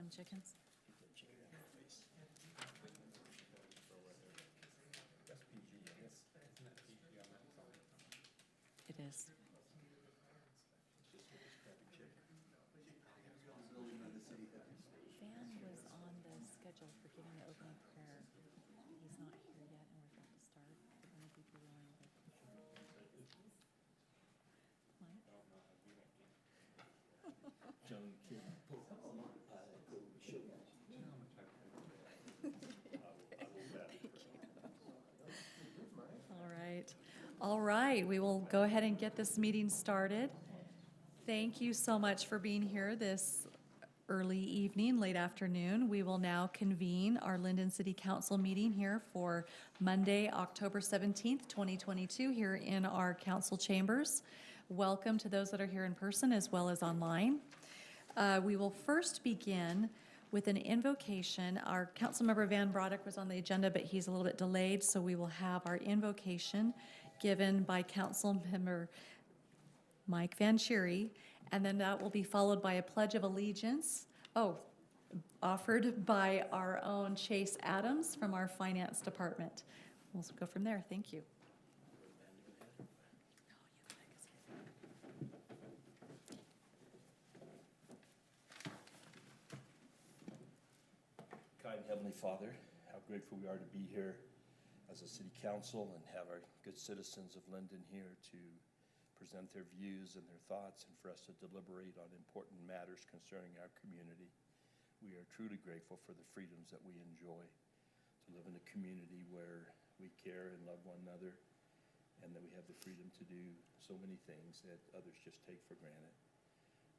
them chickens? It is. Van was on the schedule for giving the opening prayer. He's not here yet, and we're about to start. But then if you'd be willing to... Mike? John Kim. All right. All right, we will go ahead and get this meeting started. Thank you so much for being here this early evening, late afternoon. We will now convene our Lindon City Council meeting here for Monday, October 17th, 2022, here in our council chambers. Welcome to those that are here in person as well as online. We will first begin with an invocation. Our Councilmember Van Broderick was on the agenda, but he's a little bit delayed, so we will have our invocation given by Councilmember Mike Van Cherry, and then that will be followed by a Pledge of Allegiance, offered by our own Chase Adams from our Finance Department. We'll go from there. Thank you. Kind Heavenly Father, how grateful we are to be here as a city council and have our good citizens of Lindon here to present their views and their thoughts and for us to deliberate on important matters concerning our community. We are truly grateful for the freedoms that we enjoy to live in a community where we care and love one another and that we have the freedom to do so many things that others just take for granted.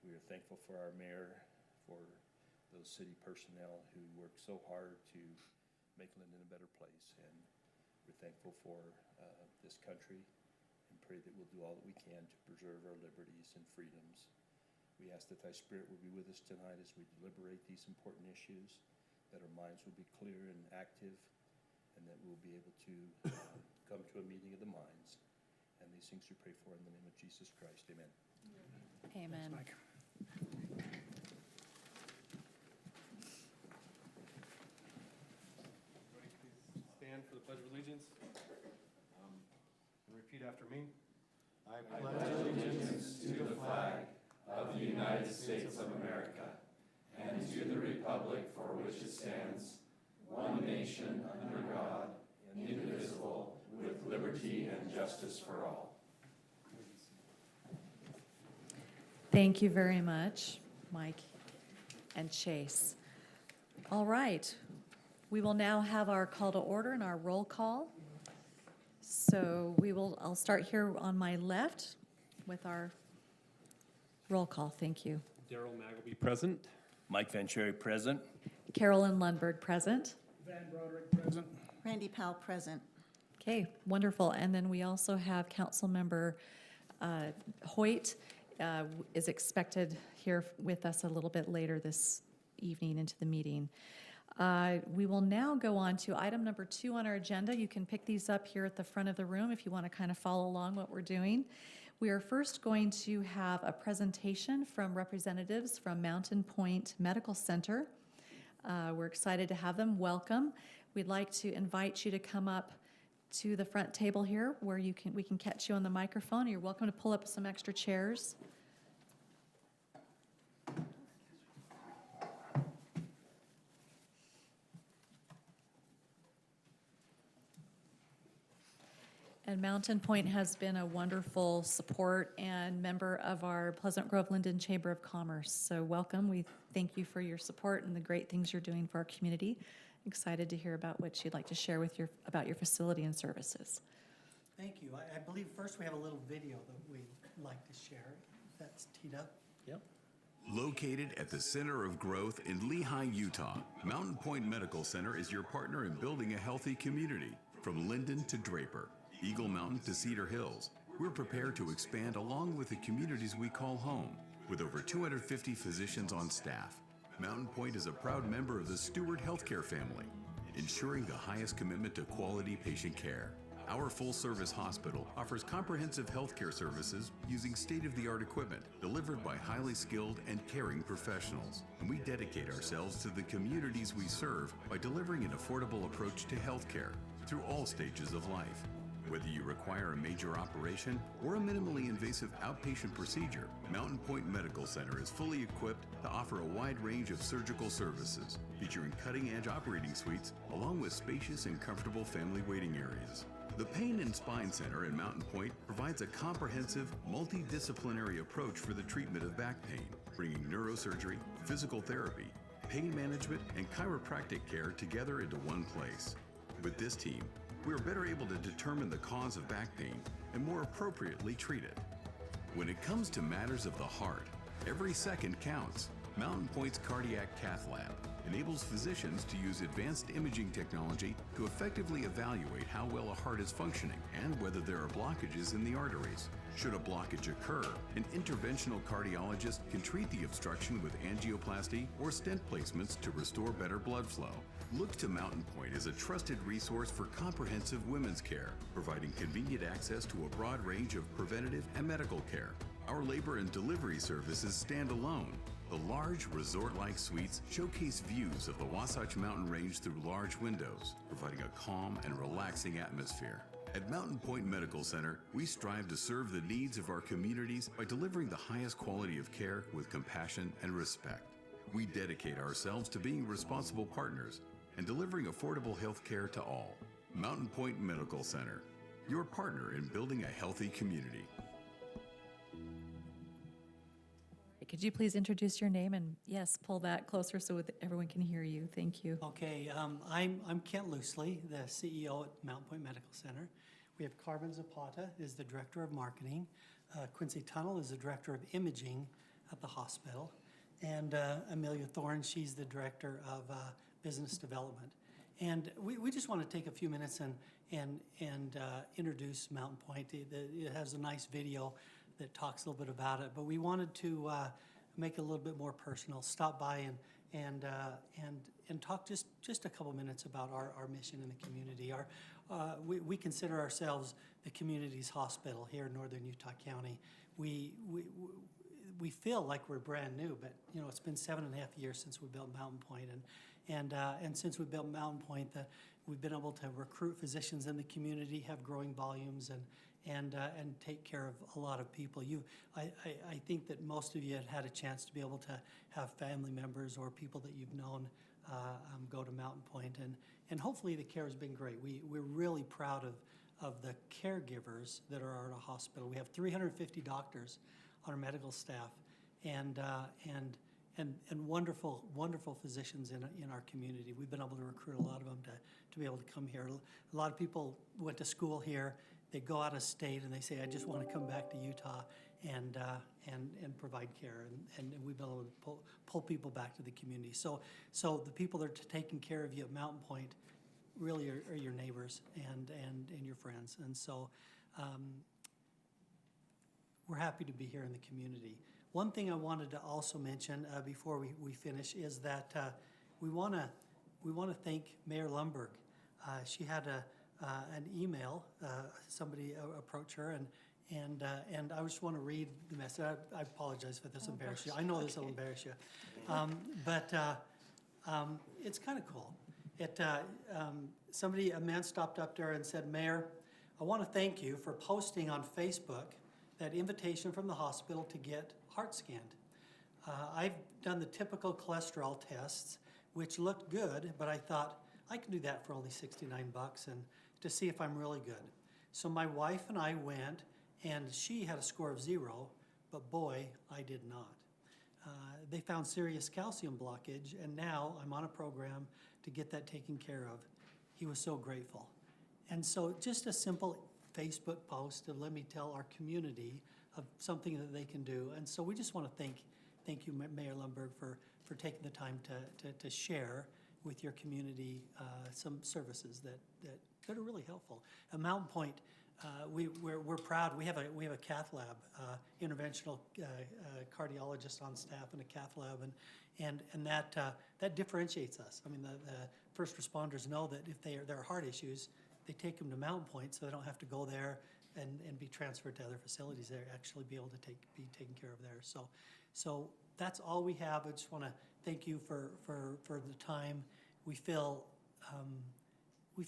We are thankful for our mayor, for those city personnel who work so hard to make Lindon a better place, and we're thankful for this country and pray that we'll do all that we can to preserve our liberties and freedoms. We ask that thy spirit will be with us tonight as we deliberate these important issues, that our minds will be clear and active, and that we'll be able to come to a meeting of the minds. And these things we pray for in the name of Jesus Christ. Amen. Amen. Thanks, Mike. Stand for the Pledge of Allegiance and repeat after me. I pledge allegiance to the flag of the United States of America and to the republic for which it stands, one nation under God, indivisible, with liberty and justice for all. Thank you very much, Mike and Chase. All right. We will now have our call to order and our roll call. So I'll start here on my left with our roll call. Thank you. Daryl Magleby present. Mike Van Cherry present. Carolyn Lundberg present. Van Broderick present. Randy Powell present. Okay, wonderful. And then we also have Councilmember Hoyt is expected here with us a little bit later this evening into the meeting. We will now go on to item number 2 on our agenda. You can pick these up here at the front of the room if you want to kind of follow along what we're doing. We are first going to have a presentation from representatives from Mountain Point Medical Center. We're excited to have them. Welcome. We'd like to invite you to come up to the front table here where we can catch you on the microphone. You're welcome to pull up some extra chairs. And Mountain Point has been a wonderful support and member of our Pleasant Grove Lindon Chamber of Commerce. So welcome. We thank you for your support and the great things you're doing for our community. Excited to hear about what you'd like to share about your facility and services. Thank you. I believe first we have a little video that we'd like to share. That's teed up. Yep. Located at the center of growth in Lehi, Utah, Mountain Point Medical Center is your partner in building a healthy community. From Lindon to Draper, Eagle Mountain to Cedar Hills, we're prepared to expand along with the communities we call home. With over 250 physicians on staff, Mountain Point is a proud member of the Steward Healthcare family, ensuring the highest commitment to quality patient care. Our full-service hospital offers comprehensive healthcare services using state-of-the-art equipment delivered by highly skilled and caring professionals. And we dedicate ourselves to the communities we serve by delivering an affordable approach to healthcare through all stages of life. Whether you require a major operation or a minimally invasive outpatient procedure, Mountain Point Medical Center is fully equipped to offer a wide range of surgical services, featuring cutting-edge operating suites along with spacious and comfortable family waiting areas. The Pain and Spine Center in Mountain Point provides a comprehensive, multidisciplinary approach for the treatment of back pain, bringing neurosurgery, physical therapy, pain management, and chiropractic care together into one place. With this team, we are better able to determine the cause of back pain and more appropriately treat it. When it comes to matters of the heart, every second counts. Mountain Point's Cardiac Cath Lab enables physicians to use advanced imaging technology to effectively evaluate how well a heart is functioning and whether there are blockages in the arteries. Should a blockage occur, an interventional cardiologist can treat the obstruction with angioplasty or stent placements to restore better blood flow. Look to Mountain Point as a trusted resource for comprehensive women's care, providing convenient access to a broad range of preventative and medical care. Our labor and delivery services stand alone. The large resort-like suites showcase views of the Wasatch Mountain Range through large windows, providing a calm and relaxing atmosphere. At Mountain Point Medical Center, we strive to serve the needs of our communities by delivering the highest quality of care with compassion and respect. We dedicate ourselves to being responsible partners and delivering affordable health care to all. Mountain Point Medical Center, your partner in building a healthy community. Could you please introduce your name and, yes, pull that closer so that everyone can hear you. Thank you. Okay, I'm Kent Loosley, the CEO at Mountain Point Medical Center. We have Carmen Zapata is the Director of Marketing. Quincy Tunnel is the Director of Imaging at the hospital. And Amelia Thorne, she's the Director of Business Development. And we just want to take a few minutes and introduce Mountain Point. It has a nice video that talks a little bit about it, but we wanted to make it a little bit more personal. Stop by and talk just a couple minutes about our mission in the community. We consider ourselves the community's hospital here in northern Utah County. We feel like we're brand new, but you know it's been 7.5 years since we built Mountain Point, and since we built Mountain Point, we've been able to recruit physicians in the community, have growing volumes, and take care of a lot of people. I think that most of you have had a chance to be able to have family members or people that you've known go to Mountain Point, and hopefully the care has been great. We're really proud of the caregivers that are at our hospital. We have 350 doctors on our medical staff, and wonderful physicians in our community. We've been able to recruit a lot of them to be able to come here. A lot of people went to school here. They go out of state and they say, I just want to come back to Utah and provide care. And we've been able to pull people back to the community. So the people that are taking care of you at Mountain Point really are your neighbors and your friends. And so we're happy to be here in the community. One thing I wanted to also mention before we finish is that we want to thank Mayor Lundberg. She had an email. Somebody approached her, and I just want to read the message. I apologize for this embarrass you. I know this will embarrass you, but it's kind of cool. A man stopped up there and said, Mayor, I want to thank you for posting on Facebook that invitation from the hospital to get heart scanned. I've done the typical cholesterol tests, which looked good, but I thought I can do that for only $69 and to see if I'm really good. So my wife and I went, and she had a score of 0, but boy, I did not. They found serious calcium blockage, and now I'm on a program to get that taken care of. He was so grateful. And so just a simple Facebook post to let me tell our community of something that they can do. And so we just want to thank you, Mayor Lundberg, for taking the time to share with your community some services that are really helpful. At Mountain Point, we're proud. We have a cath lab, interventional cardiologist on staff and a cath lab, and that differentiates us. I mean, the first responders know that if there are heart issues, they take them to Mountain Point, so they don't have to go there and be transferred to other facilities. They actually be able to be taken care of there. So that's all we have. I just want to thank you for the time. We feel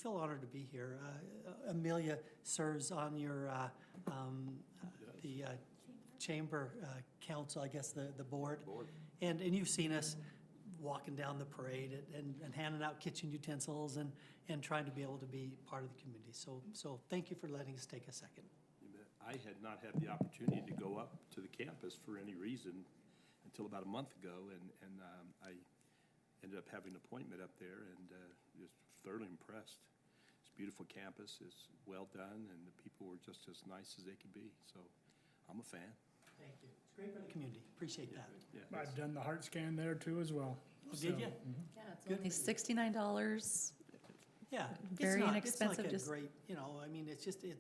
honored to be here. Amelia serves on your the chamber council, I guess the board. And you've seen us walking down the parade and handing out kitchen utensils and trying to be able to be part of the community. So thank you for letting us take a second. I had not had the opportunity to go up to the campus for any reason until about a month ago, and I ended up having an appointment up there and just thoroughly impressed. It's a beautiful campus, it's well done, and the people were just as nice as they could be, so I'm a fan. Thank you. It's great for the community. Appreciate that. Yeah, I've done the heart scan there too as well. Oh, did you? Yeah, it's Good only for you. $69. Yeah. Very It's inexpensive, not like a just- great, I mean, it's just, Yeah.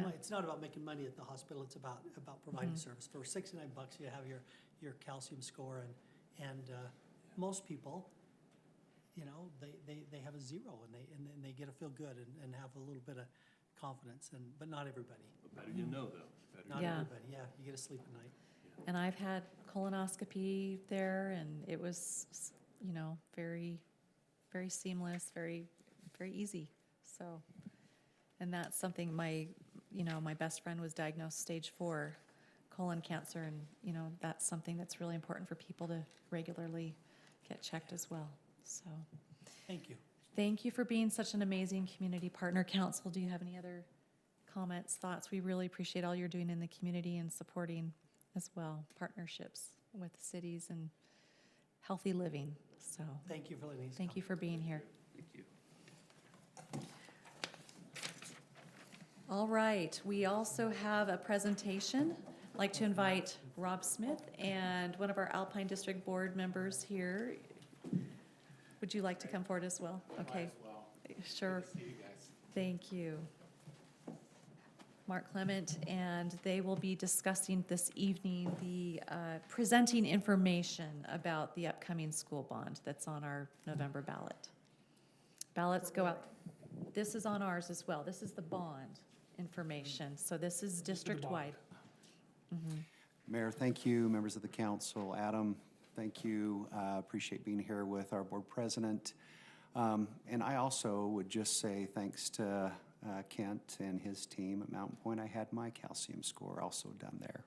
it's not about making money at the hospital, it's about providing service. For $69, you have your calcium score, and most people, they have a 0, and they get to feel good and have a little bit of confidence, but not everybody. better you know, though. Better Not Yeah. everybody, yeah, you get to sleep at night. And I've had colonoscopy there, and it was, very, very seamless, very, very easy. So, and that's something my best friend was diagnosed stage 4 colon cancer, and, that's something that's really important for people to regularly get checked as well. So, Thank you. thank you for being such an amazing community partner. Council, do you have any other comments, thoughts? We really appreciate all you're doing in the community and supporting as well partnerships with cities and healthy living. So Thank you for letting us thank you for being here. Thank you. All right, we also have a presentation. I'd like to invite Rob Smith and one of our Alpine District Board members here. Would you like to come forward as well? Okay. Sure. Thank you. Mark Clement, and they will be discussing this evening presenting information about the upcoming school bond that's on our November ballot. Ballots go out. This is on ours as well. This is the bond information, so this is district-wide. Mayor, thank you. Members of the council, Adam, thank you. Appreciate being here with our board president. And I also would just say thanks to Kent and his team at Mountain Point. I had my calcium score also done there.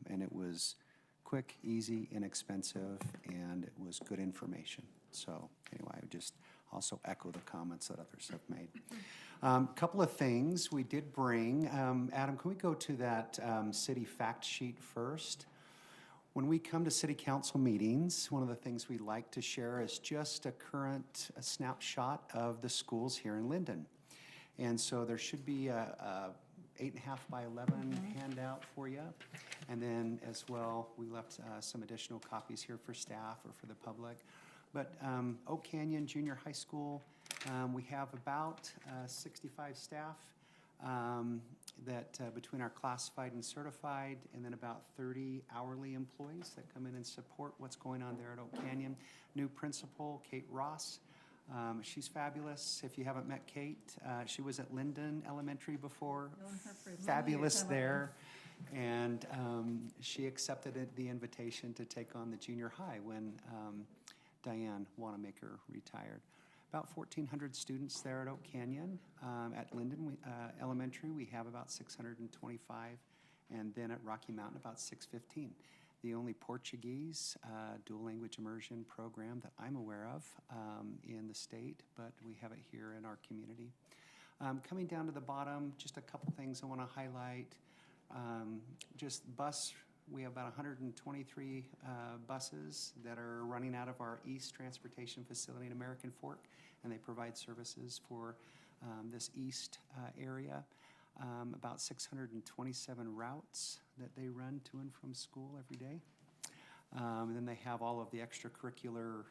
And it was quick, easy, inexpensive, and it was good information. So anyway, I would just also echo the comments that others have made. Couple of things we did bring. Adam, can we go to that city fact sheet first? When we come to city council meetings, one of the things we like to share is just a current snapshot of the schools here in Lindon. And so there should be a 8.5 by 11 handout for you. And then as well, we left some additional copies here for staff or for the public. But Oak Canyon Junior High School, we have about 65 staff that between our classified and certified, and then about 30 hourly employees that come in and support what's going on there at Oak Canyon. New principal, Kate Ross. She's fabulous. If you haven't met Kate, she was at Lindon Elementary before. Fabulous there. And she accepted the invitation to take on the junior high when Diane Wanamaker retired. About 1,400 students there at Oak Canyon. At Lindon Elementary, we have about 625. And then at Rocky Mountain, about 615. The only Portuguese dual language immersion program that I'm aware of in the state, but we have it here in our community. Coming down to the bottom, just a couple things I want to highlight. Just bus, we have about 123 buses that are running out of our East Transportation Facility in American Fork, and they provide services for this East area. About 627 routes that they run to and from school every day. And then they have all of the extracurricular,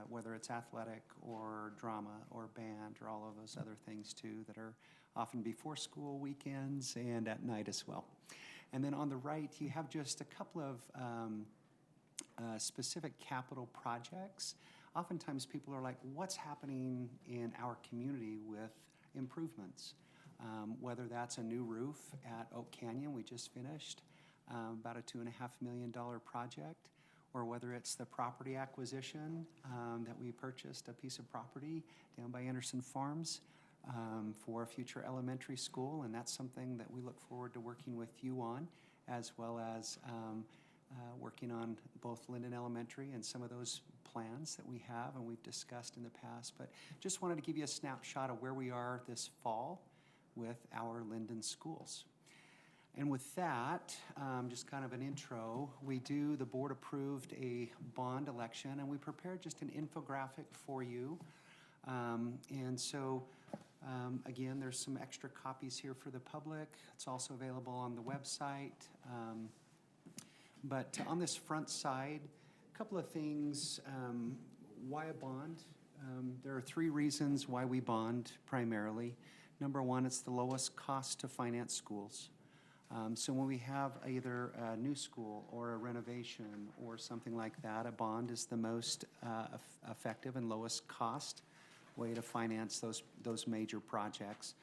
whether it's athletic or drama or band or all of those other things too that are often before school, weekends, and at night as well. And then on the right, you have just a couple of specific capital projects. Oftentimes people are like, what's happening in our community with improvements. Whether that's a new roof at Oak Canyon we just finished, about a $2.5 million project, or whether it's the property acquisition that we purchased a piece of property down by Anderson Farms for a future elementary school, and that's something that we look forward to working with you on, as well as working on both Lindon Elementary and some of those plans that we have and we've discussed in the past. But just wanted to give you a snapshot of where we are this fall with our Lindon schools. And with that, just kind of an intro, the board approved a bond election, and we prepared just an infographic for you. And so, again, there's some extra copies here for the public. It's also available on the website. But on this front side, a couple of things. Why a bond? There are 3 reasons why we bond primarily. Number 1, it's the lowest cost to finance schools. So when we have either a new school or a renovation or something like that, a bond is the most effective and lowest cost way to finance those major projects.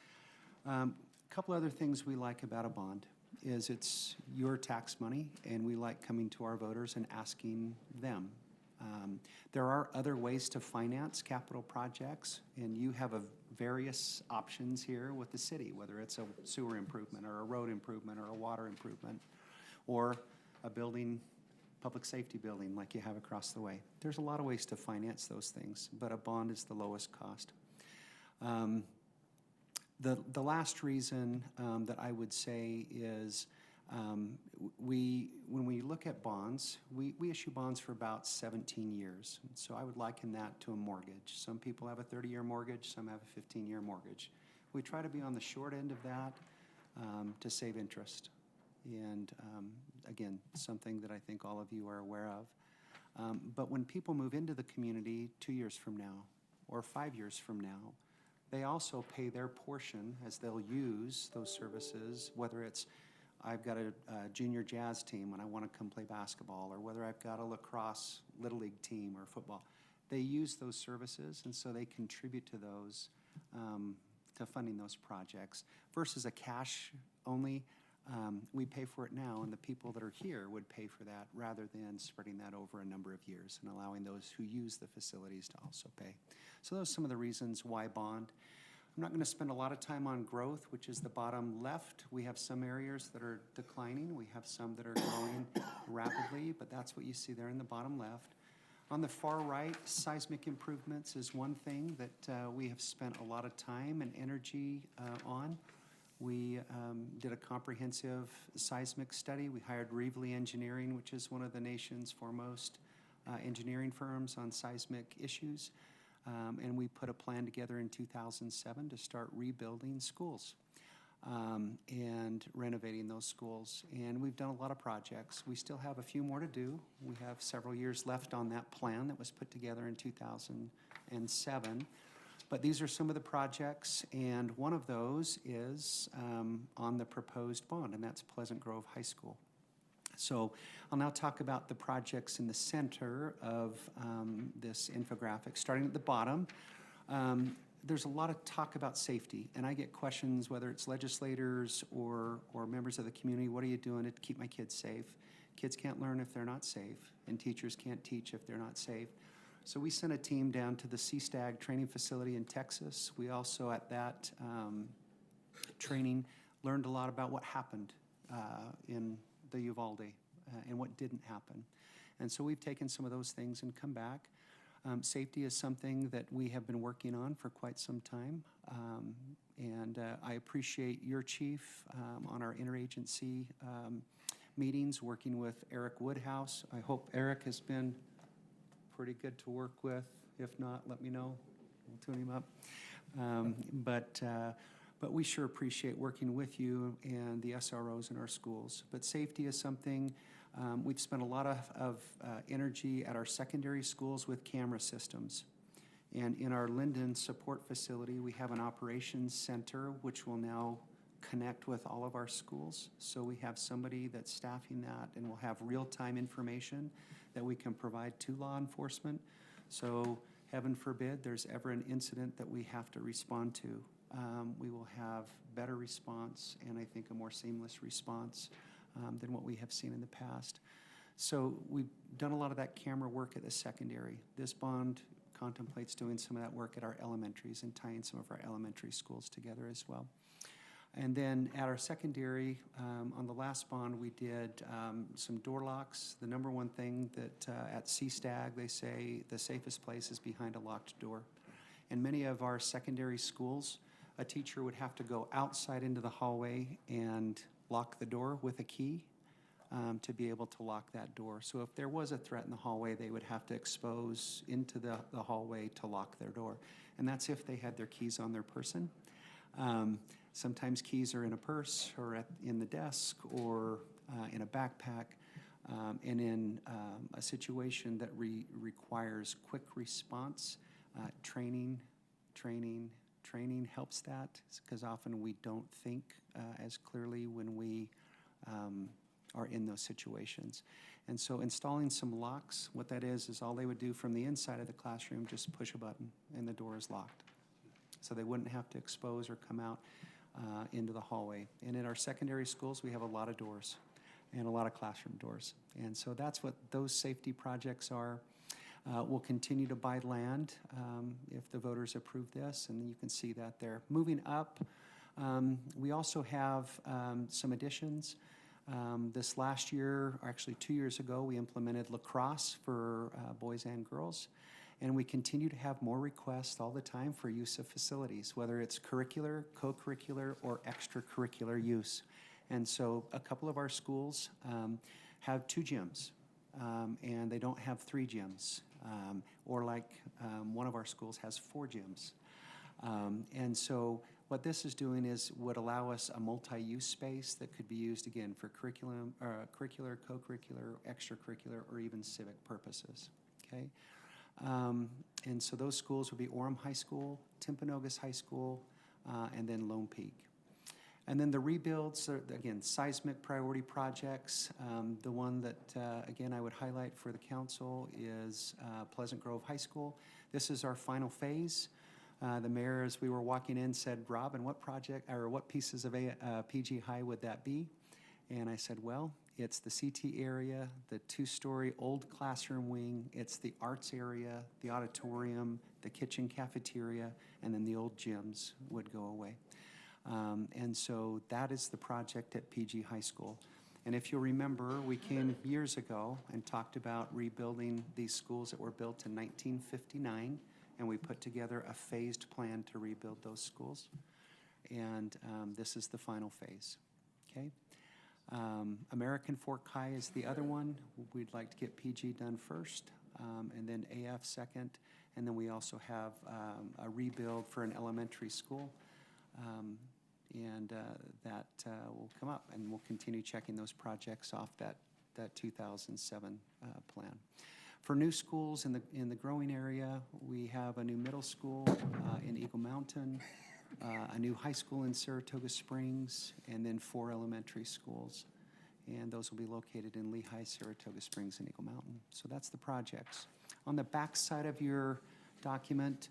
A couple other things we like about a bond is it's your tax money, and we like coming to our voters and asking them. There are other ways to finance capital projects, and you have various options here with the city, whether it's a sewer improvement or a road improvement or a water improvement or a building, public safety building like you have across the way. There's a lot of ways to finance those things, but a bond is the lowest cost. The last reason that I would say is when we look at bonds, we issue bonds for about 17 years. So I would liken that to a mortgage. Some people have a 30-year mortgage, some have a 15-year mortgage. We try to be on the short end of that to save interest. And again, something that I think all of you are aware of. But when people move into the community 2 years from now or 5 years from now, they also pay their portion as they'll use those services, whether it's I've got a junior jazz team and I want to come play basketball, or whether I've got a lacrosse little league team or football. They use those services, and so they contribute to those, to funding those projects. Versus a cash only, we pay for it now, and the people that are here would pay for that rather than spreading that over a number of years and allowing those who use the facilities to also pay. So those are some of the reasons why bond. I'm not going to spend a lot of time on growth, which is the bottom left. We have some areas that are declining. We have some that are growing rapidly, but that's what you see there in the bottom left. On the far right, seismic improvements is one thing that we have spent a lot of time and energy on. We did a comprehensive seismic study. We hired Reevely Engineering, which is one of the nation's foremost engineering firms on seismic issues. And we put a plan together in 2007 to start rebuilding schools and renovating those schools. And we've done a lot of projects. We still have a few more to do. We have several years left on that plan that was put together in 2007. But these are some of the projects, and one of those is on the proposed bond, and that's Pleasant Grove High School. So I'll now talk about the projects in the center of this infographic. Starting at the bottom, there's a lot of talk about safety, and I get questions, whether it's legislators or members of the community, what are you doing to keep my kids safe? Kids can't learn if they're not safe, and teachers can't teach if they're not safe. So we sent a team down to the CSTAG training facility in Texas. We also, at that training, learned a lot about what happened in the Uvalde and what didn't happen. And so we've taken some of those things and come back. Safety is something that we have been working on for quite some time. And I appreciate your chief on our interagency meetings, working with Eric Woodhouse. I hope Eric has been pretty good to work with. If not, let me know. We'll tune him up. But we sure appreciate working with you and the SROs in our schools. But safety is something we've spent a lot of energy at our secondary schools with camera systems. And in our Lindon support facility, we have an operations center which will now connect with all of our schools. So we have somebody that's staffing that, and we'll have real-time information that we can provide to law enforcement. So heaven forbid there's ever an incident that we have to respond to, we will have better response and I think a more seamless response than what we have seen in the past. So we've done a lot of that camera work at the secondary. This bond contemplates doing some of that work at our elementaries and tying some of our elementary schools together as well. And then at our secondary, on the last bond, we did some door locks. The number one thing that at CSTAG, they say the safest place is behind a locked door. In many of our secondary schools, a teacher would have to go outside into the hallway and lock the door with a key to be able to lock that door. So if there was a threat in the hallway, they would have to expose into the hallway to lock their door. And that's if they had their keys on their person. Sometimes keys are in a purse or in the desk or in a backpack. And in a situation that requires quick response, training helps that, because often we don't think as clearly when we are in those situations. And so installing some locks, what that is all they would do from the inside of the classroom, just push a button and the door is locked. So they wouldn't have to expose or come out into the hallway. And in our secondary schools, we have a lot of doors and a lot of classroom doors. And so that's what those safety projects are. We'll continue to buy land if the voters approve this, and you can see that there. Moving up, we also have some additions. This last year, or actually 2 years ago, we implemented lacrosse for boys and girls. And we continue to have more requests all the time for use of facilities, whether it's curricular, co-curricular, or extracurricular use. And so a couple of our schools have 2 gyms, and they don't have 3 gyms. Or like one of our schools has 4 gyms. And so what this is doing is would allow us a multi-use space that could be used again for curriculum, curricular, co-curricular, extracurricular, or even civic purposes. Okay. And so those schools would be Orem High School, Timpanogos High School, and then Lone Peak. And then the rebuilds, are, again, seismic priority projects. The one that, again, I would highlight for the council is Pleasant Grove High School. This is our final phase. The mayor, as we were walking in, said, "Rob, and what project or what pieces of PG High would that be?" And I said, "Well, it's the CT area, the 2-story old classroom wing, it's the arts area, the auditorium, the kitchen cafeteria, and then the old gyms would go away." And so that is the project at PG High School. And if you'll remember, we came years ago and talked about rebuilding these schools that were built in 1959, and we put together a phased plan to rebuild those schools. And this is the final phase, okay? American Fork High is the other one. We'd like to get PG done first, and then AF second, and then we also have a rebuild for an elementary school, and that will come up, and we'll continue checking those projects off that 2007 plan. For new schools in the growing area, we have a new middle school in Eagle Mountain, a new high school in Saratoga Springs, and then 4 elementary schools. And those will be located in Lehigh, Saratoga Springs, and Eagle Mountain. So that's the projects. On the back side of your document,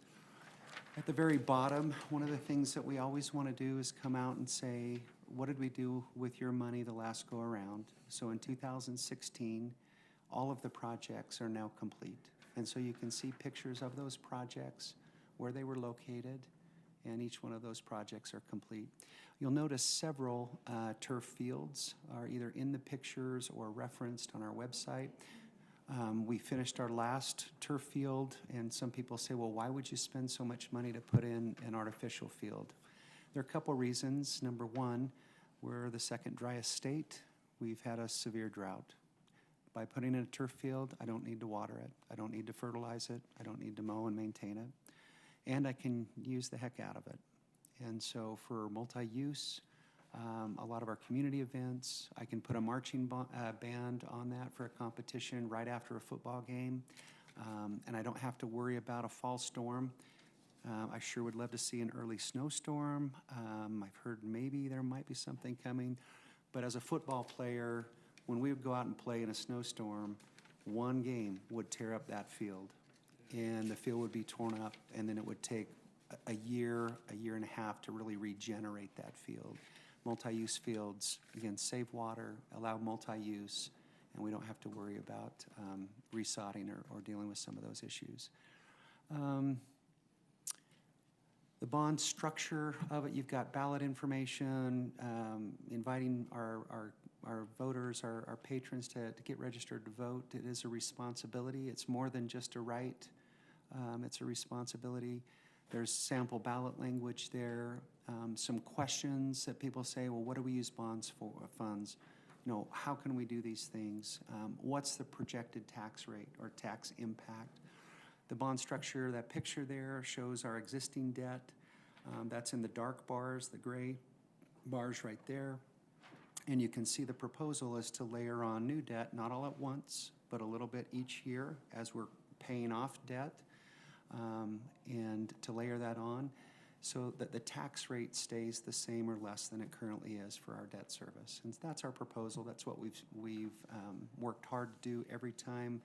at the very bottom, one of the things that we always want to do is come out and say, what did we do with your money the last go around? So in 2016, all of the projects are now complete. And so you can see pictures of those projects, where they were located, and each one of those projects are complete. You'll notice several turf fields are either in the pictures or referenced on our website. We finished our last turf field, and some people say, well, why would you spend so much money to put in an artificial field? There are a couple reasons. Number one, we're the second driest state. We've had a severe drought. By putting in a turf field, I don't need to water it. I don't need to fertilize it. I don't need to mow and maintain it. And I can use the heck out of it. And so for multi-use, a lot of our community events, I can put a marching band on that for a competition right after a football game. And I don't have to worry about a fall storm. I sure would love to see an early snowstorm. I've heard maybe there might be something coming. But as a football player, when we would go out and play in a snowstorm, one game would tear up that field. and the field would be torn up, and then it would take a year and a half to really regenerate that field. Multi-use fields, again, save water, allow multi-use, and we don't have to worry about resodding or dealing with some of those issues. The bond structure of it, you've got ballot information, inviting our voters, our patrons to get registered to vote. It is a responsibility. It's more than just a right. It's a responsibility. There's sample ballot language there. Some questions that people say, well, what do we use bonds for, funds? You know, how can we do these things? What's the projected tax rate or tax impact? The bond structure, that picture there shows our existing debt. That's in the dark bars, the gray bars right there. And you can see the proposal is to layer on new debt, not all at once, but a little bit each year as we're paying off debt, and to layer that on so that the tax rate stays the same or less than it currently is for our debt service. And that's our proposal. That's what we've worked hard to do every time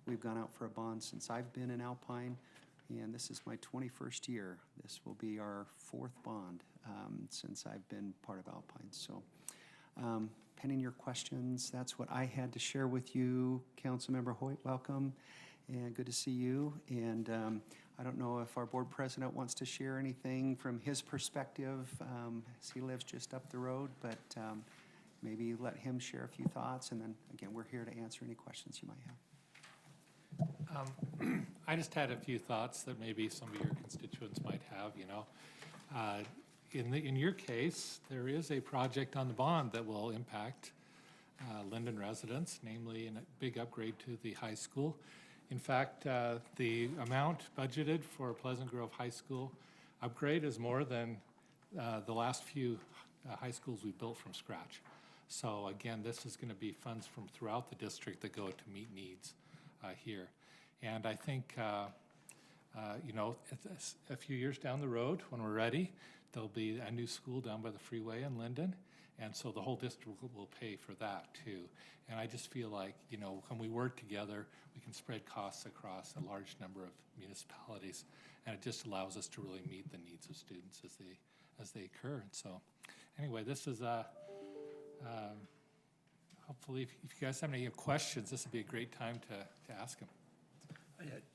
we've gone out for a bond since I've been in Alpine, and this is my 21st year. This will be our 4th bond since I've been part of Alpine. So pending your questions, that's what I had to share with you. Councilmember Hoyt, welcome, and good to see you. And I don't know if our board president wants to share anything from his perspective, as he lives just up the road, but maybe let him share a few thoughts, and then again, we're here to answer any questions you might have. I just had a few thoughts that maybe some of your constituents might have, you know. In your case, there is a project on the bond that will impact Lindon residents, namely a big upgrade to the high school. In fact, the amount budgeted for Pleasant Grove High School upgrade is more than the last few high schools we've built from scratch. So again, this is going to be funds from throughout the district that go to meet needs here. And I think, you know, a few years down the road, when we're ready, there'll be a new school down by the freeway in Lindon, and so the whole district will pay for that too. And I just feel like, you know, when we work together, we can spread costs across a large number of municipalities, and it just allows us to really meet the needs of students as they occur. And so, anyway, this is hopefully, if you guys have any questions, this would be a great time to ask them.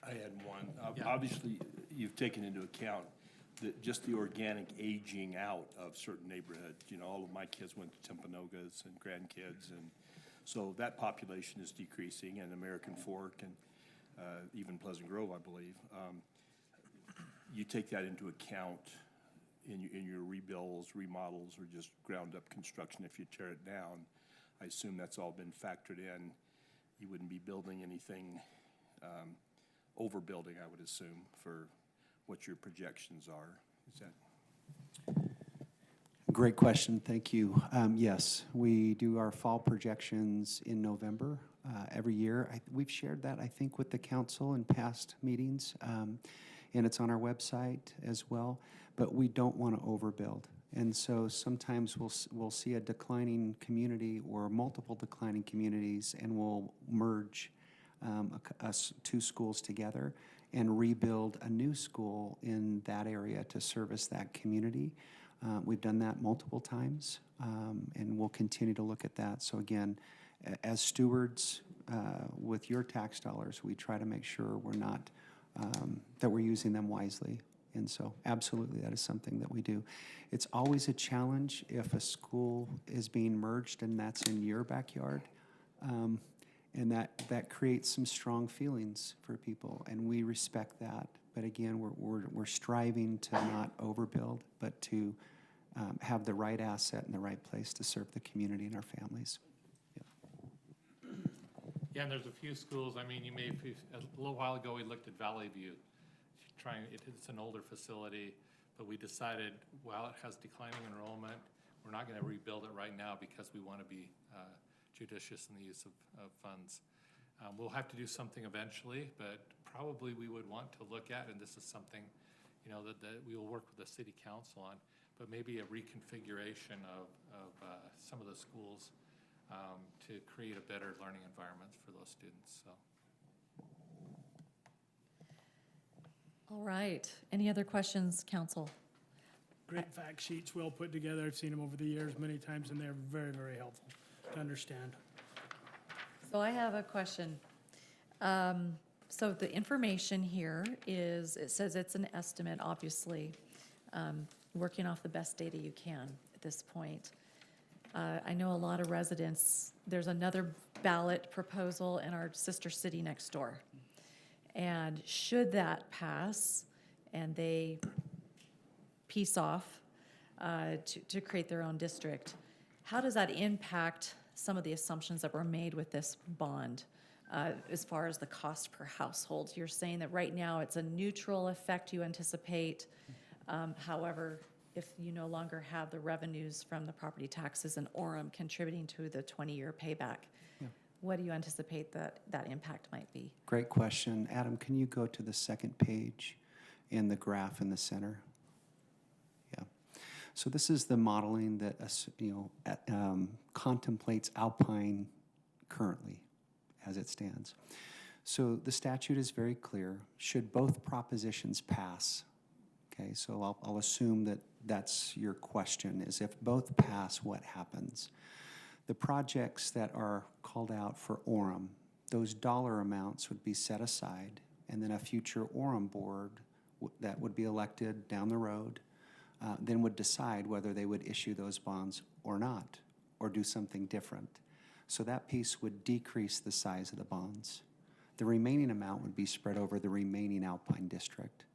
I had one. Yeah. Obviously, you've taken into account just the organic aging out of certain neighborhoods. You know, all of my kids went to Timpanogos and grandkids, and so that population is decreasing, and American Fork and even Pleasant Grove, I believe. You take that into account in your rebuilds, remodels, or just ground-up construction if you tear it down. I assume that's all been factored in. You wouldn't be building anything, overbuilding, I would assume, for what your projections are. Is that? Great question, thank you. Yes, we do our fall projections in November every year. We've shared that, I think, with the council in past meetings, and it's on our website as well, but we don't want to overbuild. And so sometimes we'll see a declining community or multiple declining communities, and we'll merge two schools together and rebuild a new school in that area to service that community. We've done that multiple times, and we'll continue to look at that. So again, as stewards with your tax dollars, we try to make sure we're not, that we're using them wisely. And so absolutely, that is something that we do. It's always a challenge if a school is being merged and that's in your backyard. And that creates some strong feelings for people, and we respect that. But again, we're striving to not overbuild, but to have the right asset in the right place to serve the community and our families. Yeah, and there's a few schools. I mean, a little while ago, we looked at Valley View. It's an older facility, but we decided, while it has declining enrollment, we're not going to rebuild it right now because we want to be judicious in the use of funds. We'll have to do something eventually, but probably we would want to look at, and this is something, you know, that we will work with the city council on, but maybe a reconfiguration of some of the schools to create a better learning environment for those students. So. All right. Any other questions, council? Great fact sheets, well put together. I've seen them over the years many times, and they're very, very helpful to understand. So I have a question. So the information here is, it says it's an estimate, obviously, working off the best data you can at this point. I know a lot of residents, there's another ballot proposal in our sister city next door. And should that pass and they piece off to create their own district, how does that impact some of the assumptions that were made with this bond as far as the cost per household? You're saying that right now it's a neutral effect you anticipate. However, if you no longer have the revenues from the property taxes and Orem contributing to the 20-year payback, what do you anticipate that impact might be? Great question. Adam, can you go to the second page in the graph in the center? Yeah. So this is the modeling that contemplates Alpine currently as it stands. So the statute is very clear. Should both propositions pass, okay, so I'll assume that that's your question, is if both pass, what happens? The projects that are called out for Orem, those dollar amounts would be set aside, and then a future Orem board that would be elected down the road then would decide whether they would issue those bonds or not, or do something different. So that piece would decrease the size of the bonds. The remaining amount would be spread over the remaining Alpine district.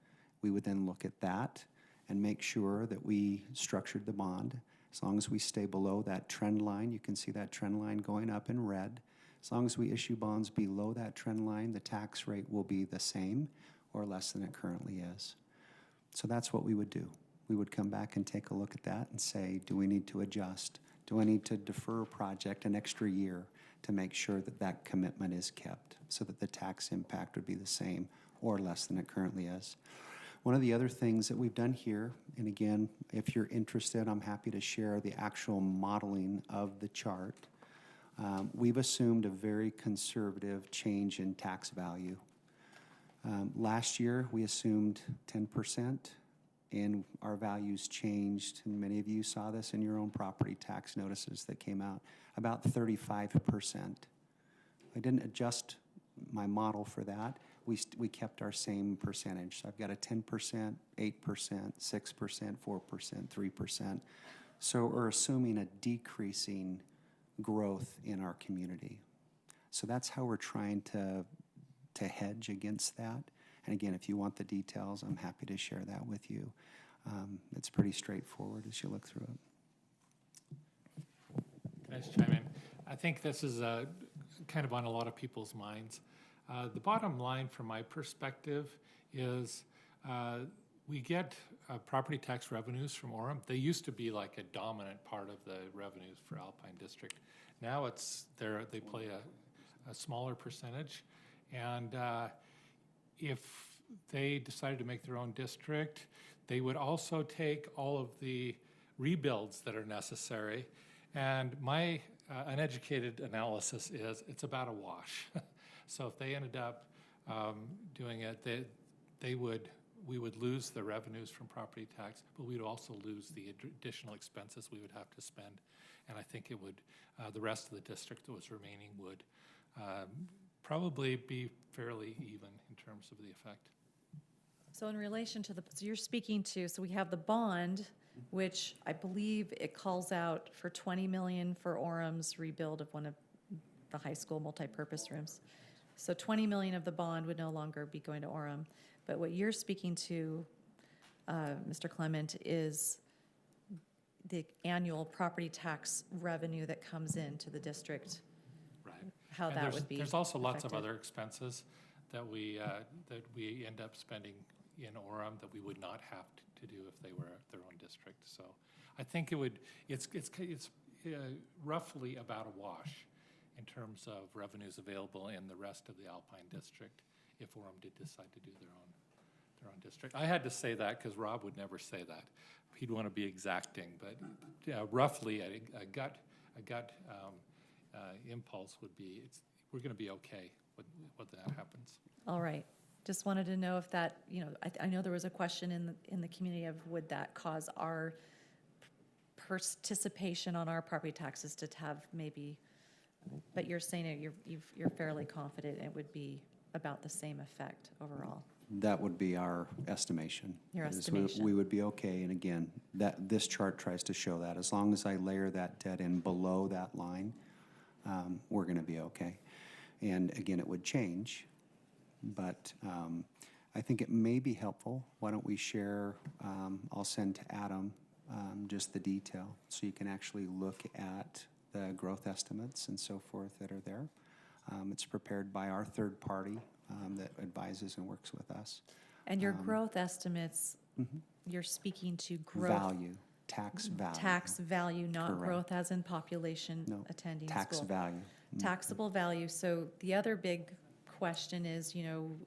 We would then look at that and make sure that we structured the bond. As long as we stay below that trend line, you can see that trend line going up in red. As long as we issue bonds below that trend line, the tax rate will be the same or less than it currently is. So that's what we would do. We would come back and take a look at that and say, do we need to adjust? Do I need to defer a project an extra year to make sure that that commitment is kept so that the tax impact would be the same or less than it currently is? One of the other things that we've done here, and again, if you're interested, I'm happy to share the actual modeling of the chart. We've assumed a very conservative change in tax value. Last year, we assumed 10%, and our values changed, and many of you saw this in your own property tax notices that came out, about 35%. I didn't adjust my model for that. We kept our same percentage. So I've got a 10%, 8%, 6%, 4%, 3%. So we're assuming a decreasing growth in our community. So that's how we're trying to hedge against that. And again, if you want the details, I'm happy to share that with you. It's pretty straightforward as you look through it. Can I just chime in? I think this is kind of on a lot of people's minds. The bottom line from my perspective is we get property tax revenues from Orem. They used to be like a dominant part of the revenues for Alpine District. Now they play a smaller percentage. And if they decided to make their own district, they would also take all of the rebuilds that are necessary. And my uneducated analysis is it's about a wash. So if they ended up doing it, we would lose the revenues from property tax, but we would also lose the additional expenses we would have to spend. And I think it would, the rest of the district that was remaining would probably be fairly even in terms of the effect. So in relation to so you're speaking to, so we have the bond, which I believe it calls out for $20 million for Orem's rebuild of one of the high school multipurpose rooms. So 20 million of the bond would no longer be going to Orem. But what you're speaking to, Mr. Clement, is the annual property tax revenue that comes into the district. Right. How And that would be There's also lots of affected. other expenses that we end up spending in Orem that we would not have to do if they were their own district. So I think it's roughly about a wash in terms of revenues available in the rest of the Alpine district if Orem did decide to do their own district. I had to say that because Rob would never say that. He'd want to be exacting, but roughly a gut impulse would be we're going to be okay when that happens. All right. Just wanted to know if that, I know there was a question in the community of would that cause our participation on our property taxes to have maybe, but you're saying that you're fairly confident it would be about the same effect overall. That would be our estimation. Your is estimation. We would be okay, and again, this chart tries to show that. As long as I layer that debt in below that line, we're gonna be okay. And again, it would change, but I think it may be helpful. Why don't we share, I'll send to Adam just the detail, so you can actually look at the growth estimates and so forth that are there. It's prepared by our third party that advises and works with us. And your growth estimates, you're speaking to growth. Value, tax value. Tax value, not Correct. growth as in population No, attending tax school. value. Taxable value. So the other big question is,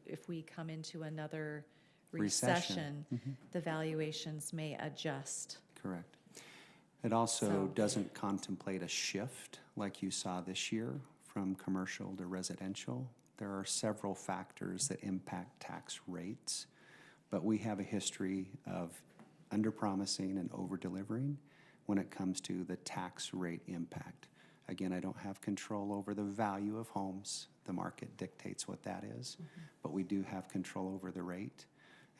if we come into another recession, the valuations may adjust. Correct. It also So- doesn't contemplate a shift like you saw this year from commercial to residential. There are several factors that impact tax rates, but we have a history of under-promising and over-delivering when it comes to the tax rate impact. Again, I don't have control over the value of homes. The market dictates what that is, but we do have control over the rate.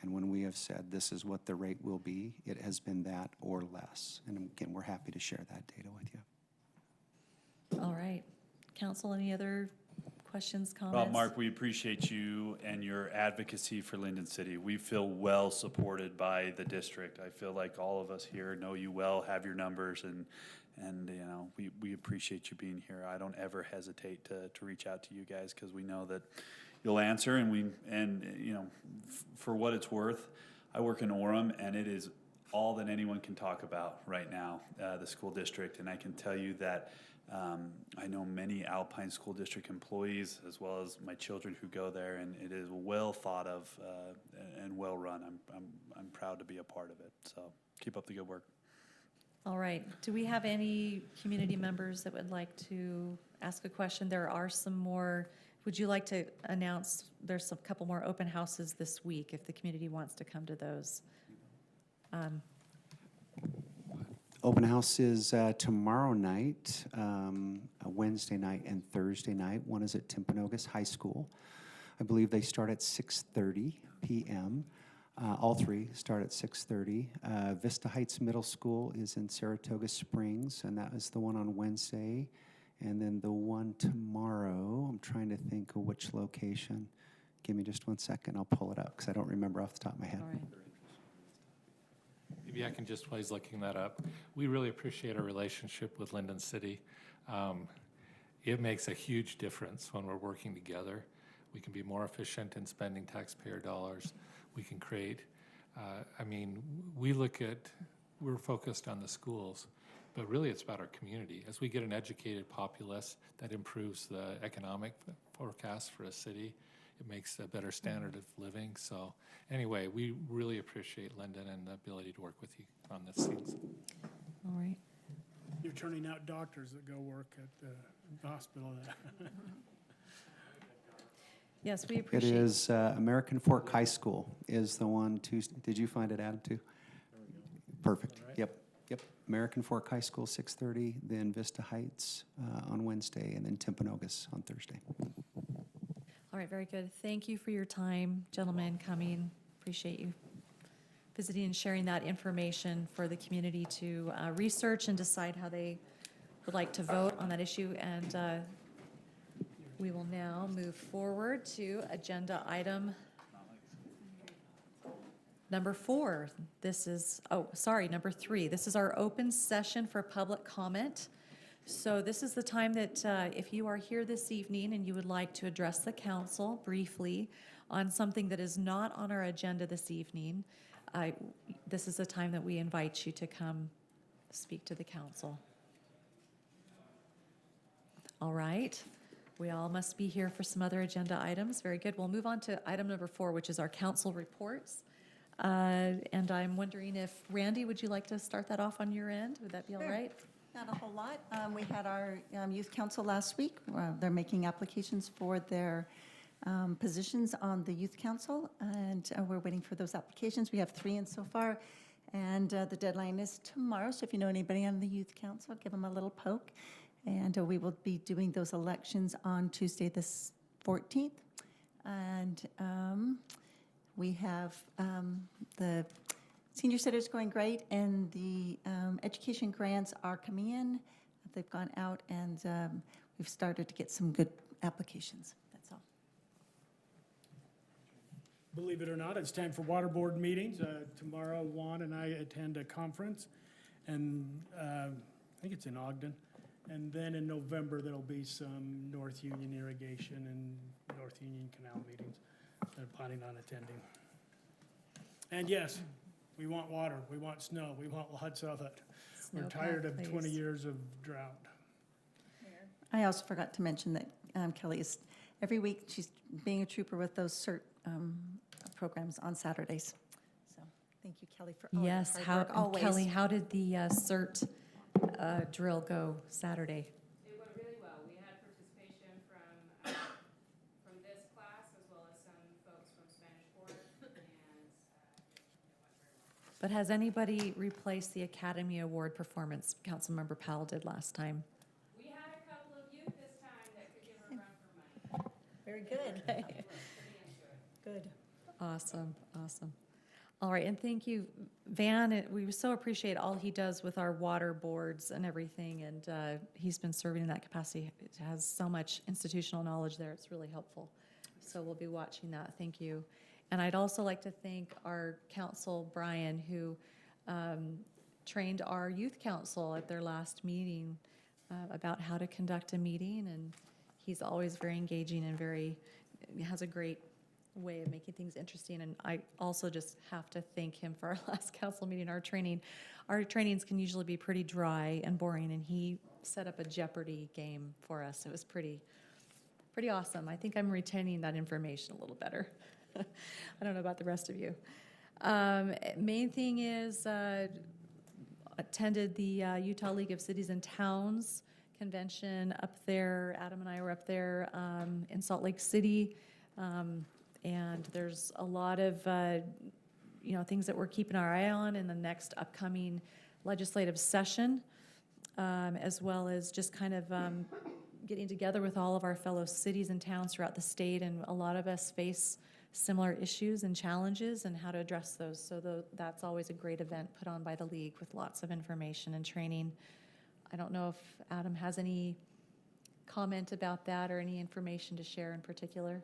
And when we have said this is what the rate will be, it has been that or less. And again, we're happy to share that data with you. All right. Council, any other questions, comments? Well, Mark, we appreciate you and your advocacy for Lindon City. We feel well supported by the district. I feel like all of us here know you well, have your numbers, and we appreciate you being here. I don't ever hesitate to reach out to you guys because we know that you'll answer, and for what it's worth, I work in Orem, and it is all that anyone can talk about right now, the school district, and I can tell you that I know many Alpine School District employees as well as my children who go there, and it is well thought of and well run. I'm proud to be a part of it. So keep up the good work. All right. Do we have any community members that would like to ask a question? There are some more. Would you like to announce there's a couple more open houses this week if the community wants to come to those? Open house is tomorrow night, Wednesday night and Thursday night. One is at Timpanogos High School. I believe they start at 6:30 p.m. All three start at 6:30. Vista Heights Middle School is in Saratoga Springs, and that is the one on Wednesday. And then the one tomorrow, I'm trying to think of which location. Give me just 1 second, I'll pull it up, because I don't remember off the top of my head. All right. Maybe I can just, while he's looking that up, we really appreciate our relationship with Lindon City. It makes a huge difference when we're working together. We can be more efficient in spending taxpayer dollars. We can create, we're focused on the schools, but really it's about our community. As we get an educated populace, that improves the economic forecast for a city. It makes a better standard of living. So anyway, we really appreciate Lindon and the ability to work with you on this things. All right. You're turning out doctors that go work at the hospital. Yes, we It appreciate. is American Fork High School is the one Tuesday. Did you find it, Adam, too? Perfect. Yep. American Fork High School, 6:30, then Vista Heights on Wednesday, and then Timpanogos on Thursday. All right, very good. Thank you for your time, gentlemen, coming. Appreciate you visiting and sharing that information for the community to research and decide how they would like to vote on that issue. And we will now move forward to agenda item number 4. This is, number 3. This is our open session for public comment. So this is the time that if you are here this evening and you would like to address the council briefly on something that is not on our agenda this evening, this is the time that we invite you to come speak to the council. All right. We all must be here for some other agenda items. Very good. We'll move on to item number 4, which is our council reports. And I'm wondering if, Randy, would you like to start that off on your end? Would that be all right? Not a whole lot. We had our youth council last week. They're making applications for their positions on the Youth Council, and we're waiting for those applications. We have 3 in so far, and the deadline is tomorrow, so if you know anybody on the Youth Council, give them a little poke. And we will be doing those elections on Tuesday, the 14th. And we have the senior center's going great, and the education grants are coming in. They've gone out, and we've started to get some good applications. That's all. Believe it or not, it's time for water board meetings. Tomorrow, Juan and I attend a conference, and I think it's in Ogden. And then in November, there'll be some North Union irrigation and North Union Canal meetings that I'm planning on attending. And yes, we want water, we want snow, we want lots of it. We're Snowpack, tired of 20 please. years of drought. I also forgot to mention that Kelly is, every week, she's being a trooper with those CERT programs on Saturdays. So, thank you, Kelly, for all your Yes, hard how, work, always. Kelly, how did the CERT drill go Saturday? It went really well. We had participation from this class as well as some folks from Spanish Fort, and it went very well. But has anybody replaced the Academy Award performance Councilmember Powell did last time? We had a couple of youth this time that could give her a run for money. Very good. Pretty into it. Good. Awesome, awesome. All right, and thank you, Van. We so appreciate all he does with our water boards and everything, and he's been serving in that capacity. It has so much institutional knowledge there. It's really helpful. So we'll be watching that. Thank you. And I'd also like to thank our council, Brian, who trained our youth council at their last meeting about how to conduct a meeting, and he's always very engaging and has a great way of making things interesting. And I also just have to thank him for our last council meeting, our training. Our trainings can usually be pretty dry and boring, and he set up a Jeopardy game for us. It was pretty awesome. I think I'm retaining that information a little better. I don't know about the rest of you. Main thing is attended the Utah League of Cities and Towns convention up there. Adam and I were up there in Salt Lake City. And there's a lot of, things that we're keeping our eye on in the next upcoming legislative session, as well as just kind of getting together with all of our fellow cities and towns throughout the state. And a lot of us face similar issues and challenges and how to address those. So that's always a great event put on by the league with lots of information and training. I don't know if Adam has any comment about that or any information to share in particular.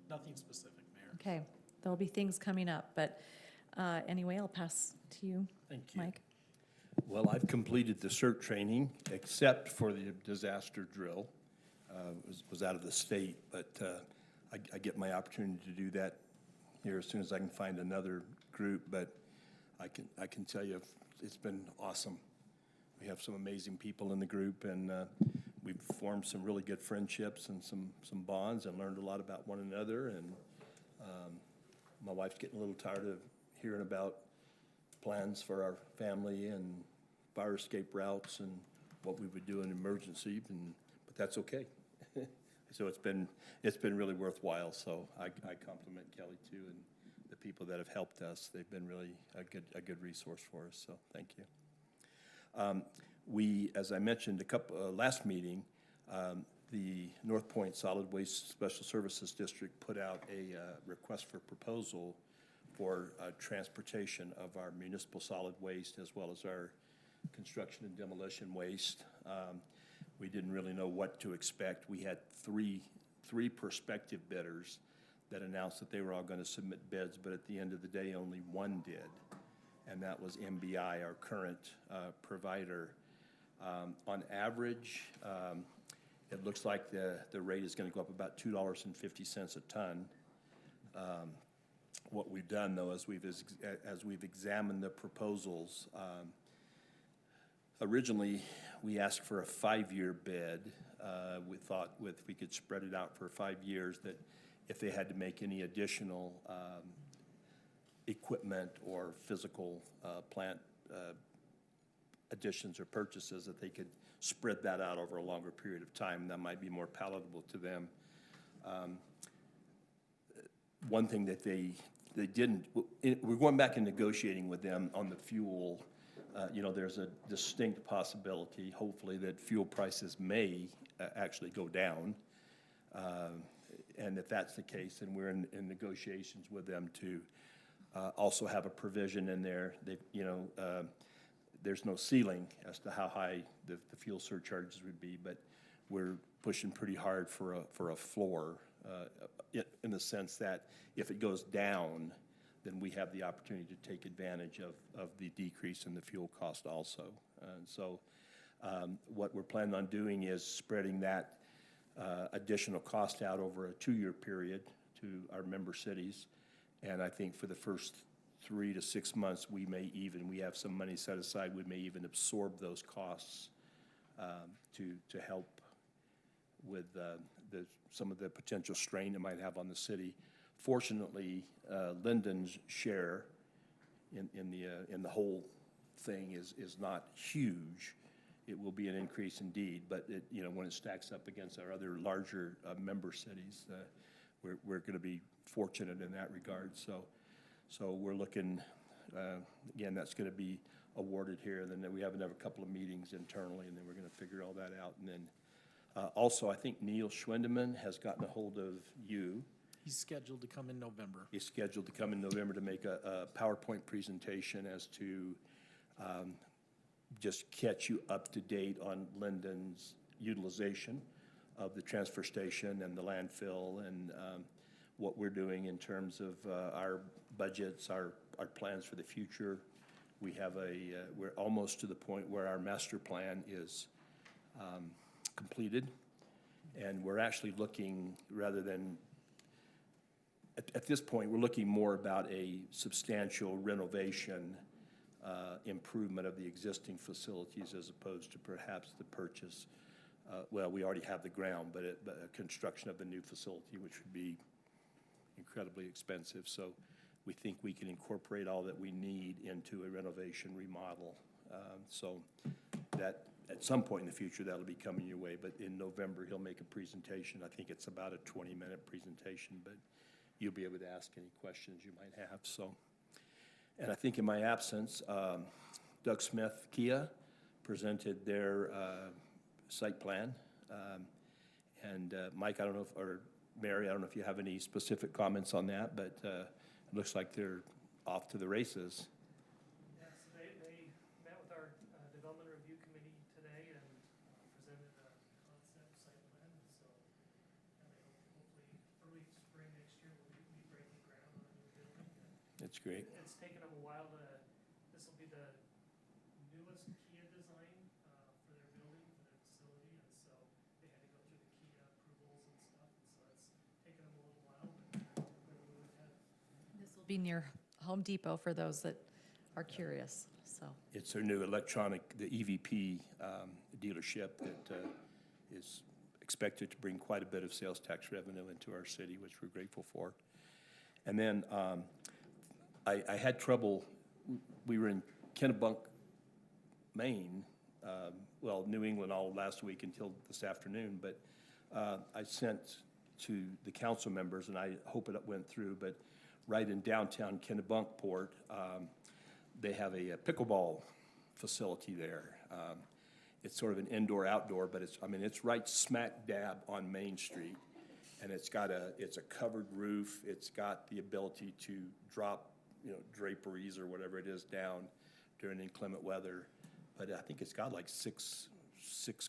Nothing specific, Mayor. Okay, there'll be things coming up, but anyway, I'll pass to you, Thank you. Mike. Well, I've completed the CERT training, except for the disaster drill. Was out of the state, but I get my opportunity to do that here as soon as I can find another group. But I can tell you, it's been awesome. We have some amazing people in the group, and we've formed some really good friendships and some bonds, and learned a lot about one another. And my wife's getting a little tired of hearing about plans for our family and fire escape routes and what we would do in emergency, but that's okay. So it's been really worthwhile. So I compliment Kelly too, and the people that have helped us. They've been really a good resource for us. So thank you. We, as I mentioned last meeting, the North Point Solid Waste Special Services District put out a request for proposal for transportation of our municipal solid waste as well as our construction and demolition waste. We didn't really know what to expect. We had three prospective bidders that announced that they were all going to submit bids, but at the end of the day, only one did, and that was MBI, our current provider. On average, it looks like the rate is going to go up about $2.50 a ton. What we've done, though, as we've examined the proposals, originally we asked for a 5-year bid. We thought if we could spread it out for 5 years, that if they had to make any additional equipment or physical plant additions or purchases, that they could spread that out over a longer period of time. That might be more palatable to them. one thing that they didn't, we're going back and negotiating with them on the fuel. You know, there's a distinct possibility, hopefully, that fuel prices may actually go down. And if that's the case, then we're in negotiations with them to also have a provision in there that, you know, there's no ceiling as to how high the fuel surcharges would be, but we're pushing pretty hard for a floor in the sense that if it goes down, then we have the opportunity to take advantage of the decrease in the fuel cost also. And so what we're planning on doing is spreading that additional cost out over a 2-year period to our member cities. And I think for the first 3 to 6 months, we have some money set aside, we may even absorb those costs to help with some of the potential strain it might have on the city. Fortunately, Lindon's share in the whole thing is not huge. It will be an increase indeed, but you know, when it stacks up against our other larger member cities, we're going to be fortunate in that regard. So we're looking, again, that's going to be awarded here. Then we have another couple of meetings internally, and then we're going to figure all that out. And then also, I think Neil Schwindeman has gotten a hold of you. He's scheduled to come in November. He's scheduled to come in November to make a PowerPoint presentation as to just catch you up to date on Lindon's utilization of the transfer station and the landfill, and what we're doing in terms of our budgets, our plans for the future. We have we're almost to the point where our master plan is completed, and we're actually looking, rather than, at this point, we're looking more about a substantial renovation, improvement of the existing facilities as opposed to perhaps the purchase. Well, we already have the ground, but a construction of a new facility, which would be incredibly expensive. So we think we can incorporate all that we need into a renovation remodel. So that at some point in the future, that'll be coming your way. But in November, he'll make a presentation. I think it's about a 20-minute presentation, but you'll be able to ask any questions you might have. So, and I think in my absence, Doug Smith, Kia, presented their site plan. And Mike, I don't know if, or Mary, I don't know if you have any specific comments on that, but it looks like they're off to the races. Yeah, so they met with our development review committee today and presented a concept site plan. So hopefully early spring next year we'll be breaking ground on a new building. That's great. It's taken them a while this will be the newest Kia design for their building, for their facility, and so they had to go through the Kia approvals and stuff, and so it's taken them a little while, but they're moving ahead. This will be near Home Depot for those that are curious, so. It's their new electronic, the EVP dealership that is expected to bring quite a bit of sales tax revenue into our city, which we're grateful for. And then I had trouble, we were in Kennebunk, Maine, well, New England all last week until this afternoon, but I sent to the council members, and I hope it went through, but right in downtown Kennebunkport, they have a pickleball facility there. It's sort of an indoor-outdoor, but it's right smack dab on Main Street, and it's a covered roof. It's got the ability to drop, draperies or whatever it is down during inclement weather. But I think it's got like six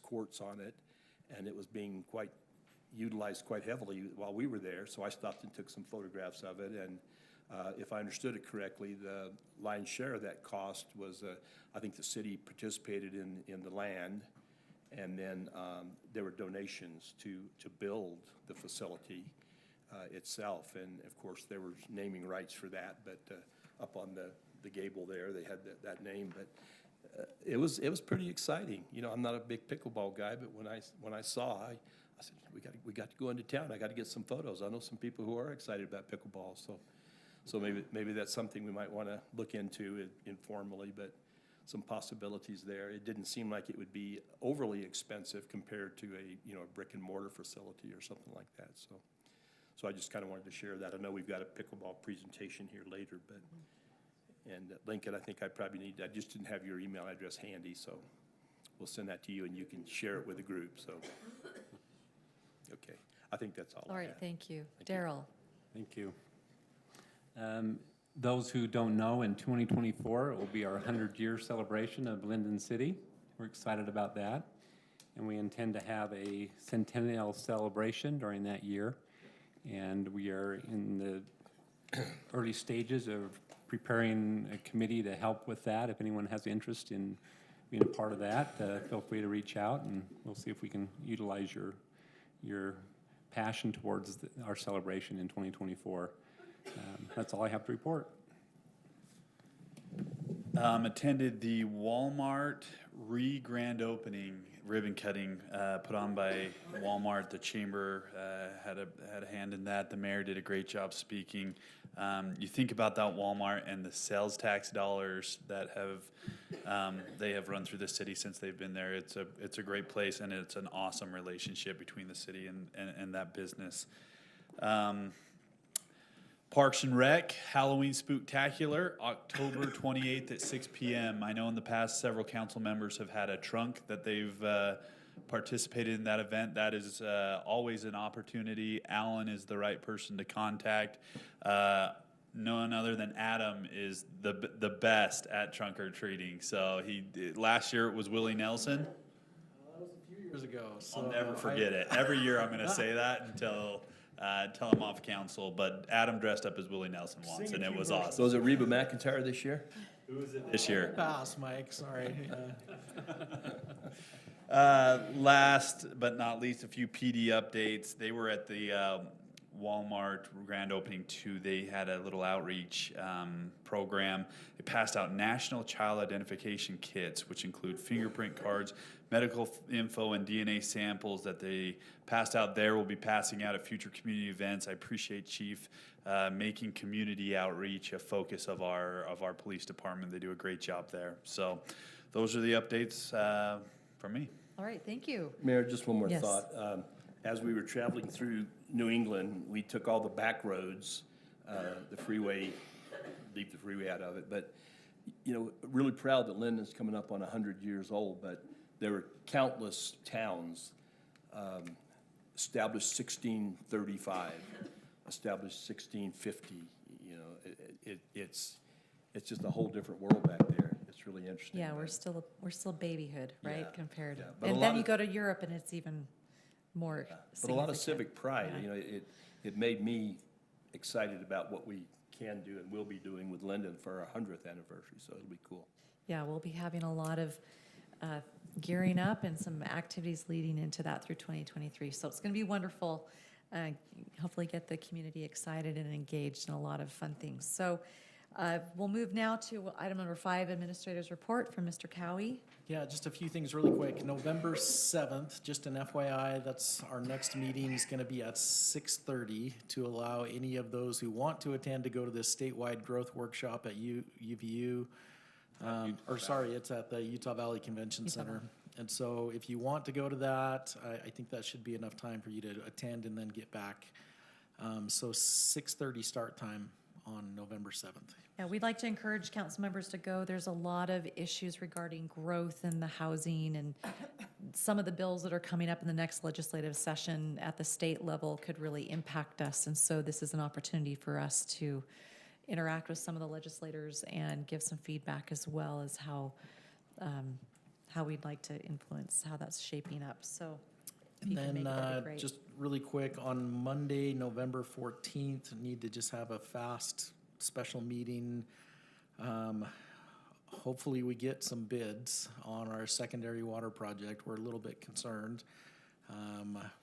courts on it, and it was being utilized quite heavily while we were there. So I stopped and took some photographs of it, and if I understood it correctly, the lion's share of that cost was, I think the city participated in the land, and then there were donations to build the facility itself. And of course, there was naming rights for that, but up on the gable there, they had that name. But it was pretty exciting. I'm not a big pickleball guy, but when I saw, I said, we got to go into town. I got to get some photos. I know some people who are excited about pickleball, so maybe that's something we might want to look into informally, but some possibilities there. It didn't seem like it would be overly expensive compared to a brick and mortar facility or something like that. So I just kind of wanted to share that. I know we've got a pickleball presentation here later, but, and Lincoln, I think I probably need, I just didn't have your email address handy, so we'll send that to you and you can share it with the group, so. Okay, I think that's all All I right, have. thank you. Thank you. Daryl? Thank you. Those who don't know, in 2024, it will be our 100-year celebration of Lindon City. We're excited about that. And we intend to have a centennial celebration during that year. And we are in the early stages of preparing a committee to help with that. If anyone has interest in being a part of that, feel free to reach out, and we'll see if we can utilize your passion towards our celebration in 2024. That's all I have to report. Attended the Walmart grand opening ribbon cutting put on by Walmart. The chamber had a hand in that. The mayor did a great job speaking. You think about that Walmart and the sales tax dollars that they have run through the city since they've been there. It's a great place, and it's an awesome relationship between the city and that business. Parks and Rec, Halloween Spooktacular, October 28th at 6 p.m. I know in the past several council members have had a trunk that they've participated in that event. That is always an opportunity. Alan is the right person to contact. None other than Adam is the best at trunk or treating. So last year it was Willie Nelson. That was a few years ago. So I'll never forget it. Every year I'm going to say that until I'm off council. But Adam dressed up as Willie Nelson once, and it was awesome. So is it Reba McEntire this year? Who is it this year? Pass, Mike, sorry. Last but not least, a few PD updates. They were at the Walmart grand opening too. They had a little outreach program. They passed out national child identification kits, which include fingerprint cards, medical info, and DNA samples that they passed out there. We'll be passing out at future community events. I appreciate Chief making community outreach a focus of our police department. They do a great job there. So those are the updates from me. All right, thank you. Mayor, just one more Yes. thought. As we were traveling through New England, we took all the back roads, the freeway, leave the freeway out of it. But, you know, really proud that Lindon's coming up on 100 years old, but there were countless towns established 1635, established 1650. You know, it's just a whole different world back there. It's really interesting. Yeah, we're still babyhood, right, Yeah, compared. yeah. But a And lot then you of- go to Europe and it's even more But a lot of significant. civic pride, Yeah. you know, it made me excited about what we can do and will be doing with Lindon for our 100th anniversary, so it'll be cool. Yeah, we'll be having a lot of gearing up and some activities leading into that through 2023. So it's going to be wonderful. Hopefully get the community excited and engaged in a lot of fun things. So we'll move now to item number 5, Administrator's Report from Mr. Cowie. Yeah, just a few things really quick. November 7th, just an FYI, that's our next meeting is going to be at 6:30 to allow any of those who want to attend to go to this statewide growth workshop at UVU. It's at the Utah Valley Convention Utah Center. Valley. And so if you want to go to that, I think that should be enough time for you to attend and then get back. So 6:30 start time on November 7th. Yeah, we'd like to encourage council members to go. There's a lot of issues regarding growth in the housing, and some of the bills that are coming up in the next legislative session at the state level could really impact us. And so this is an opportunity for us to interact with some of the legislators and give some feedback as well as how we'd like to influence how that's shaping up. So if And you can make then, it, that'd be great. just really quick, on Monday, November 14th, need to just have a fast special meeting. Hopefully we get some bids on our secondary water project. We're a little bit concerned.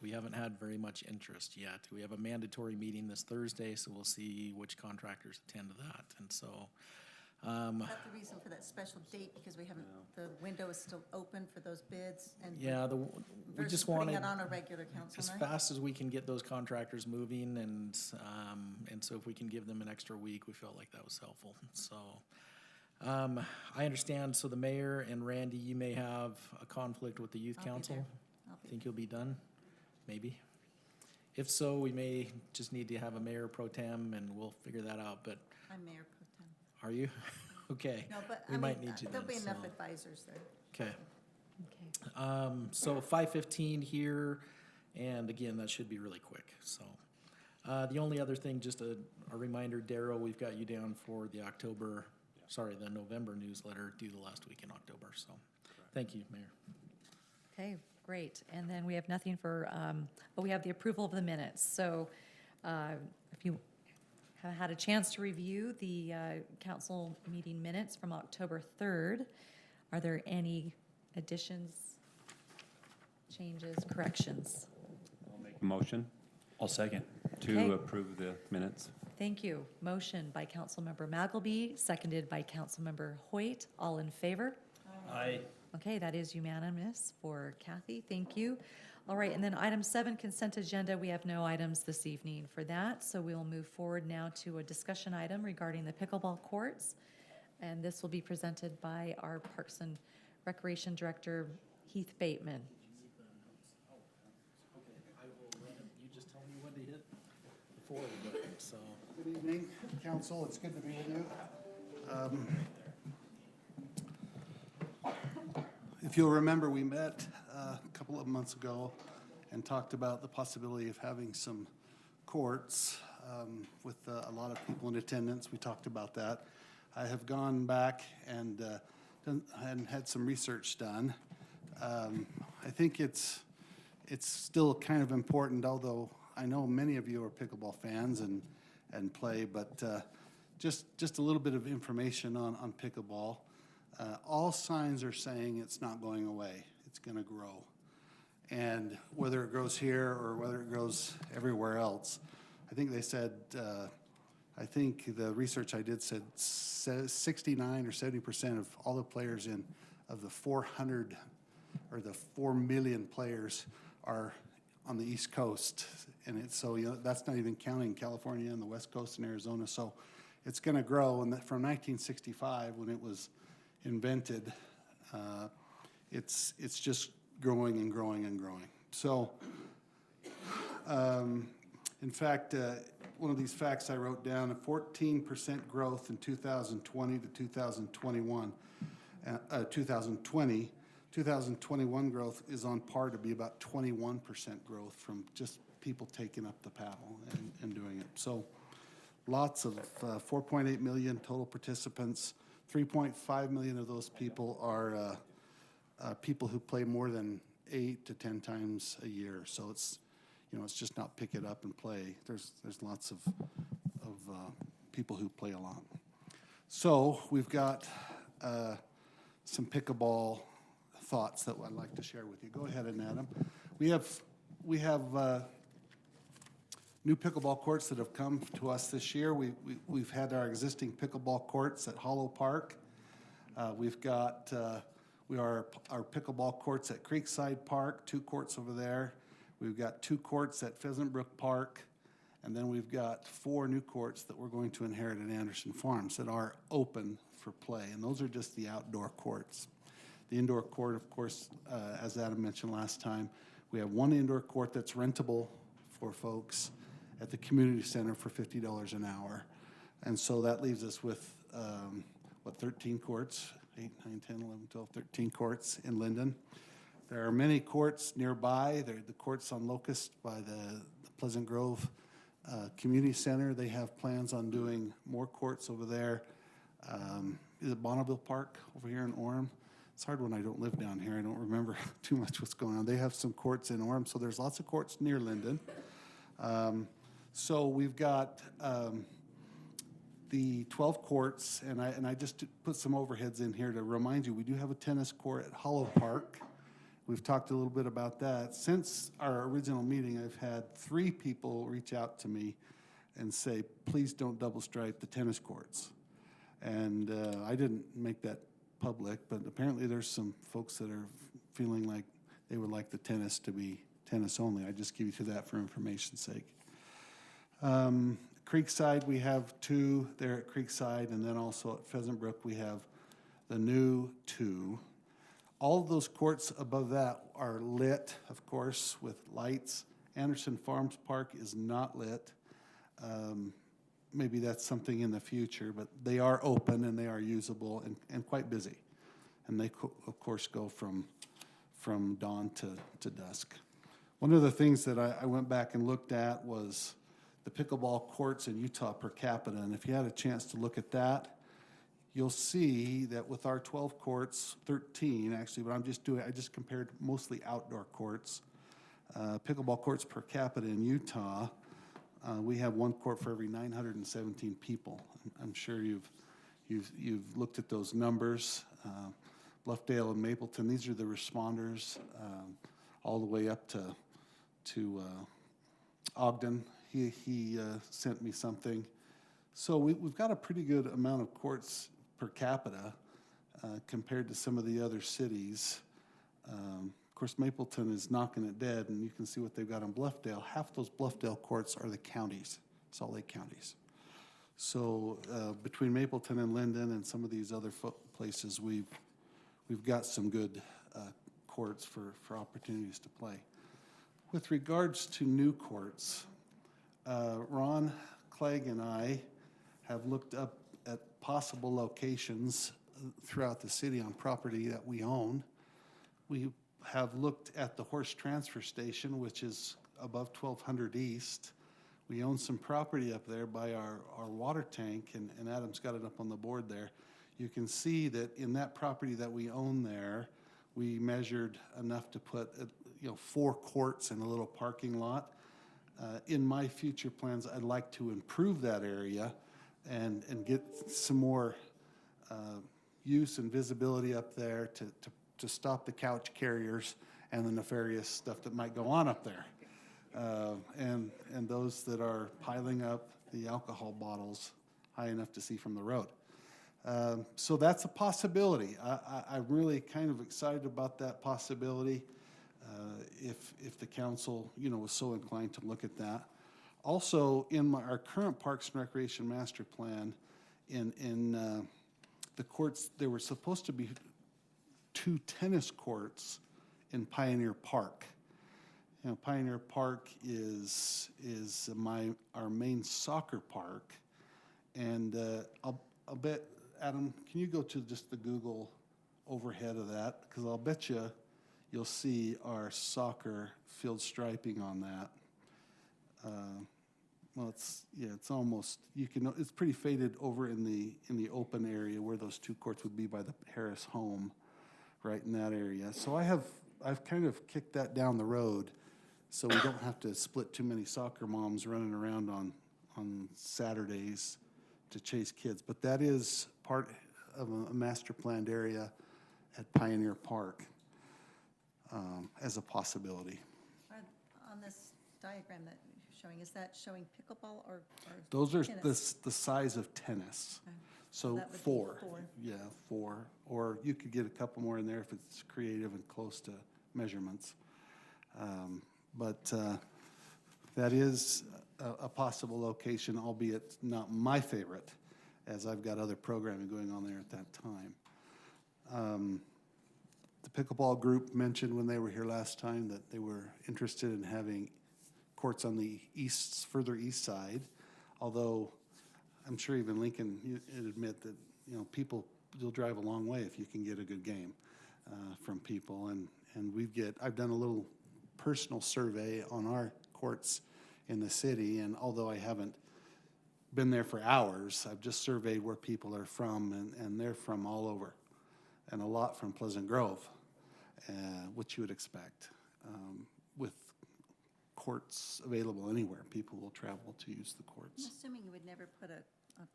We haven't had very much interest yet. We have a mandatory meeting this Thursday, so we'll see which contractors attend to that. And so, Is that the reason for that special date, because we haven't, the window is still open for those bids? And yeah, we versus just putting wanted it on a regular council as night? fast as we can get those contractors moving, and so if we can give them an extra week, we felt like that was helpful. So I understand, so the mayor and Randy, you may have a conflict with the youth I'll be council. there. I'll be Think you'll be done? Maybe. If so, we may just need to have a mayor pro tem, and we'll figure that out, but I'm Mayor Pro Tem. are you? Okay. No, but We I might mean, need you there'll then, be enough so- advisors there. Okay. Okay. So 5:15 here, and again, that should be really quick, so. The only other thing, just a reminder, Daryl, we've got you down for the the November newsletter due the last week in October, so. Thank you, Mayor. Okay, great. And then we have nothing for, but we have the approval of the minutes. So if you have had a chance to review the council meeting minutes from October 3rd, are there any additions, changes, corrections? I'll make a motion I'll second. to Okay. approve the minutes. Thank you. Motion by Councilmember Magleby, seconded by Councilmember Hoyt. All in favor? Aye. Okay, that is unanimous for Kathy. Thank you. All right, and then item 7, consent agenda. We have no items this evening for that, so we will move forward now to a discussion item regarding the pickleball courts. And this will be presented by our Parks and Recreation Director, Heath Bateman. I will run it. You just tell me when to hit the forward button, so. Good evening, council. It's good to be with you. If you'll remember, we met a couple of months ago and talked about the possibility of having some courts with a lot of people in attendance. We talked about that. I have gone back and had some research done. I think it's still kind of important, although I know many of you are pickleball fans and play, but just a little bit of information on pickleball. All signs are saying it's not going away. It's going to grow. And whether it grows here or whether it grows everywhere else, I think they said, I think the research I did said 69 or 70% of all the players of the 400 or the 4 million players are on the East Coast. And it's so, that's not even counting California and the West Coast and Arizona. So it's going to grow. And from 1965, when it was invented, it's just growing and growing and growing. So, in fact, one of these facts I wrote down, a 14% growth in 2020 to 2021. 2021 growth is on par to be about 21% growth from just people taking up the paddle and doing it. So lots of 4.8 million total participants. 3.5 million of those people are people who play more than 8 to 10 times a year. So it's just not pick it up and play. There's lots of people who play a lot. So we've got some pickleball thoughts that I'd like to share with you. Go ahead, and Adam. We have new pickleball courts that have come to us this year. We've had our existing pickleball courts at Hollow Park. We've got our pickleball courts at Creekside Park, 2 courts over there. We've got 2 courts at Pheasant Brook Park, and then we've got 4 new courts that we're going to inherit at Anderson Farms that are open for play, and those are just the outdoor courts. The indoor court, of course, as Adam mentioned last time, we have 1 indoor court that's rentable for folks at the community center for $50 an hour. And so that leaves us with, 13 courts, 8, 9, 10, 11, 12, 13 courts in Lindon. There are many courts nearby. There are the courts on Locust by the Pleasant Grove Community Center. They have plans on doing more courts over there. Is it Bonneville Park over here in Orem? It's hard when I don't live down here. I don't remember too much what's going on. They have some courts in Orem, so there's lots of courts near Lindon. So we've got the 12 courts, and I just put some overheads in here to remind you, we do have a tennis court at Hollow Park. We've talked a little bit about that. Since our original meeting, I've had 3 people reach out to me and say, please don't double stripe the tennis courts. And I didn't make that public, but apparently there's some folks that are feeling like they would like the tennis to be tennis only. I just give you to that for information's sake. Creekside, we have 2 there at Creekside, and then also at Pheasant Brook, we have the new 2. All of those courts above that are lit, of course, with lights Anderson Farms Park is not lit. Maybe that's something in the future, but they are open and they are usable and quite busy. And they, of course, go from dawn to dusk. One of the things that I went back and looked at was the pickleball courts in Utah per capita. And if you had a chance to look at that, you'll see that with our 12 courts, 13 actually, but I just compared mostly outdoor courts. Pickleball courts per capita in Utah, we have one court for every 917 people. I'm sure you've looked at those numbers. Bluffdale and Mapleton, these are the responders, all the way up to Ogden. He sent me something. So we've got a pretty good amount of courts per capita compared to some of the other cities. Of course, Mapleton is knocking it dead, and you can see what they've got in Bluffdale. Half those Bluffdale courts are the counties, Salt Lake counties. So between Mapleton and Lindon and some of these other places, we've got some good courts for opportunities to play. With regards to new courts, Ron Clegg and I have looked up at possible locations throughout the city on property that we own. We have looked at the horse transfer station, which is above 1200 East. We own some property up there by our water tank, and Adam's got it up on the board there. You can see that in that property that we own there, we measured enough to put 4 courts and a little parking lot. In my future plans, I'd like to improve that area and get some more use and visibility up there to stop the couch carriers and the nefarious stuff that might go on up there. And those that are piling up the alcohol bottles high enough to see from the road. So that's a possibility. I'm really kind of excited about that possibility if the council, was so inclined to look at that. Also, in our current Parks and Recreation Master Plan, in the courts, there were supposed to be 2 tennis courts in Pioneer Park. Pioneer Park is our main soccer park, and I'll bet, Adam, can you go to just the Google overhead of that? Because I'll bet you'll see our soccer field striping on that. Well, it's almost, it's pretty faded over in the open area where those 2 courts would be by the Harris home, right in that area. So I've kind of kicked that down the road, so we don't have to split too many soccer moms running around on Saturdays to chase kids. But that is part of a master planned area at Pioneer Park as a possibility. On this diagram that you're showing, is that showing pickleball or Those are tennis? the size of tennis. Okay. So that would be 4. 4. Yeah, 4. Or you could get a couple more in there if it's creative and close to measurements. But that is a possible location, albeit not my favorite, as I've got other programming going on there at that time. The pickleball group mentioned when they were here last time that they were interested in having courts on the further east side, although I'm sure even Lincoln would admit that, you'll drive a long way if you can get a good game from people. And I've done a little personal survey on our courts in the city, and although I haven't been there for hours, I've just surveyed where people are from, and they're from all over, and a lot from Pleasant Grove, which you would expect. With courts available anywhere, people will travel to use the I'm courts. assuming you would never put a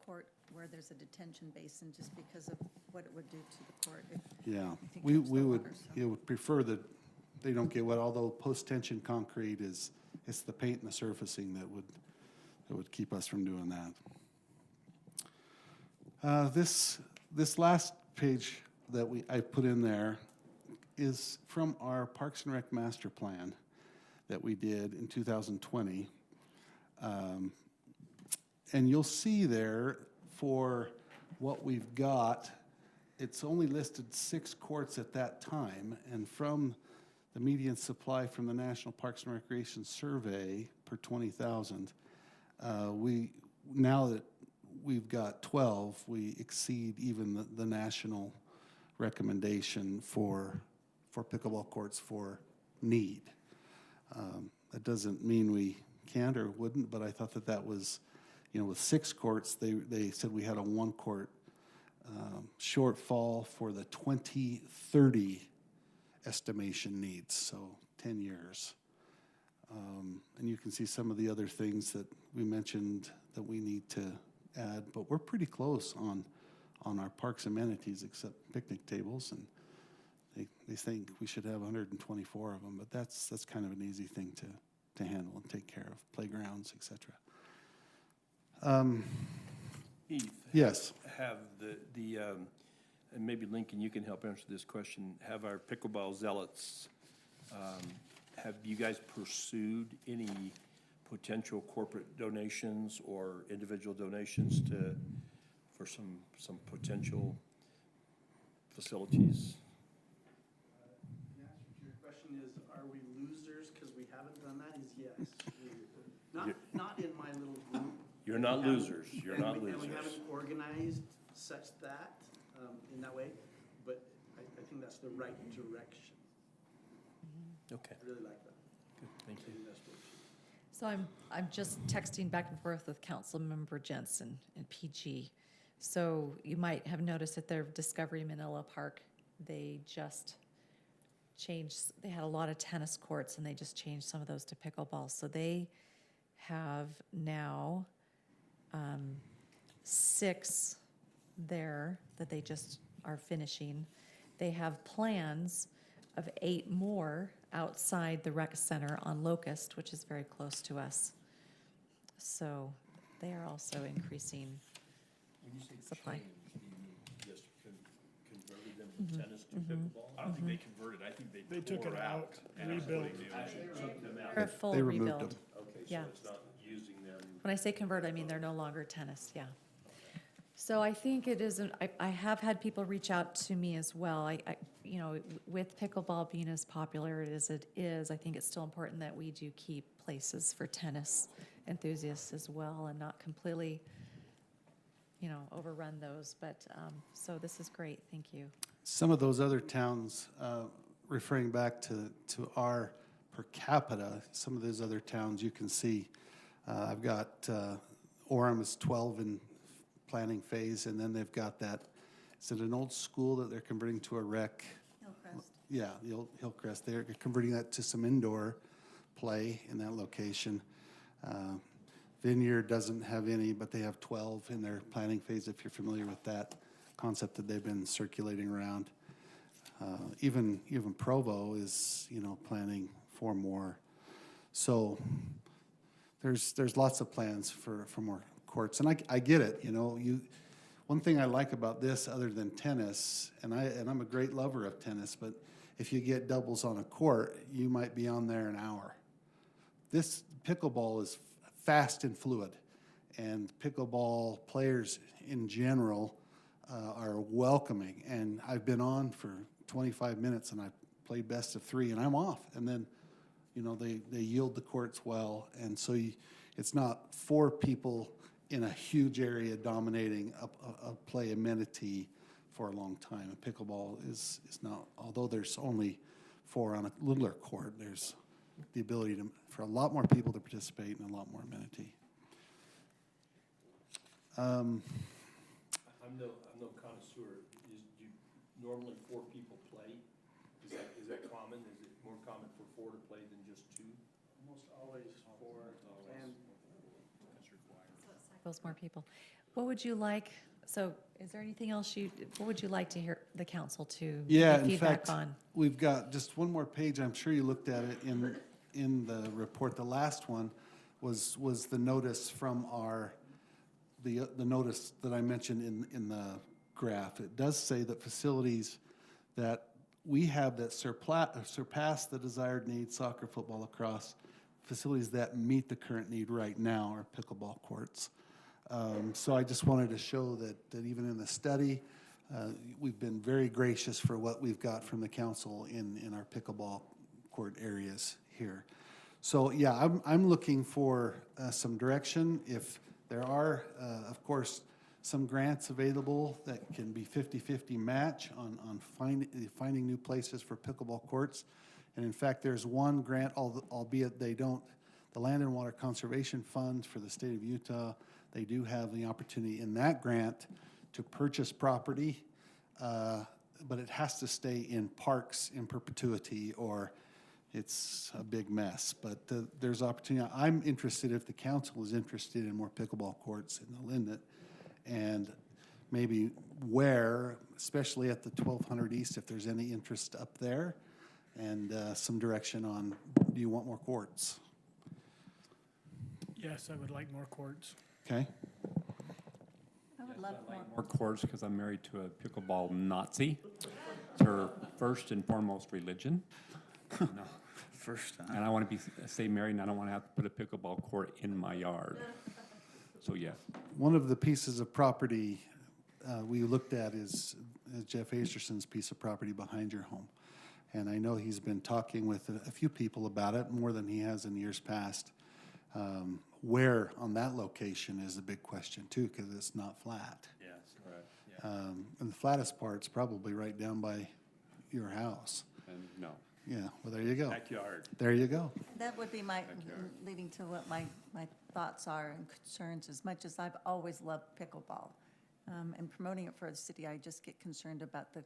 court where there's a detention basin just because of what it would do to the court. Yeah, if it we trips the would, water, so. would prefer that they don't get wet, although post-tension concrete it's the paint and the surfacing that would keep us from doing that. This last page that I put in there is from our Parks and Rec Master Plan that we did in 2020. And you'll see there for what we've got, it's only listed 6 courts at that time. And from the median supply from the National Parks and Recreation Survey per 20,000, now that we've got 12, we exceed even the national recommendation for pickleball courts for need. That doesn't mean we can't or wouldn't, but I thought that was, with 6 courts, they said we had a 1-court shortfall for the 2030 estimation needs, so 10 years. And you can see some of the other things that we mentioned that we need to add, but we're pretty close on our parks amenities except picnic tables, and they think we should have 124 of them, but that's kind of an easy thing to handle and take care of, playgrounds, et cetera. Heath? Yes. Have and maybe Lincoln, you can help answer this question, have our pickleball zealots, have you guys pursued any potential corporate donations or individual donations for some potential facilities? The answer to your question is, are we losers because we haven't done that, is yes. Not in my little group. You're not losers, you're not And losers. we haven't organized such that, in that way, but I think that's the right direction. Okay, I really like that. good, thank you. So I'm just texting back and forth with Councilmember Jensen and PG. So you might have noticed at their Discovery Manila Park, they just changed, they had a lot of tennis courts and they just changed some of those to pickleball. So they have now 6 there that they just are finishing. They have plans of 8 more outside the rec center on Locust, which is very close to us. So they are also increasing When you say supply. change, do you mean just converted them from tennis to pickleball? I don't think they converted, I think They took tore it out, and rebuilt. actually took them out. They're a full They removed rebuild. them. Okay, so Yeah. it's not using them. When I say convert, I mean they're no longer tennis, yeah. So I think it isn't, I have had people reach out to me as well. I with pickleball being as popular as it is, I think it's still important that we do keep places for tennis enthusiasts as well and not completely, overrun those. But, so this is great, thank you. Some of those other towns, referring back to our per capita, some of those other towns you can see, I've got Orem is 12 in planning phase, and then they've got that, is it an old school that they're converting to a rec? Hillcrest. Yeah, the old Hillcrest. They're converting that to some indoor play in that location. Vineyard doesn't have any, but they have 12 in their planning phase, if you're familiar with that concept that they've been circulating around. Even Provo is, planning 4 more. So there's lots of plans for more courts, and I get it. One thing I like about this, other than tennis, and I'm a great lover of tennis, but if you get doubles on a court, you might be on there an hour. This pickleball is fast and fluid, and pickleball players in general are welcoming. And I've been on for 25 minutes, and I played best of 3, and I'm off. And then, they yield the courts well, and so it's not 4 people in a huge area dominating a play amenity for a long time. And pickleball is not, although there's only 4 on a littler court, there's the ability for a lot more people to participate and a lot more amenity. I'm no connoisseur. Do normally 4 people play? Is that common? Is it more common for 4 to play than just 2? Almost always 4, and Cycles more people. What would you like, so is there anything else what would you like to hear the council to Yeah, give in feedback fact, on? we've got just one more page. I'm sure you looked at it in the report. The last one was the notice from the notice that I mentioned in the graph. It does say that facilities that we have that surpass the desired need, soccer, football, lacrosse, facilities that meet the current need right now are pickleball courts. So I just wanted to show that even in the study, we've been very gracious for what we've got from the council in our pickleball court areas here. So, yeah, I'm looking for some direction. If there are, of course, some grants available that can be 50-50 match on finding new places for pickleball courts. And in fact, there's one grant, albeit they don't, the Land and Water Conservation Fund for the state of Utah, they do have the opportunity in that grant to purchase property, but it has to stay in parks in perpetuity or it's a big mess. But there's opportunity. I'm interested, if the council is interested in more pickleball courts in the Lindon, and maybe where, especially at the 1200 East, if there's any interest up there, and some direction on, do you want more courts? Yes, I would like more courts. Okay. I would love more. More courts because I'm married to a pickleball Nazi. It's her first and foremost religion. No. First time. And I want to stay married, and I don't want to have to put a pickleball court in my yard. So, yes. One of the pieces of property we looked at is Jeff Asterson's piece of property behind your home. And I know he's been talking with a few people about it, more than he has in years past. Where on that location is a big question too, because it's not flat. Yes, right, yeah. And the flattest part's probably right down by your house. And no. Yeah, well, there you go. Backyard. There you go. That would be my, leading to what my thoughts are and concerns. As much as I've always loved pickleball and promoting it for the city, I just get concerned about the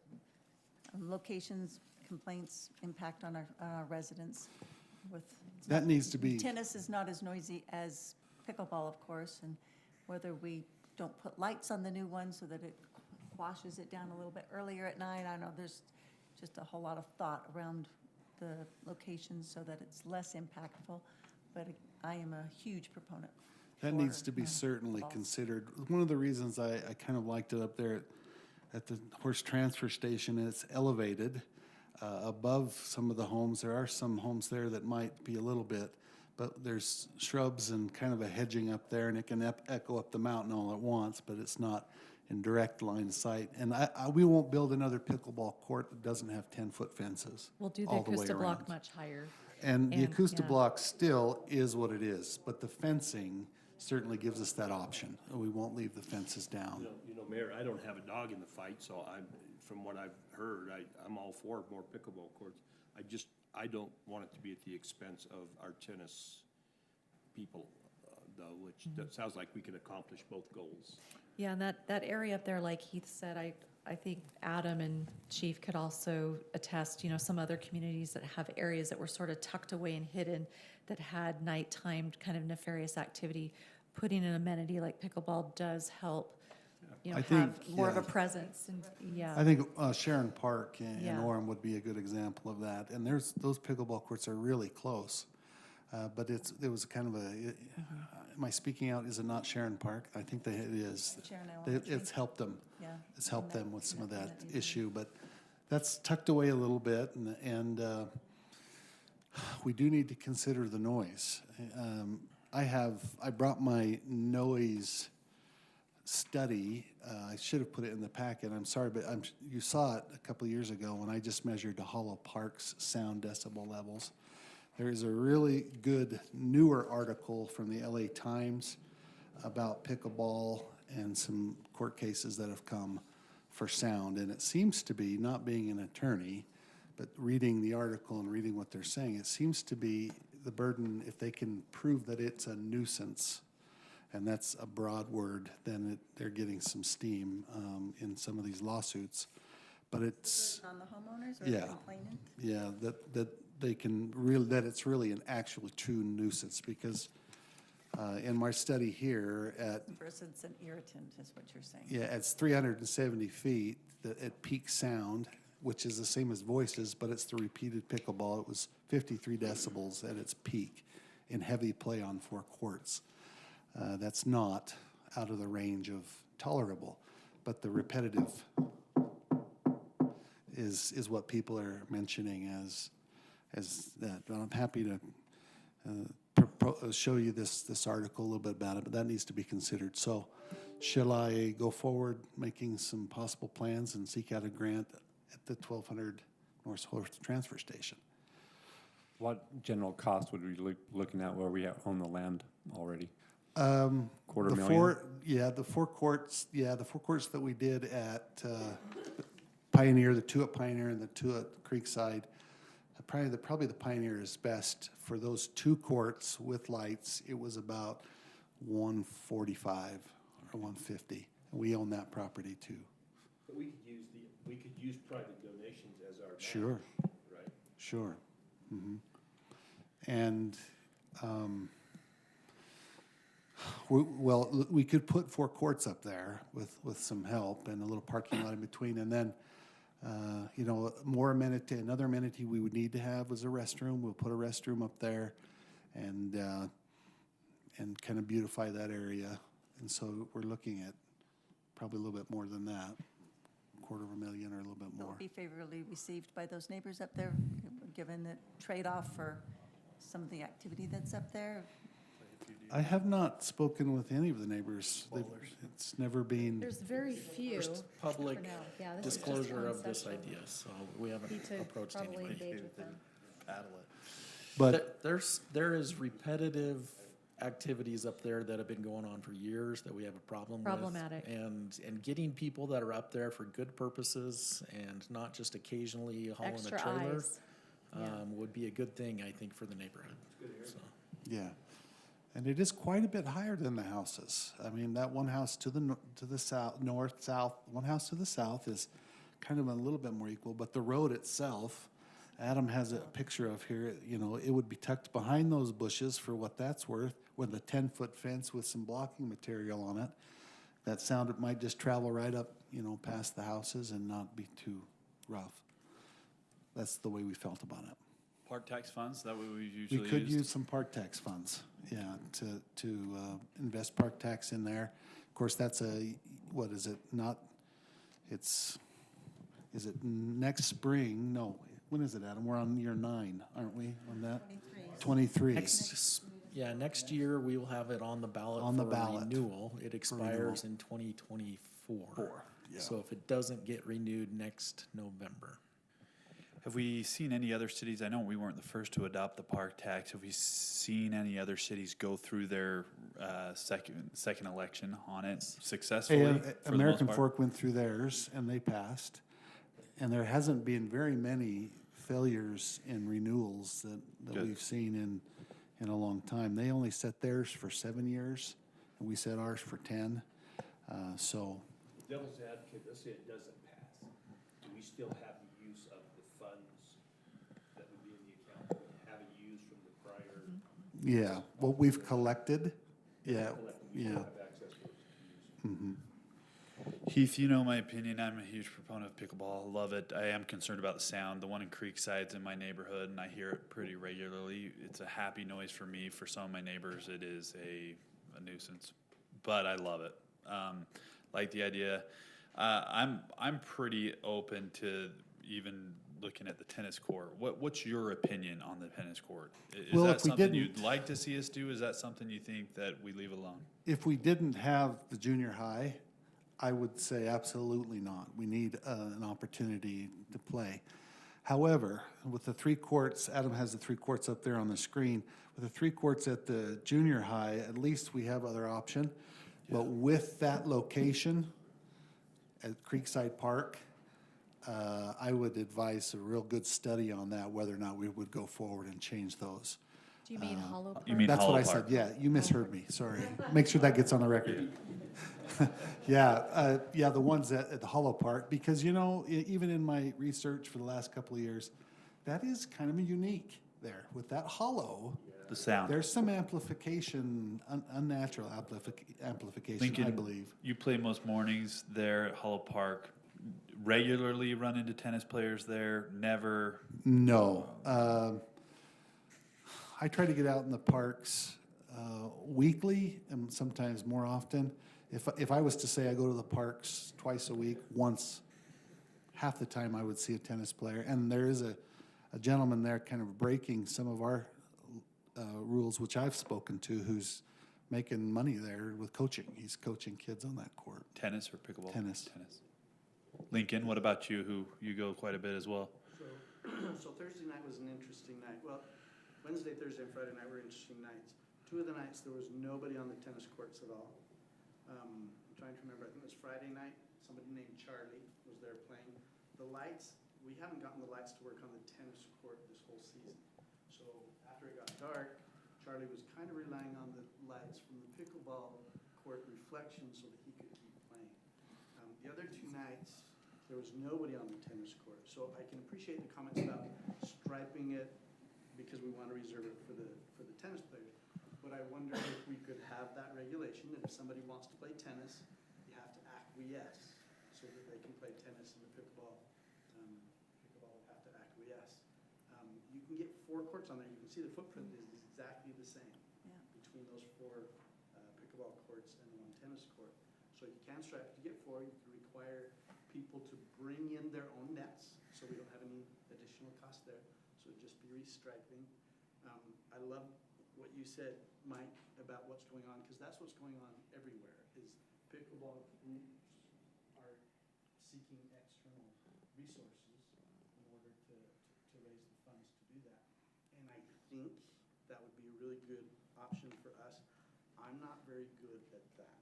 locations, complaints, impact on our residents with. That needs to be. Tennis is not as noisy as pickleball, of course, and whether we don't put lights on the new one so that it washes it down a little bit earlier at night. I know there's just a whole lot of thought around the locations so that it's less impactful, but I am a huge proponent. That needs to be certainly considered. One of the reasons I kind of liked it up there at the horse transfer station, it's elevated above some of the homes. There are some homes there that might be a little bit, but there's shrubs and kind of a hedging up there, and it can echo up the mountain all at once, but it's not in direct line of sight. And we won't build another pickleball court that doesn't have 10-foot fences. We'll do the all way acoustic block around. much higher. And the acoustic yeah. block still is what it is, but the fencing certainly gives us that option. We won't leave the fences down. You know, Mayor, I don't have a dog in the fight, so from what I've heard, I'm all for more pickleball courts. I don't want it to be at the expense of our tennis people, though, which that sounds like we can accomplish both goals. Yeah, and that area up there, like Heath said, I think Adam and Chief could also attest, some other communities that have areas that were sort of tucked away and hidden that had nighttime kind of nefarious activity. Putting an amenity like pickleball does help, I have think, more of yeah. a presence. And yeah, I think Sharon Park in Yeah. Orem would be a good example of that. And those pickleball courts are really close. But it was kind of am I speaking out? Is it not Sharon Park? I think it is. Sharon Elementary. It's helped them. Yeah. It's helped them with some of that issue, but that's tucked away a little bit, and we do need to consider the noise. I brought my noise study. I should have put it in the packet. I'm sorry, but you saw it a couple of years ago when I just measured the Hollow Park's sound decibel levels. There is a really good newer article from the LA Times about pickleball and some court cases that have come for sound. And it seems to be, not being an attorney, but reading the article and reading what they're saying, it seems to be the burden, if they can prove that it's a nuisance, and that's a broad word, then they're getting some steam in some of these lawsuits. But it's on the homeowners or the complainant? Yeah, that they can really, that it's really an actually true nuisance, because in my study here Versus an irritant is what you're saying. yeah, it's 370 feet at peak sound, which is the same as voices, but it's the repeated pickleball. It was 53 decibels at its peak in heavy play on 4 courts. That's not out of the range of tolerable, but the repetitive is what people are mentioning as that. I'm happy to show you this article a little bit about it, but that needs to be considered. So shall I go forward making some possible plans and seek out a grant at the 1200 North Horse Transfer Station? What general cost would we look looking at where we own the land already? Quarter The million? the four courts that we did at Pioneer, the two at Pioneer and the two at Creekside, probably the Pioneer is best. For those two courts with lights, it was about 145 or 150. We own that property too. But we could use private donations as our match. Sure. Right? Sure. Mhm. And, we could put four courts up there with some help and a little parking lot in between. And then, another amenity we would need to have was a restroom. We'll put a restroom up there and kind of beautify that area. And so we're looking at probably a little bit more than that, $250,000 or a little bit Will more. it be favorably received by those neighbors up there, given the trade-off for some of the activity that's up there? I have not spoken with any of the neighbors. It's never been, There's very few. First public for now. Yeah, this is just disclosure one of this session. idea, so we haven't Need to approached probably anybody. engage with them. but There is repetitive activities up there that have been going on for years that we have a problem with. Problematic. And getting people that are up there for good purposes and not just occasionally hauling a Extra trailer eyes. Yeah. would be a good thing, I think, for the neighborhood. So, yeah. And it is quite a bit higher than the houses. I mean, that one house to the south, north, south, one house to the south is kind of a little bit more equal, but the road itself, Adam has a picture of here, it would be tucked behind those bushes for what that's worth, with a 10-foot fence with some blocking material on it. That sound, it might just travel right up, past the houses and not be too rough. That's the way we felt about it. Park tax funds, that way we We usually could used? use some park tax funds, yeah, to invest park tax in there. Of course, that's what is it, is it next spring? No, when is it, Adam? We're on year 9, aren't we, on that? 23. next year, we will have it on the ballot On the for ballot. renewal. It expires in 2024. Yeah. So if it doesn't get renewed next November. Have we seen any other cities? I know we weren't the first to adopt the park tax. Have we seen any other cities go through their second election on it successfully? And for the most American part? Fork went through theirs, and they passed. And there hasn't been very many failures in renewals that Good. we've seen in a long time. They only set theirs for 7 years, and we set ours for 10. So Devil's advocate, let's say it doesn't pass. Do we still have the use of the funds that would be in the account that we haven't used from the prior? yeah, what we've collected, yeah, We yeah. still have access to those to use. Mhm. Heath, you know my opinion. I'm a huge proponent of pickleball. I love it. I am concerned about the sound. The one in Creekside's in my neighborhood, and I hear it pretty regularly. It's a happy noise for me. For some of my neighbors, it is a nuisance, but I love it. Like the idea. I'm pretty open to even looking at the tennis court. What's your opinion on the tennis court? Is Well, that if we something you'd didn't- like to see us do? Is that something you think that we leave alone? If we didn't have the junior high, I would say absolutely not. We need an opportunity to play. However, with the 3 courts, Adam has the 3 courts up there on the screen. With the 3 courts at the junior high, at least we have other option. But with that location at Creekside Park, I would advise a real good study on that, whether or not we would go forward and change those. Do you mean Hollow Park? You mean That's what Hollow I Park. said, yeah, you misheard me, sorry. Make sure that gets on the record. Yeah, the ones at the Hollow Park, because, even in my research for the last couple of years, that is kind of unique there. With that hollow, The sound. there's some amplification, unnatural amplification, I Lincoln, believe. you play most mornings there at Hollow Park. Regularly run into tennis players there? Never? No. I try to get out in the parks weekly and sometimes more often. If I was to say I go to the parks twice a week, once, half the time I would see a tennis player. And there is a gentleman there kind of breaking some of our rules, which I've spoken to, who's making money there with coaching. He's coaching kids on that court. Tennis or pickleball? Tennis. Lincoln, what about you, who you go quite a bit as well? So So Thursday night was an interesting night. Well, Wednesday, Thursday, and Friday night were interesting nights. 2 of the nights, there was nobody on the tennis courts at all. I'm trying to remember, I think it was Friday night, somebody named Charlie was there playing. The lights, we haven't gotten the lights to work on the tennis court this whole season. So after it got dark, Charlie was kind of relying on the lights from the pickleball court reflection so that he could keep playing. The other 2 nights, there was nobody on the tennis court. So I can appreciate the comments about striping it because we want to reserve it for the tennis players. But I wonder if we could have that regulation that if somebody wants to play tennis, you have to acquiesce so that they can play tennis and the pickleball would have to acquiesce. You can get 4 courts on there. You can see the footprint is exactly the same between those 4 pickleball courts and 1 tennis court. So you can stripe to get 4. You can require people to bring in their own nets, so we don't have any additional cost there. So it'd just be restriping. I love what you said, Mike, about what's going on, because that's what's going on everywhere, is pickleball groups are seeking external resources in order to raise the funds to do that. And I think that would be a really good option for us. I'm not very good at that.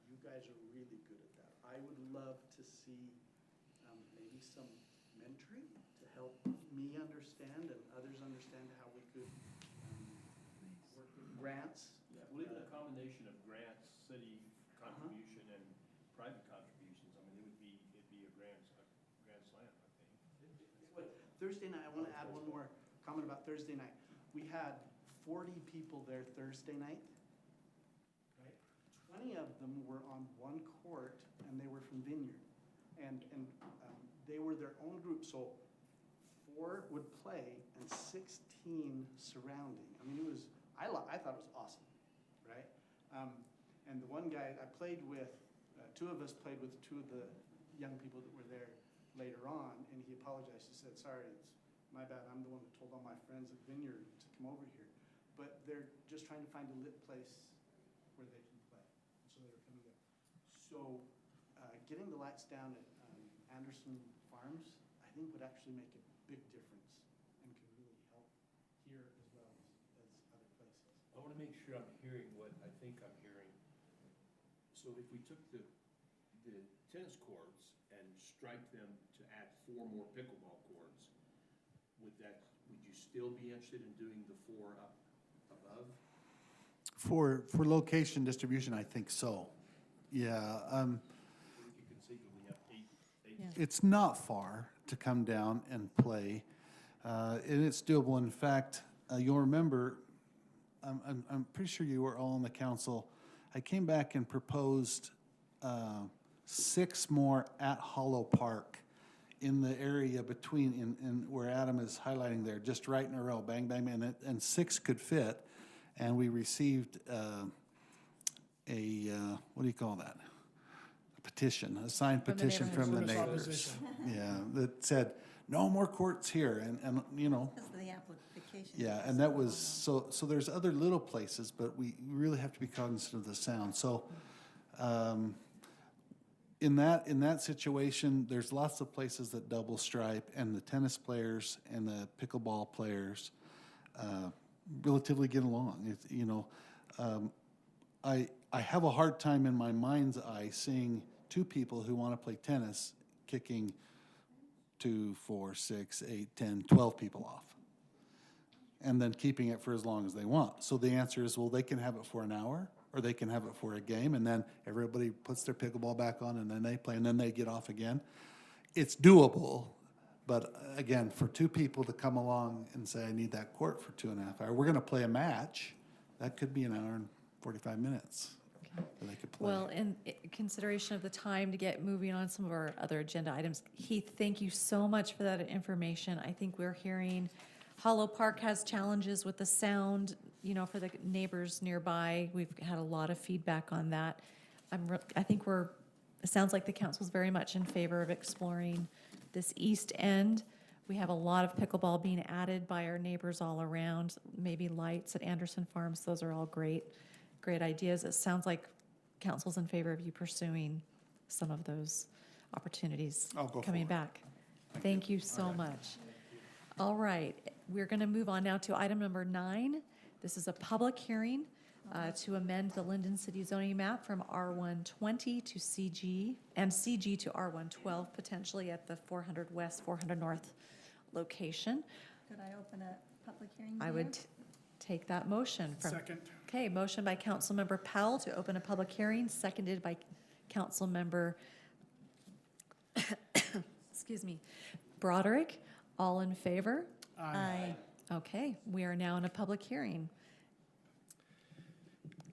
You guys are really good at that. I would love to see maybe some mentoring to help me understand and others understand how we could work with grants. Yeah, I believe in a combination of grants, city contribution, and private contributions. I mean, it'd be a grand slam, I think. Thursday night, I want to add one more comment about Thursday night. We had 40 people there Thursday night. Right? 20 of them were on 1 court, and they were from Vineyard. And they were their own group, so 4 would play and 16 surrounding. I mean, I thought it was awesome, right? And the one guy I played with, 2 of us played with 2 of the young people that were there later on, and he apologized. He said, sorry, it's my bad. I'm the one that told all my friends at Vineyard to come over here. But they're just trying to find a lit place where they can play. And so they're coming there. So getting the lights down at Anderson Farms, I think would actually make a big difference and could really help here as well as other places. I want to make sure I'm hearing what I think I'm hearing. So if we took the tennis courts and striped them to add 4 more pickleball courts, would you still be interested in doing the 4 up above? For location distribution, I think so. Yeah. You conceivably have 8. It's not far to come down and play, and it's doable. In fact, you'll remember, I'm pretty sure you were all on the council. I came back and proposed 6 more at Hollow Park in the area between, in where Adam is highlighting there, just right in a row, bang, bang, bang, and 6 could fit. And we received what do you call that? A petition, a signed petition from the neighbors. Yeah, that said, no more courts here, and you know. Because of the application. Yeah, and that was, so there's other little places, but we really have to be cognizant of the sound. So, in that situation, there's lots of places that double stripe, and the tennis players and the pickleball players relatively get along. It's, you know, I have a hard time in my mind's eye seeing 2 people who want to play tennis kicking 2, 4, 6, 8, 10, 12 people off, and then keeping it for as long as they want. So the answer is, well, they can have it for an hour, or they can have it for a game, and then everybody puts their pickleball back on, and then they play, and then they get off again. It's doable, but again, for 2 people to come along and say, I need that court for 2.5 hours, we're going to play a match, that could be an hour and 45 minutes that they could play. Well, in consideration of the time to get moving on some of our other agenda items, Heath, thank you so much for that information. I think we're hearing Hollow Park has challenges with the sound, you know, for the neighbors nearby. We've had a lot of feedback on that. I think it sounds like the council's very much in favor of exploring this east end. We have a lot of pickleball being added by our neighbors all around, maybe lights at Anderson Farms. Those are all great ideas. It sounds like council's in favor of you pursuing some of those opportunities I'll go coming for it. back. Thank you so much. All right, we're going to move on now to item number 9. This is a public hearing to amend the Lindon City zoning map from R120 to CG, and CG to R112, potentially at the 400 West, 400 North location. Could I open a public hearing? I Mayor? would take that motion from. Second. Okay, motion by Councilmember Powell to open a public hearing, seconded by Councilmember, excuse me, Broderick. All in favor? Aye. Okay, we are now in a public hearing.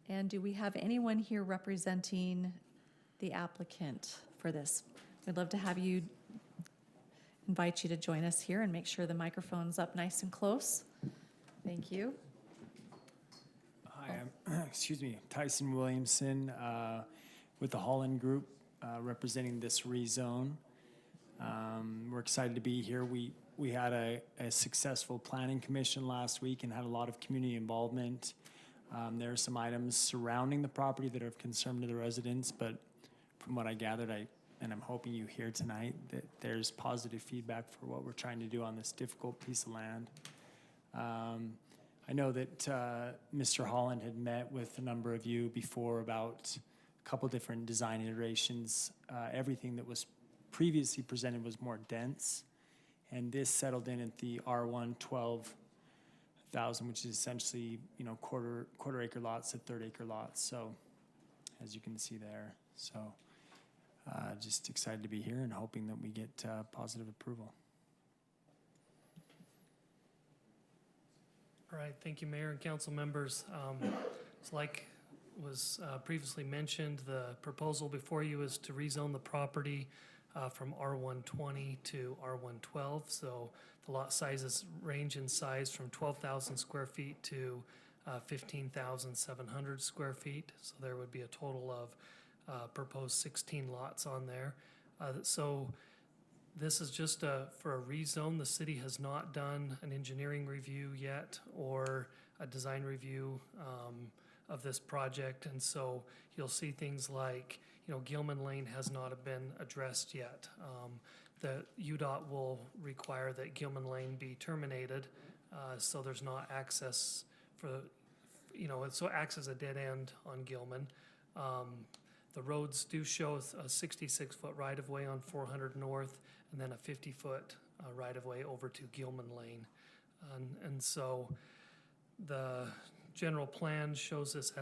And do we have anyone here representing the applicant for this? We'd love to have you, invite you to join us here and make sure the microphone's up nice and close. Thank you. Hi, I'm excuse me, Tyson Williamson with the Holland Group representing this rezone. We're excited to be here. We had a successful planning commission last week and had a lot of community involvement. There are some items surrounding the property that are of concern to the residents, but from what I gathered, and I'm hoping you hear tonight, that there's positive feedback for what we're trying to do on this difficult piece of land. I know that Mr. Holland had met with a number of you before about a couple different design iterations. Everything that was previously presented was more dense, and this settled in at the R1 12,000, which is essentially, you know, quarter acre lots to third acre lots. So, as you can see there, so just excited to be here and hoping that we get positive approval. All right, thank you, Mayor and council members. It's like was previously mentioned, the proposal before you is to rezone the property from R120 to R112. So the lot sizes range in size from 12,000 square feet to 15,700 square feet. So there would be a total of proposed 16 lots on there. So this is just for a rezone. The city has not done an engineering review yet or a design review of this project. And so you'll see things like, you know, Gilman Lane has not been addressed yet. The UDOT will require that Gilman Lane be terminated, so there's not access for, you know, so it acts as a dead end on Gilman. The roads do show a 66-foot right-of-way on 400 North, and then a 50-foot right-of-way over to Gilman Lane. And so the general plan shows this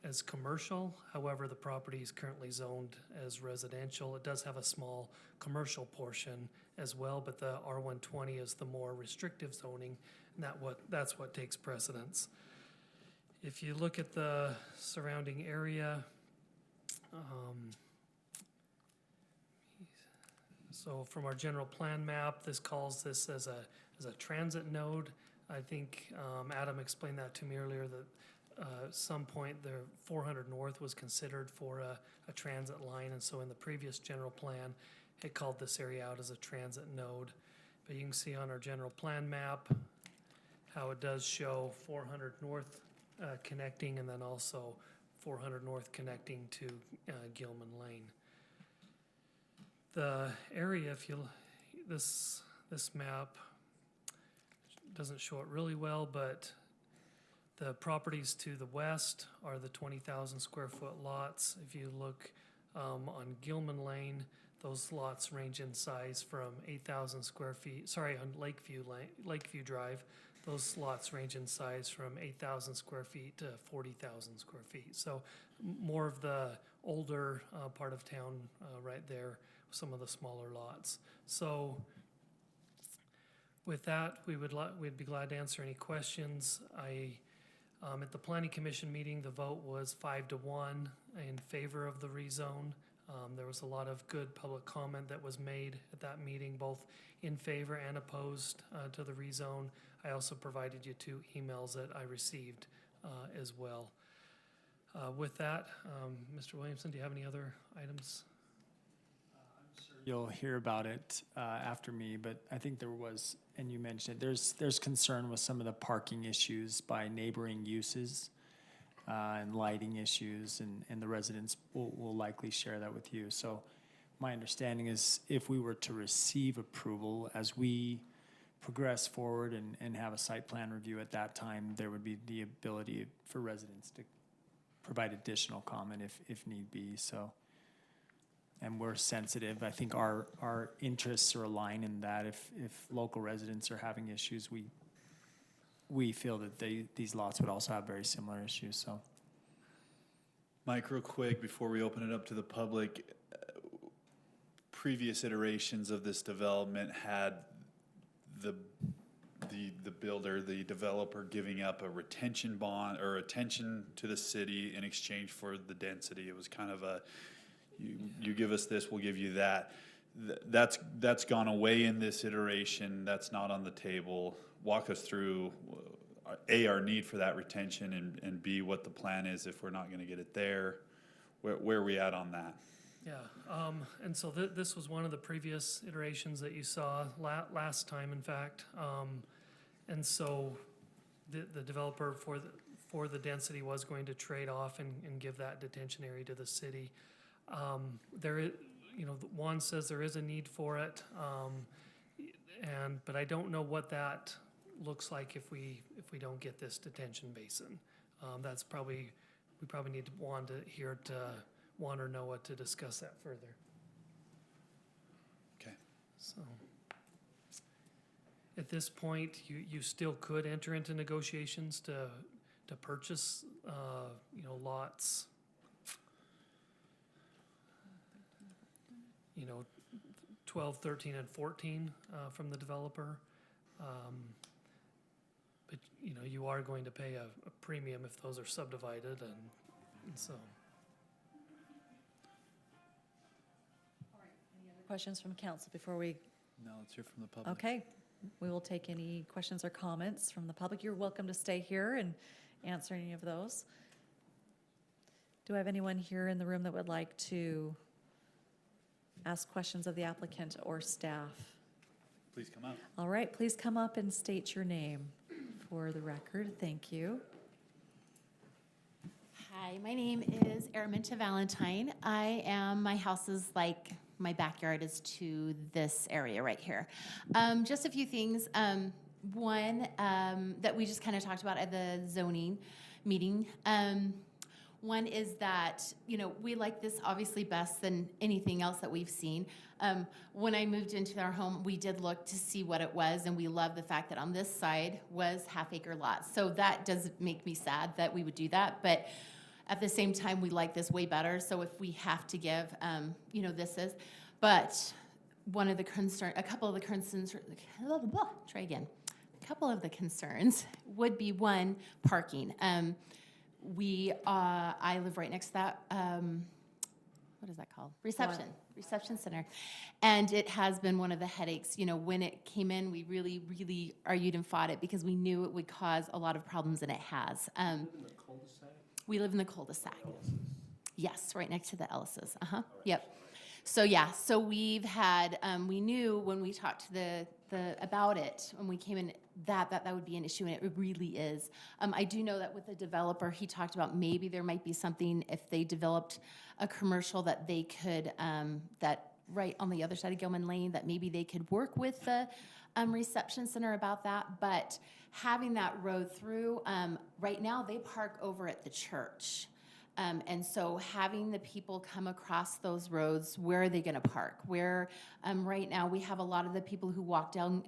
as commercial. However, the property is currently zoned as residential. It does have a small commercial portion as well, but the R120 is the more restrictive zoning, and that's what takes precedence. If you look at the surrounding area, so from our general plan map, this calls this as a transit node. I think Adam explained that to me earlier, that at some point the 400 North was considered for a transit line, and so in the previous general plan, it called this area out as a transit node. But you can see on our general plan map how it does show 400 North connecting, and then also 400 North connecting to Gilman Lane. The area, this map doesn't show it really well, but the properties to the west are the 20,000 square foot lots. If you look on Gilman Lane, those lots range in size from 8,000 square feet. Sorry, on Lakeview Drive, those lots range in size from 8,000 square feet to 40,000 square feet. So more of the older part of town right there, some of the smaller lots. So with that, we'd be glad to answer any questions. At the Planning Commission meeting, the vote was 5-1 in favor of the rezone. There was a lot of good public comment that was made at that meeting, both in favor and opposed to the rezone. I also provided you 2 emails that I received as well. With that, Mr. Williamson, do you have any other items? You'll hear about it after me, but I think there was, and you mentioned it, there's concern with some of the parking issues by neighboring uses and lighting issues, and the residents will likely share that with you. So my understanding is if we were to receive approval, as we progress forward and have a site plan review at that time, there would be the ability for residents to provide additional comment if need be, so. And we're sensitive. I think our interests are aligned in that if local residents are having issues, we feel that these lots would also have very similar issues, so. Mike, real quick, before we open it up to the public, previous iterations of this development had the builder, the developer giving up a retention bond or attention to the city in exchange for the density. It was kind of a, you give us this, we'll give you that. That's gone away in this iteration. That's not on the table. Walk us through, A, our need for that retention, and B, what the plan is if we're not going to get it there. Where are we at on that? Yeah, and so this was one of the previous iterations that you saw last time, in fact. And so the developer for the density was going to trade off and give that detention area to the city. There is, Juan says there is a need for it, but I don't know what that looks like if we don't get this detention basin. We probably need Juan or Noah to discuss that further. Okay. So at this point, you still could enter into negotiations to purchase, lots, 12, 13, and 14 from the developer. But, you are going to pay a premium if those are subdivided, and so. Questions from council before we, No, let's hear from the public. okay. We will take any questions or comments from the public. You're welcome to stay here and answer any of those. Do I have anyone here in the room that would like to ask questions of the applicant or staff? Please come out. All right, please come up and state your name for the record. Thank you. Hi, my name is Araminta Valentine. My house is like, my backyard is to this area right here. Just a few things. One that we just kind of talked about at the zoning meeting. One is that, we like this obviously best than anything else that we've seen. When I moved into our home, we did look to see what it was, and we love the fact that on this side was half-acre lots. So that does make me sad that we would do that, but at the same time, we like this way better. So if we have to give, this is. But a couple of the concerns would be, one, parking. I live right next to that, what is that called? Reception center. And it has been one of the headaches. When it came in, we really, really argued and fought it because we knew it would cause a lot of problems, and it has. We live in the cul-de-sac. Yes, right next to the Ellis's. Yep. So we've had, we knew when we talked to about it, when we came in, that would be an issue, and it really is. I do know that with the developer, he talked about maybe there might be something if they developed a commercial that they could, that right on the other side of Gilman Lane, that maybe they could work with the reception center about that. But having that road through, right now they park over at the church. And so having the people come across those roads, where are they going to park? Right now we have a lot of the people who walk down,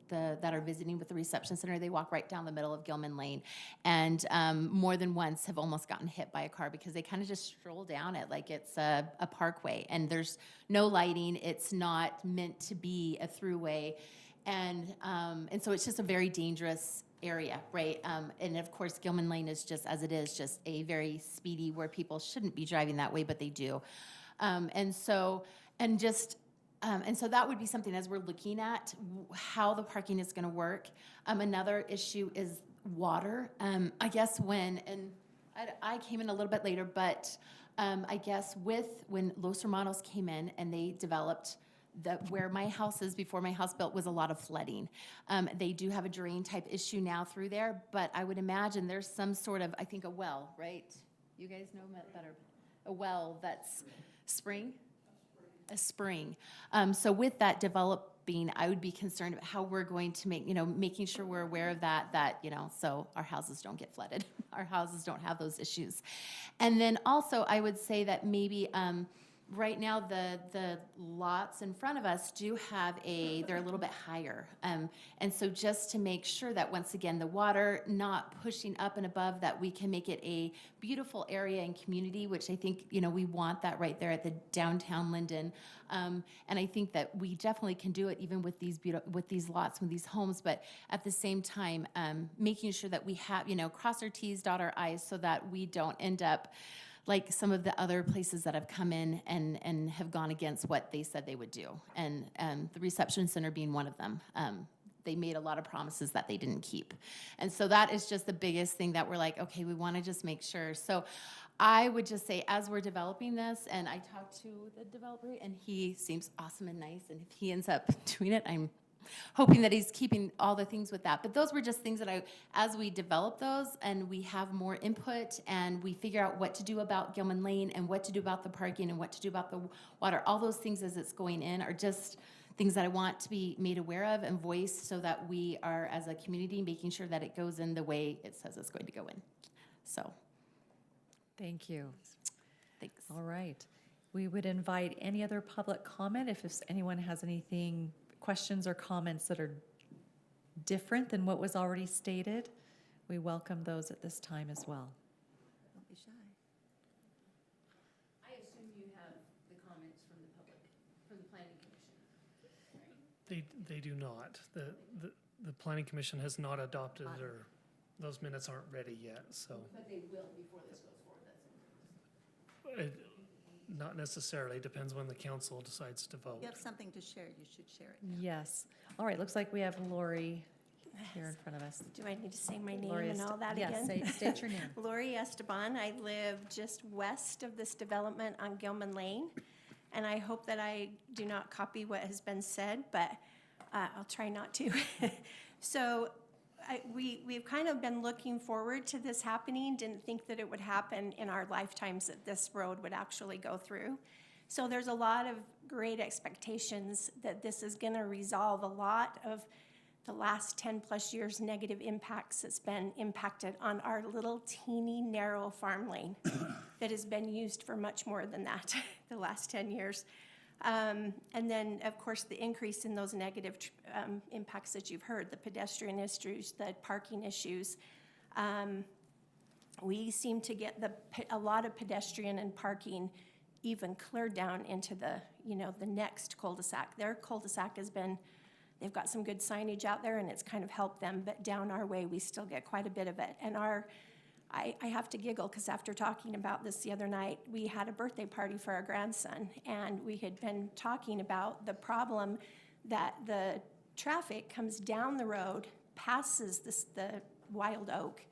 that are visiting with the reception center, they walk right down the middle of Gilman Lane, and more than once have almost gotten hit by a car because they kind of just stroll down it like it's a parkway, and there's no lighting. It's not meant to be a throughway, and so it's just a very dangerous area, right? And of course, Gilman Lane is just, as it is, just a very speedy, where people shouldn't be driving that way, but they do. And so that would be something as we're looking at how the parking is going to work. Another issue is water. I guess I came in a little bit later, but I guess when Los Hermanos came in and they developed where my house is before my house built was a lot of flooding. They do have a drain type issue now through there, but I would imagine there's some sort of, I think, a well, right? You guys know better. A well that's a spring. So with that I would be concerned about how we're going to make, making sure we're aware of that, so our houses don't get flooded. Our houses don't have those issues. And then also, I would say that maybe, right now, the lots in front of us do have they're a little bit higher. And so just to make sure that, once again, the water not pushing up and above, that we can make it a beautiful area and community, which I think, we want that right there at the downtown Lindon. And I think that we definitely can do it even with these lots, with these homes, but at the same time, making sure that we have, cross our T's, dot our I's, so that we don't end up like some of the other places that have come in and have gone against what they said they would do. And the reception center being one of them. They made a lot of promises that they didn't keep. And so that is just the biggest thing that we're like, okay, we want to just make sure. So I would just say, as we're developing this, and I talked to the developer, and he seems awesome and nice, and if he ends up doing it, I'm hoping that he's keeping all the things with that. But those were just things that as we develop those and we have more input and we figure out what to do about Gilman Lane and what to do about the parking and what to do about the water, all those things as it's going in are just things that I want to be made aware of and voiced, so that we are, as a community, making sure that it goes in the way it says it's going to go in. So. Thank you. Thanks. All right. We would invite any other public comment if anyone has anything, questions or comments that are different than what was already stated. We welcome those at this time as well. Don't be shy. I assume you have the comments from the public, from the planning commission. They do not. The planning commission has not adopted those minutes aren't ready yet, so. But they will before this goes forward, Not necessarily, depends when the council decides to vote. If you have something to share, you should share it. Yes. All right, looks like we have Lori here in front of us. Do I need to say my name Lori and all that yes, again? state your name. Lori Esteban. I live just west of this development on Gilman Lane. And I hope that I do not copy what has been said, but I'll try not to. So we've kind of been looking forward to this happening, didn't think that it would happen in our lifetimes, that this road would actually go through. So there's a lot of great expectations that this is going to resolve a lot of the last 10 plus years negative impacts that's been impacted on our little teeny narrow farm lane that has been used for much more than that the last 10 years. And then, of course, the increase in those negative impacts that you've heard, the pedestrian issues, the parking issues. We seem to get a lot of pedestrian and parking even cleared down into the next cul-de-sac. Their cul-de-sac they've got some good signage out there, and it's kind of helped them, but down our way, we still get quite a bit of it. And I have to giggle, because after talking about this the other night, we had a birthday party for our grandson, and we had been talking about the problem that the traffic comes down the road, passes the wild oak,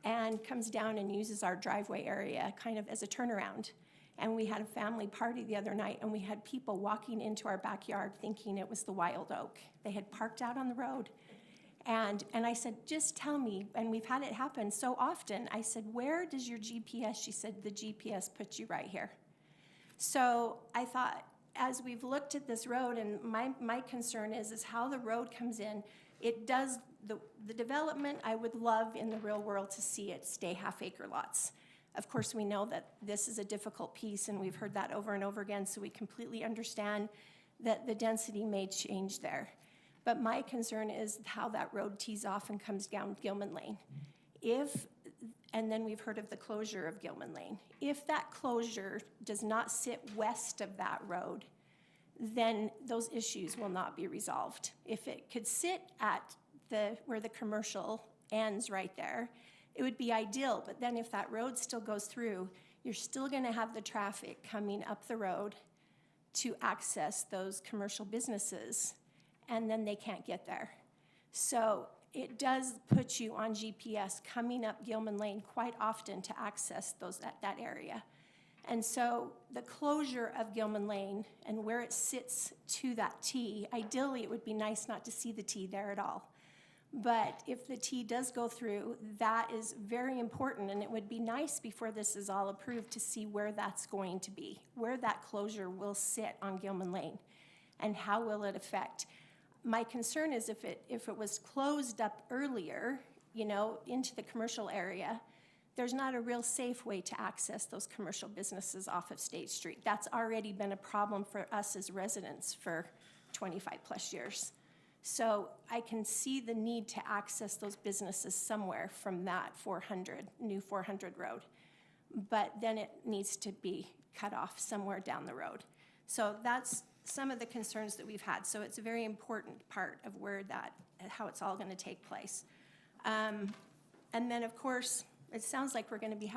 and comes down and uses our driveway area kind of as a turnaround. And we had a family party the other night, and we had people walking into our backyard thinking it was the wild oak. They had parked out on the road. And I said, just tell me, and we've had it happen so often. I said, where does your GPS? She said, the GPS puts you right here. So I thought, as we've looked at this road, and my concern is how the road comes in. It does, the development, I would love in the real world to see it stay half-acre lots. Of course, we know that this is a difficult piece, and we've heard that over and over again, so we completely understand that the density may change there. But my concern is how that road tees off and comes down Gilman Lane. And then we've heard of the closure of Gilman Lane. If that closure does not sit west of that road, then those issues will not be resolved. If it could sit at where the commercial ends right there, it would be ideal. But then if that road still goes through, you're still going to have the traffic coming up the road to access those commercial businesses, and then they can't get there. So it does put you on GPS coming up Gilman Lane quite often to access that area. And so the closure of Gilman Lane and where it sits to that T, ideally it would be nice not to see the T there at all. But if the T does go through, that is very important, and it would be nice before this is all approved to see where that's going to be, where that closure will sit on Gilman Lane. and how will it affect? My concern is if it was closed up earlier, you know, into the commercial area, there's not a real safe way to access those commercial businesses off of State Street. That's already been a problem for us as residents for 25 plus years. So I can see the need to access those businesses somewhere from that new 400 road. But then it needs to be cut off somewhere down the road. So that's some of the concerns that we've had. So it's a very important part of how it's all going to take place. And then, of course, it sounds like we're going to be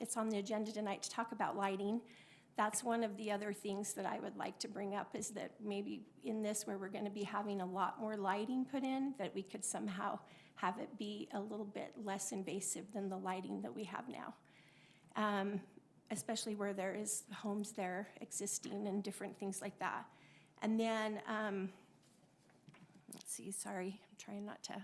it's on the agenda tonight to talk about lighting. That's one of the other things that I would like to bring up, is that maybe in this, where we're going to be having a lot more lighting put in, that we could somehow have it be a little bit less invasive than the lighting that we have now. Especially where there is homes there existing and different things like that. And then, let's see, sorry, I'm trying not to.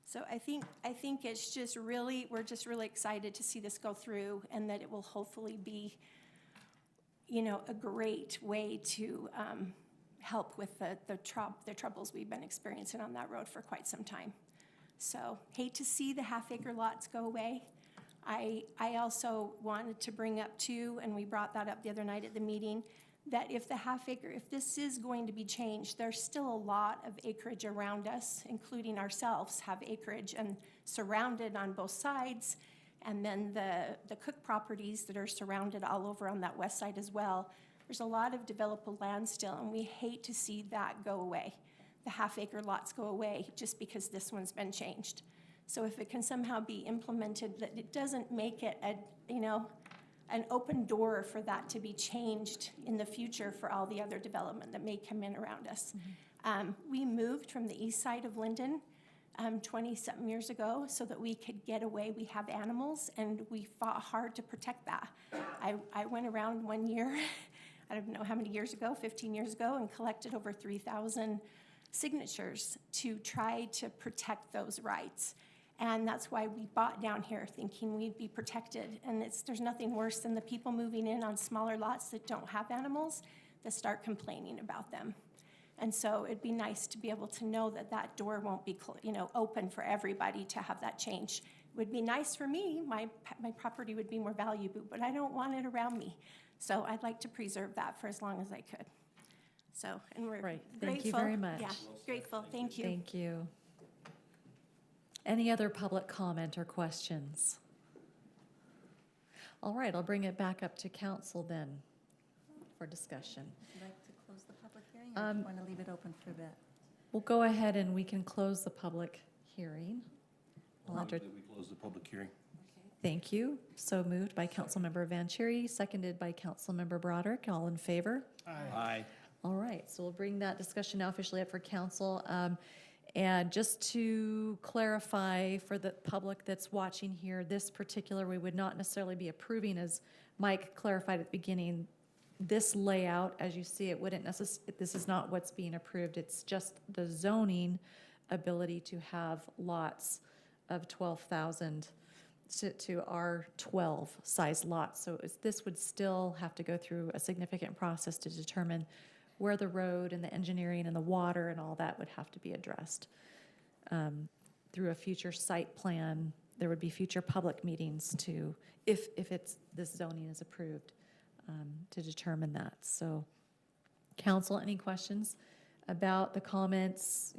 So I think it's just really, we're just really excited to see this go through, and that it will hopefully be, you know, a great way to help with the troubles we've been experiencing on that road for quite some time. So hate to see the half-acre lots go away. I also wanted to bring up too, and we brought that up the other night at the meeting, that if this is going to be changed, there's still a lot of acreage around us, including ourselves, have acreage and surrounded on both sides. And then the Cook properties that are surrounded all over on that west side as well. There's a lot of developable land still, and we hate to see that go away. The half-acre lots go away just because this one's been changed. So if it can somehow be implemented, that it doesn't make it an open door for that to be changed in the future for all the other development that may come in around us. Mm-hmm. We moved from the east side of Lindon 20-something years ago so that we could get away. We have animals, and we fought hard to protect that. I went around one year, I don't know how many years ago, 15 years ago, and collected over 3,000 signatures to try to protect those rights. And that's why we bought down here, thinking we'd be protected. And there's nothing worse than the people moving in on smaller lots that don't have animals that start complaining about them. And so it'd be nice to be able to know that that door won't be open for everybody to have that change. It would be nice for me. My property would be more valuable, but I don't want it around me. So I'd like to preserve that for as long as I could. So, and we're Right. grateful. Thank you very much. Yeah, grateful. Thank you. Thank you. Any other public comment or questions? All right, I'll bring it back up to council then for discussion. Would you like to close the public hearing, or do you want to leave it open for a bit? We'll go ahead and we can close the public hearing. I'll enter- That we close the public hearing. Thank you. So moved by Councilmember Vanchery, seconded by Councilmember Broderick. All in favor? Aye. All right, so we'll bring that discussion now officially up for council. And just to clarify for the public that's watching here, this particular, we would not necessarily be approving, as Mike clarified at the beginning, this layout, as you see, it wouldn't necessarily, this is not what's being approved. It's just the zoning ability to have lots of 12,000 to our 12 size lots. So this would still have to go through a significant process to determine where the road and the engineering and the water and all that would have to be addressed. Through a future site plan, there would be future public meetings to, if this zoning is approved, to determine that. So, council, any questions about the comments,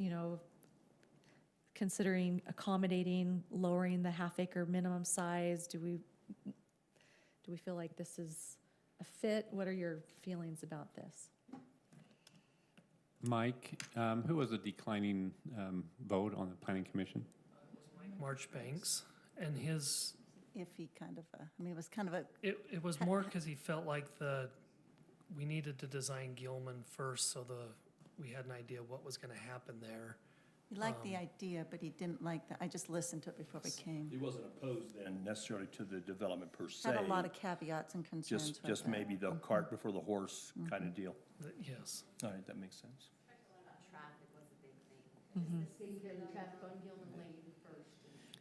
considering accommodating, lowering the half-acre minimum size? Do we feel like this is a fit? What are your feelings about this? Mike, who was the declining vote on the planning commission? Marchbanks, and his, Iffy kind of it was kind of a. it was more because he felt like we needed to design Gilman first, so we had an idea what was gonna happen there. He liked the idea, but he didn't like I just listened to it before we came. He wasn't opposed then necessarily to the development per se. Had a lot of caveats and concerns with Just that. maybe the cart before the horse kind of deal. Yes. All right, that makes sense. Traffic was a big thing. Taking care of the traffic on Gilman Lane first.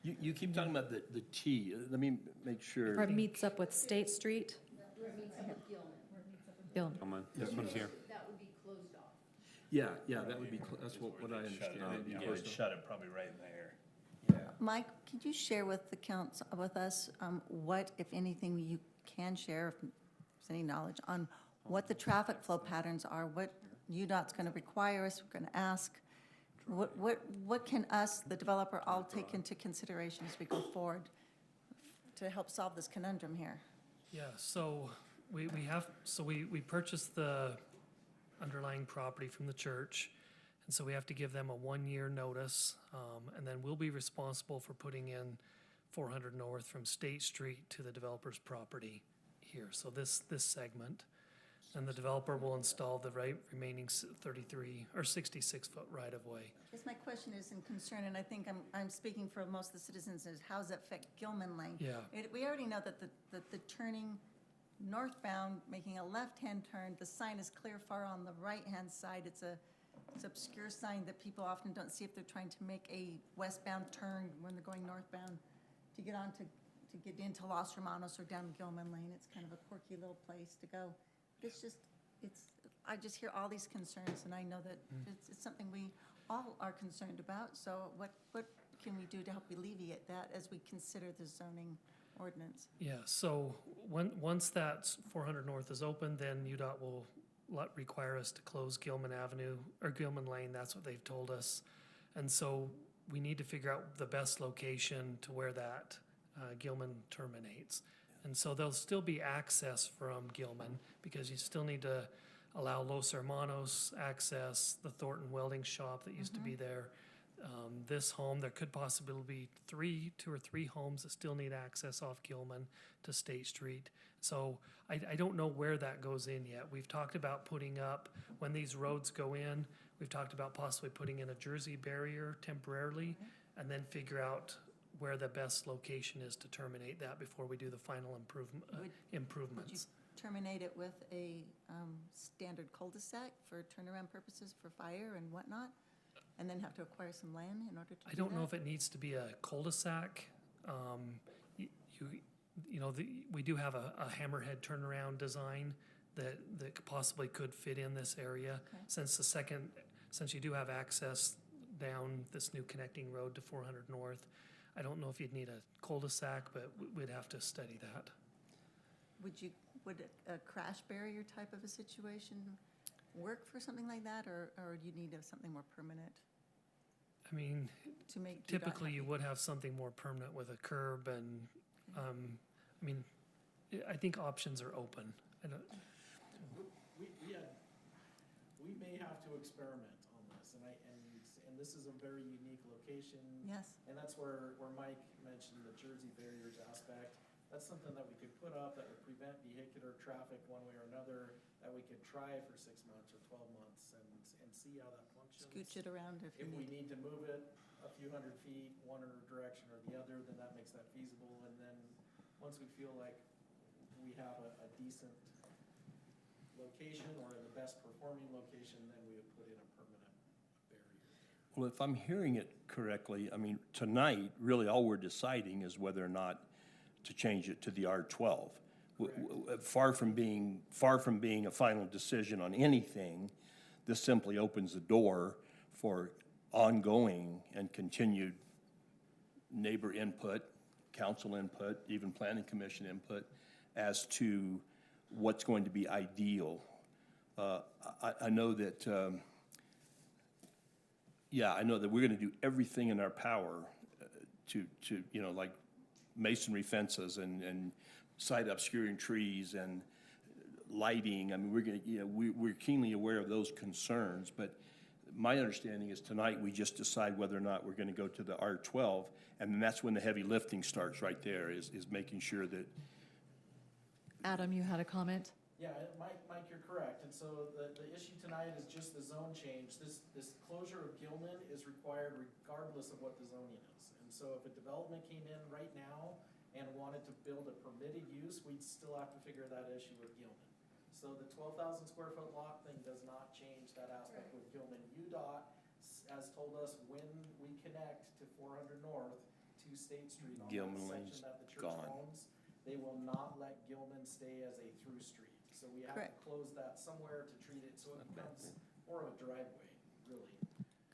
You keep talking about the T. Let me make sure. Or it meets up with State Street? Gilman. Come on, this one's here. Yeah, that would be, that's what I understand. Yeah. It would shut it probably right in there. Mike, could you share with the council, with us, what, if anything, you can share, if there's any knowledge on what the traffic flow patterns are, what UDOT's going to require us, we're going to ask? What can us, the developer, all take into consideration as we go forward to help solve this conundrum here? Yeah, so we purchased the underlying property from the church, and so we have to give them a 1-year notice, and then we'll be responsible for putting in 400 North from State Street to the developer's property here, so this segment. And the developer will install the remaining 33 or 66-foot right-of-way. Guess my question is in concern, and I think I'm speaking for most of the citizens, is how does it affect Gilman Lane? Yeah. We already know that the turning northbound, making a left-hand turn, the sign is clear far on the right-hand side. It's an obscure sign that people often don't see if they're trying to make a westbound turn when they're going northbound to get on to get into Los Hermanos or down Gilman Lane. It's kind of a quirky little place to go. I just hear all these concerns, and I know that it's something we all are concerned about. So what can we do to help alleviate that as we consider the zoning ordinance? Yeah, so once that 400 North is open, then UDOT will require us to close Gilman Avenue, or Gilman Lane, that's what they've told us. And so we need to figure out the best location to where that Gilman terminates. And so there'll still be access from Gilman, because you still need to allow Los Hermanos access, the Thornton welding shop that used to be there. This home, there could possibly be 2 or 3 homes that still need access off Gilman to State Street. So I don't know where that goes in yet. We've talked about putting up, when these roads go in, we've talked about possibly putting in a Jersey barrier temporarily, and then figure out where the best location is to terminate that before we do the final improvements. Would you terminate it with a standard cul-de-sac for turnaround purposes for fire and whatnot? And then have to acquire some land in order to do that? I don't know if it needs to be a cul-de-sac. We do have a hammerhead turnaround design that possibly could fit in this area. Okay. Since you do have access down this new connecting road to 400 North, I don't know if you'd need a cul-de-sac, but we'd have to study that. Would a crash barrier type of a situation work for something like that, or do you need something more permanent? I mean, to make typically you would have something more permanent with a curb, and I think options are open. We may have to experiment on this, and this is a very unique location. Yes. And that's where Mike mentioned the Jersey barriers aspect. That's something that we could put up that would prevent vehicular traffic one way or another, that we could try for 6 months or 12 months and see how that functions. Scooch it around if we need to move it a few hundred feet, one direction or the other, then that makes that feasible. And then once we feel like we have a decent location or the best performing location, then we would put in a permanent barrier. Well, if I'm hearing it correctly, I mean, tonight, really all we're deciding is whether or not to change it to the R12. Far from being a final decision on anything, this simply opens the door for ongoing and continued neighbor input, council input, even planning commission input as to what's going to be ideal. I know that, I know that we're going to do everything in our power to like masonry fences and side obscuring trees and lighting. I mean, we're keenly aware of those concerns, but my understanding is tonight we just decide whether or not we're going to go to the R12, and then that's when the heavy lifting starts right there, is making sure that. Adam, you had a comment? Yeah, Mike, you're correct. And so the issue tonight is just the zone change. This closure of Gilman is required regardless of what the zoning is. And so if a development came in right now and wanted to build a permitted use, we'd still have to figure that issue with Gilman. So the 12,000 square foot lot thing does not change that aspect with Gilman. UDOT has told us when we connect to 400 North to State Street on Gilman that Lane's section that the church gone. owns, they will not let Gilman stay as a through street. So we have to Correct. close that somewhere to treat it, so it becomes more of a driveway, really.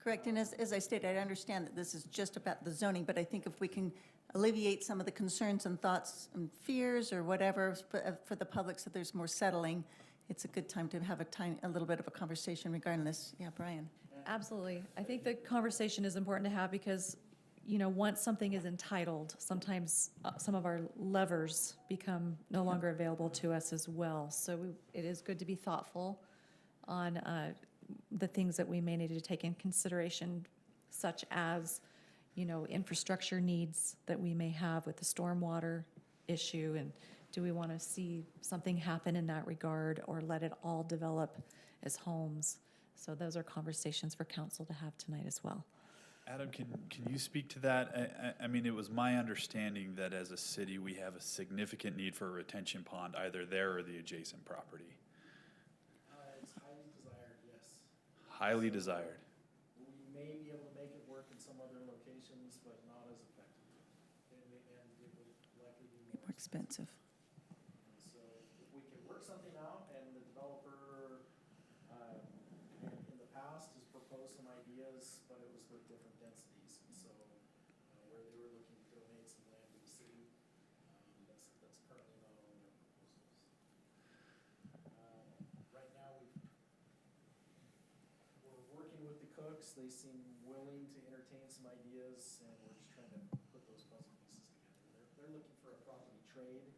Correct, and as I stated, I understand that this is just about the zoning, but I think if we can alleviate some of the concerns and thoughts and fears or whatever for the public, so there's more settling, it's a good time to have a little bit of a conversation regarding this. Yeah, Brian? Absolutely. I think the conversation is important to have because, once something is entitled, sometimes some of our levers become no longer available to us as well. So it is good to be thoughtful on the things that we may need to take in consideration, such as, infrastructure needs that we may have with the stormwater issue, and do we want to see something happen in that regard or let it all develop as homes? So those are conversations for council to have tonight as well. Adam, can you speak to that? I mean, it was my understanding that as a city, we have a significant need for a retention pond, either there or the adjacent property. It's highly desired, yes. Highly desired. We may be able to make it work in some other locations, but not as effectively. And it would likely be More expensive. So if we can work something out, and the developer, in the past has proposed some ideas, but it was with different densities. And so where they were looking to donate some land to the city, that's currently not on their proposals. Right now, we're working with the Cooks. They seem willing to entertain some ideas, and we're just trying to put those puzzle pieces together. They're looking for a property trade,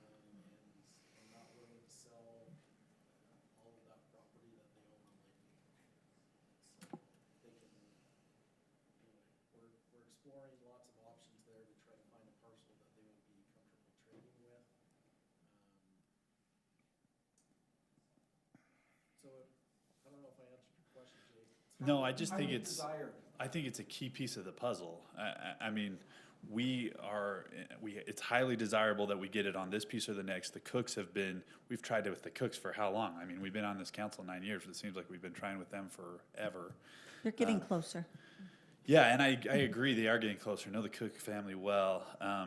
and not willing to sell all of that property that they own on Lake. So they can, we're exploring lots of options there to try to find a parcel that they would be comfortable trading with. So I don't know if I answered your question, Jake. No, I just think Highly it's, desired. I think it's a key piece of the puzzle. I mean, it's highly desirable that we get it on this piece or the next. The Cooks we've tried it with the Cooks for how long? I mean, we've been on this council 9 years, but it seems like we've been trying with them forever. They're getting closer. Yeah, and I agree, they are getting closer. I know the Cook family well. I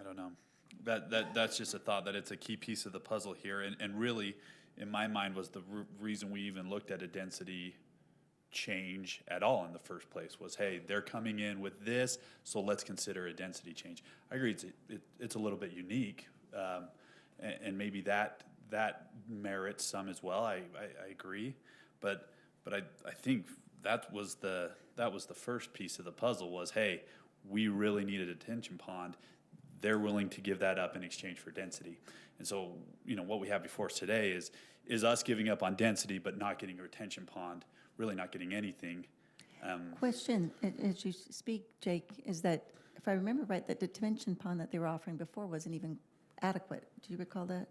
don't know. That's just a thought, that it's a key piece of the puzzle here, and really, in my mind, was the reason we even looked at a density change at all in the first place was, hey, they're coming in with this, so let's consider a density change. I agree, it's a little bit unique, and maybe that merits some as well. I agree, but I think that was the first piece of the puzzle was, hey, we really need a detention pond. They're willing to give that up in exchange for density. And so, what we have before us today is us giving up on density, but not getting a retention pond, really not getting anything. Question, as you speak, Jake, is that, if I remember right, that detention pond that they were offering before wasn't even adequate. Do you recall that?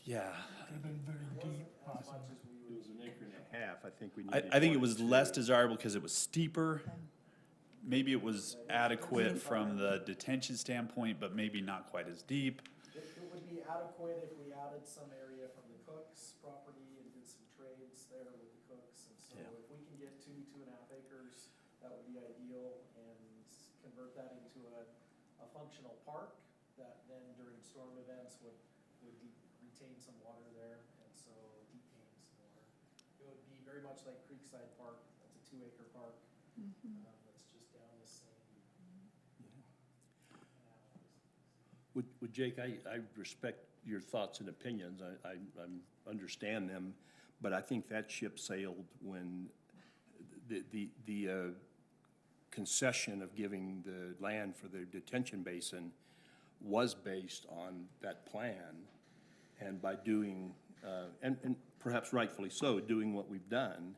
Yeah. Could have been very deep, possibly. It was an acre and a half, I think we I needed. think it was less desirable because it was steeper. Maybe it was adequate from the detention standpoint, but maybe not quite as deep. It would be adequate if we added some area from the Cooks property and did some trades there with the Cooks. And so Yeah. if we can get 2.5 acres, that would be ideal, and convert that into a functional park that then during storm events would retain some water there, and so detain some water. It would be very much like Creekside Park. That's a 2-acre park. That's just down the same. Would Jake, I respect your thoughts and opinions, I understand them, but I think that ship sailed when the concession of giving the land for the detention basin was based on that plan, and by doing, and perhaps rightfully so, doing what we've done,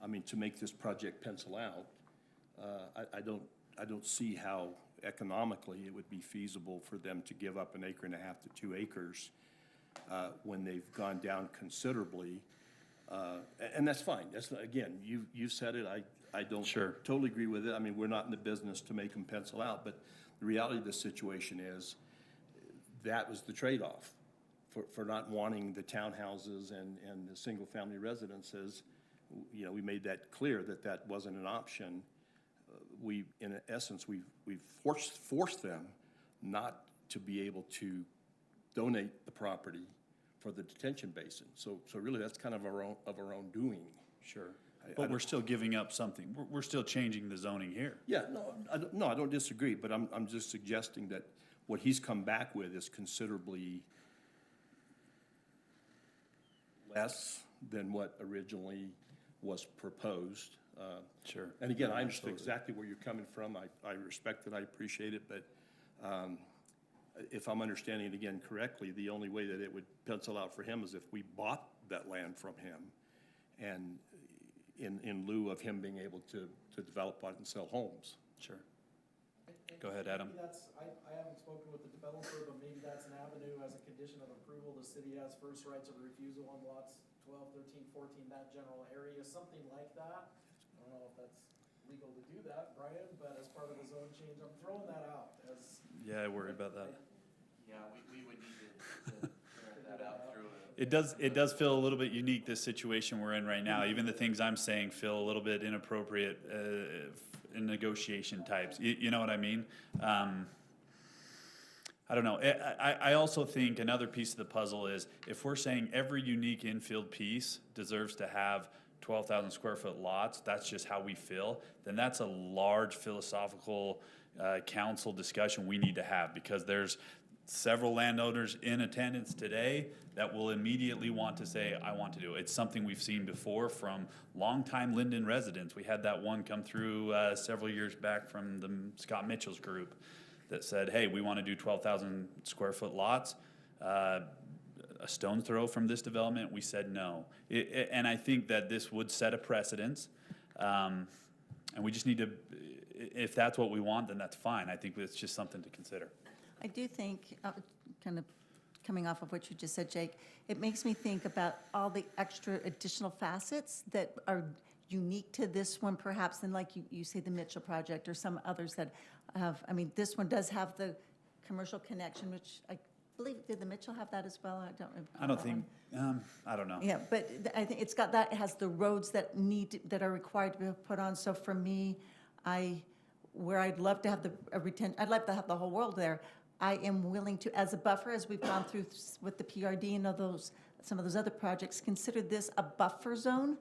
I mean, to make this project pencil out, I don't see how economically it would be feasible for them to give up 1.5 acres to 2 acres when they've gone down considerably. And that's fine. That's, again, you said it. I don't totally agree with it. I mean, we're not in the business to make them pencil out, but the reality of the situation is that was the trade-off for not wanting the townhouses and the single-family residences. We made that clear that wasn't an option. In essence, we've forced them not to be able to donate the property for the detention basin. So really, that's kind of our own doing. Sure. I But we're don't- still giving up something. We're still changing the zoning here. Yeah, no, I don't disagree, but I'm just suggesting that what he's come back with is considerably less than what originally was proposed. Sure. And again, I understand Absolutely. exactly where you're coming from. I respect it, I appreciate it, but if I'm understanding it again correctly, the only way that it would pencil out for him is if we bought that land from him, and in lieu of him being able to develop it and sell homes. Sure. Go ahead, Adam. Maybe that's, I haven't spoken with the developer, but maybe that's an avenue as a condition of approval. The city has first rights of refusal on lots 12, 13, 14, that general area, something like that. I don't know if that's legal to do that, Brian, but as part of the zone change, I'm throwing that out as. Yeah, I worry about that. Yeah, we would need to figure that out through It does feel a little bit unique, this situation we're in right now. Even the things I'm saying feel a little bit inappropriate in negotiation types. You know what I mean? I don't know. I also think another piece of the puzzle is if we're saying every unique infield piece deserves to have 12,000 square foot lots, that's just how we feel, then that's a large philosophical council discussion we need to have, because there's several landowners in attendance today that will immediately want to say, I want to do it. It's something we've seen before from longtime Lindon residents. We had that one come through several years back from the Scott Mitchell's group that said, hey, we want to do 12,000 square foot lots. A stone's throw from this development, we said no. And I think that this would set a precedence. And we just need to, if that's what we want, then that's fine. I think it's just something to consider. I do think, kind of coming off of what you just said, Jake, it makes me think about all the extra additional facets that are unique to this one perhaps than like you say the Mitchell project or some others that have, I mean, this one does have the commercial connection, which I believe, did the Mitchell have that as well? I don't think, I don't know. Yeah, but I think it's got that, it has the roads that that are required to be put on. So for me, where I'd love to have I'd like to have the whole world there. I am willing to, as a buffer, as we've gone through with the PRD and some of those other projects, consider this a buffer zone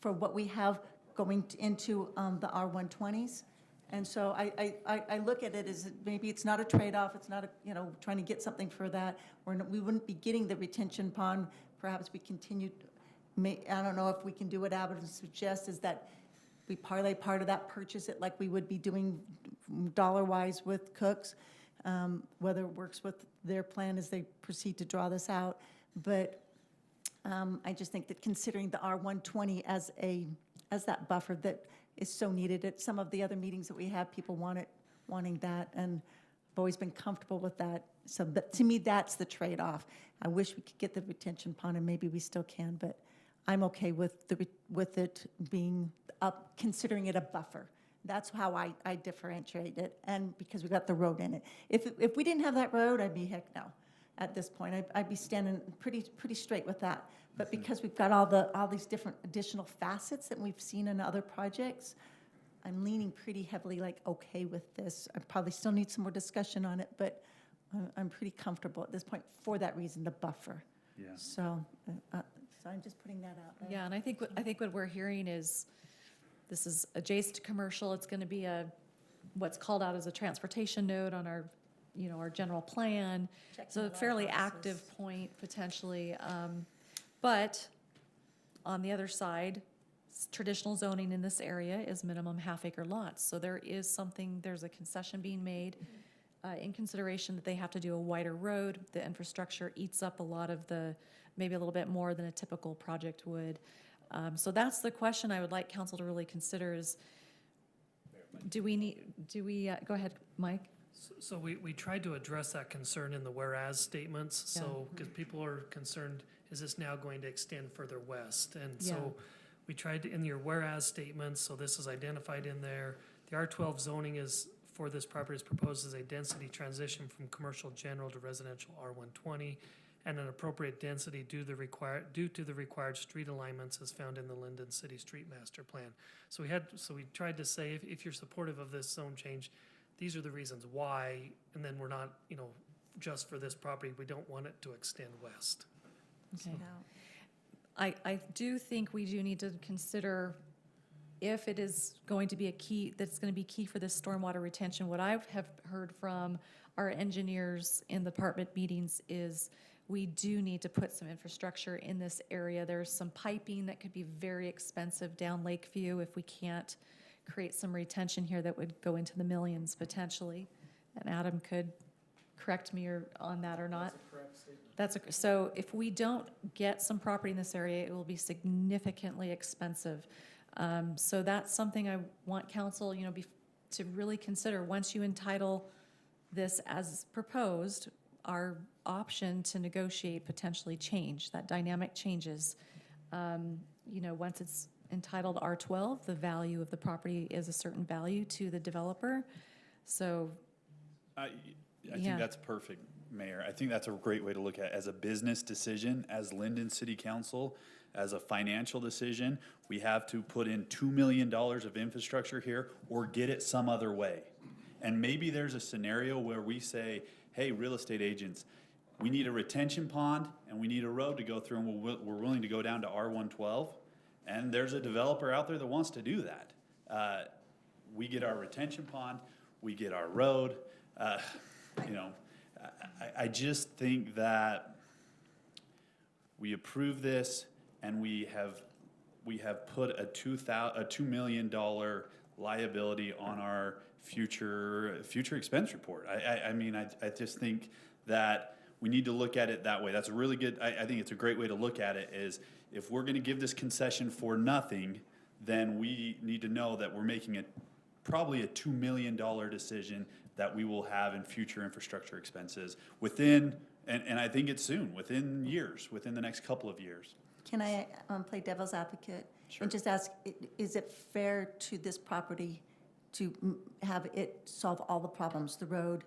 for what we have going into the R120s. And so I look at it as maybe it's not a trade-off, it's not trying to get something for that. We wouldn't be getting the retention pond. Perhaps we continue, I don't know if we can do what Abbott suggests, is that we parlay part of that, purchase it like we would be doing dollar-wise with Cooks. Whether it works with their plan as they proceed to draw this out. But I just think that considering the R120 as that buffer that is so needed, at some of the other meetings that we have, people wanting that, and I've always been comfortable with that. So to me, that's the trade-off. I wish we could get the retention pond, and maybe we still can, but I'm okay with it being up, considering it a buffer. That's how I differentiate it, and because we got the road in it. If we didn't have that road, I'd be heck no. At this point, I'd be standing pretty straight with that. But because we've got all these different additional facets that we've seen in other projects, I'm leaning pretty heavily okay with this. I probably still need some more discussion on it, but I'm pretty comfortable at this point for that reason, the buffer. Yeah. So I'm just putting that out there. Yeah, and I think what we're hearing is this is adjacent to commercial. It's going to be what's called out as a transportation node on our general plan. So a fairly active point potentially. But on the other side, traditional zoning in this area is minimum half-acre lots. So there's a concession being made in consideration that they have to do a wider road. The infrastructure eats up a lot of maybe a little bit more than a typical project would. So that's the question I would like council to really consider is, go ahead, Mike? So we tried to address that concern in the whereas statements, so, because people are concerned, is this now going to extend further west? And so we tried to, in your whereas statements, so this is identified in there, the R12 zoning for this property is proposed as a density transition from commercial general to residential R120, and an appropriate density due to the required street alignments as found in the Lindon City Street Master Plan. So we tried to say, if you're supportive of this zone change, these are the reasons why, and then we're not, just for this property. We don't want it to extend west. Okay. I do think we do need to consider if it is going to be a key, that's going to be key for this stormwater retention. What I have heard from our engineers in the department meetings is we do need to put some infrastructure in this area. There's some piping that could be very expensive down Lakeview if we can't create some retention here that would go into the millions potentially. And Adam could correct me on that or not. So if we don't get some property in this area, it will be significantly expensive. So that's something I want council, to really consider. Once you entitle this as proposed, our option to negotiate potentially change. That dynamic changes. Once it's entitled R12, the value of the property is a certain value to the developer. So I think that's perfect, Mayor. I think that's a great way to look at it as a business decision, as Lindon City Council, as a financial decision. We have to put in $2 million of infrastructure here or get it some other way. And maybe there's a scenario where we say, hey, real estate agents, we need a retention pond and we need a road to go through, and we're willing to go down to R112. And there's a developer out there that wants to do that. We get our retention pond, we get our road. I just think that we approve this and we have put a $2 million liability on our future expense report. I just think that we need to look at it that way. That's a really good, I think it's a great way to look at it, is if we're gonna give this concession for nothing, then we need to know that we're making probably a $2 million decision that we will have in future infrastructure expenses within, and I think it's soon, within the next couple of years. Can I play devil's advocate? Sure. And just ask, is it fair to this property to have it solve all the problems, the road,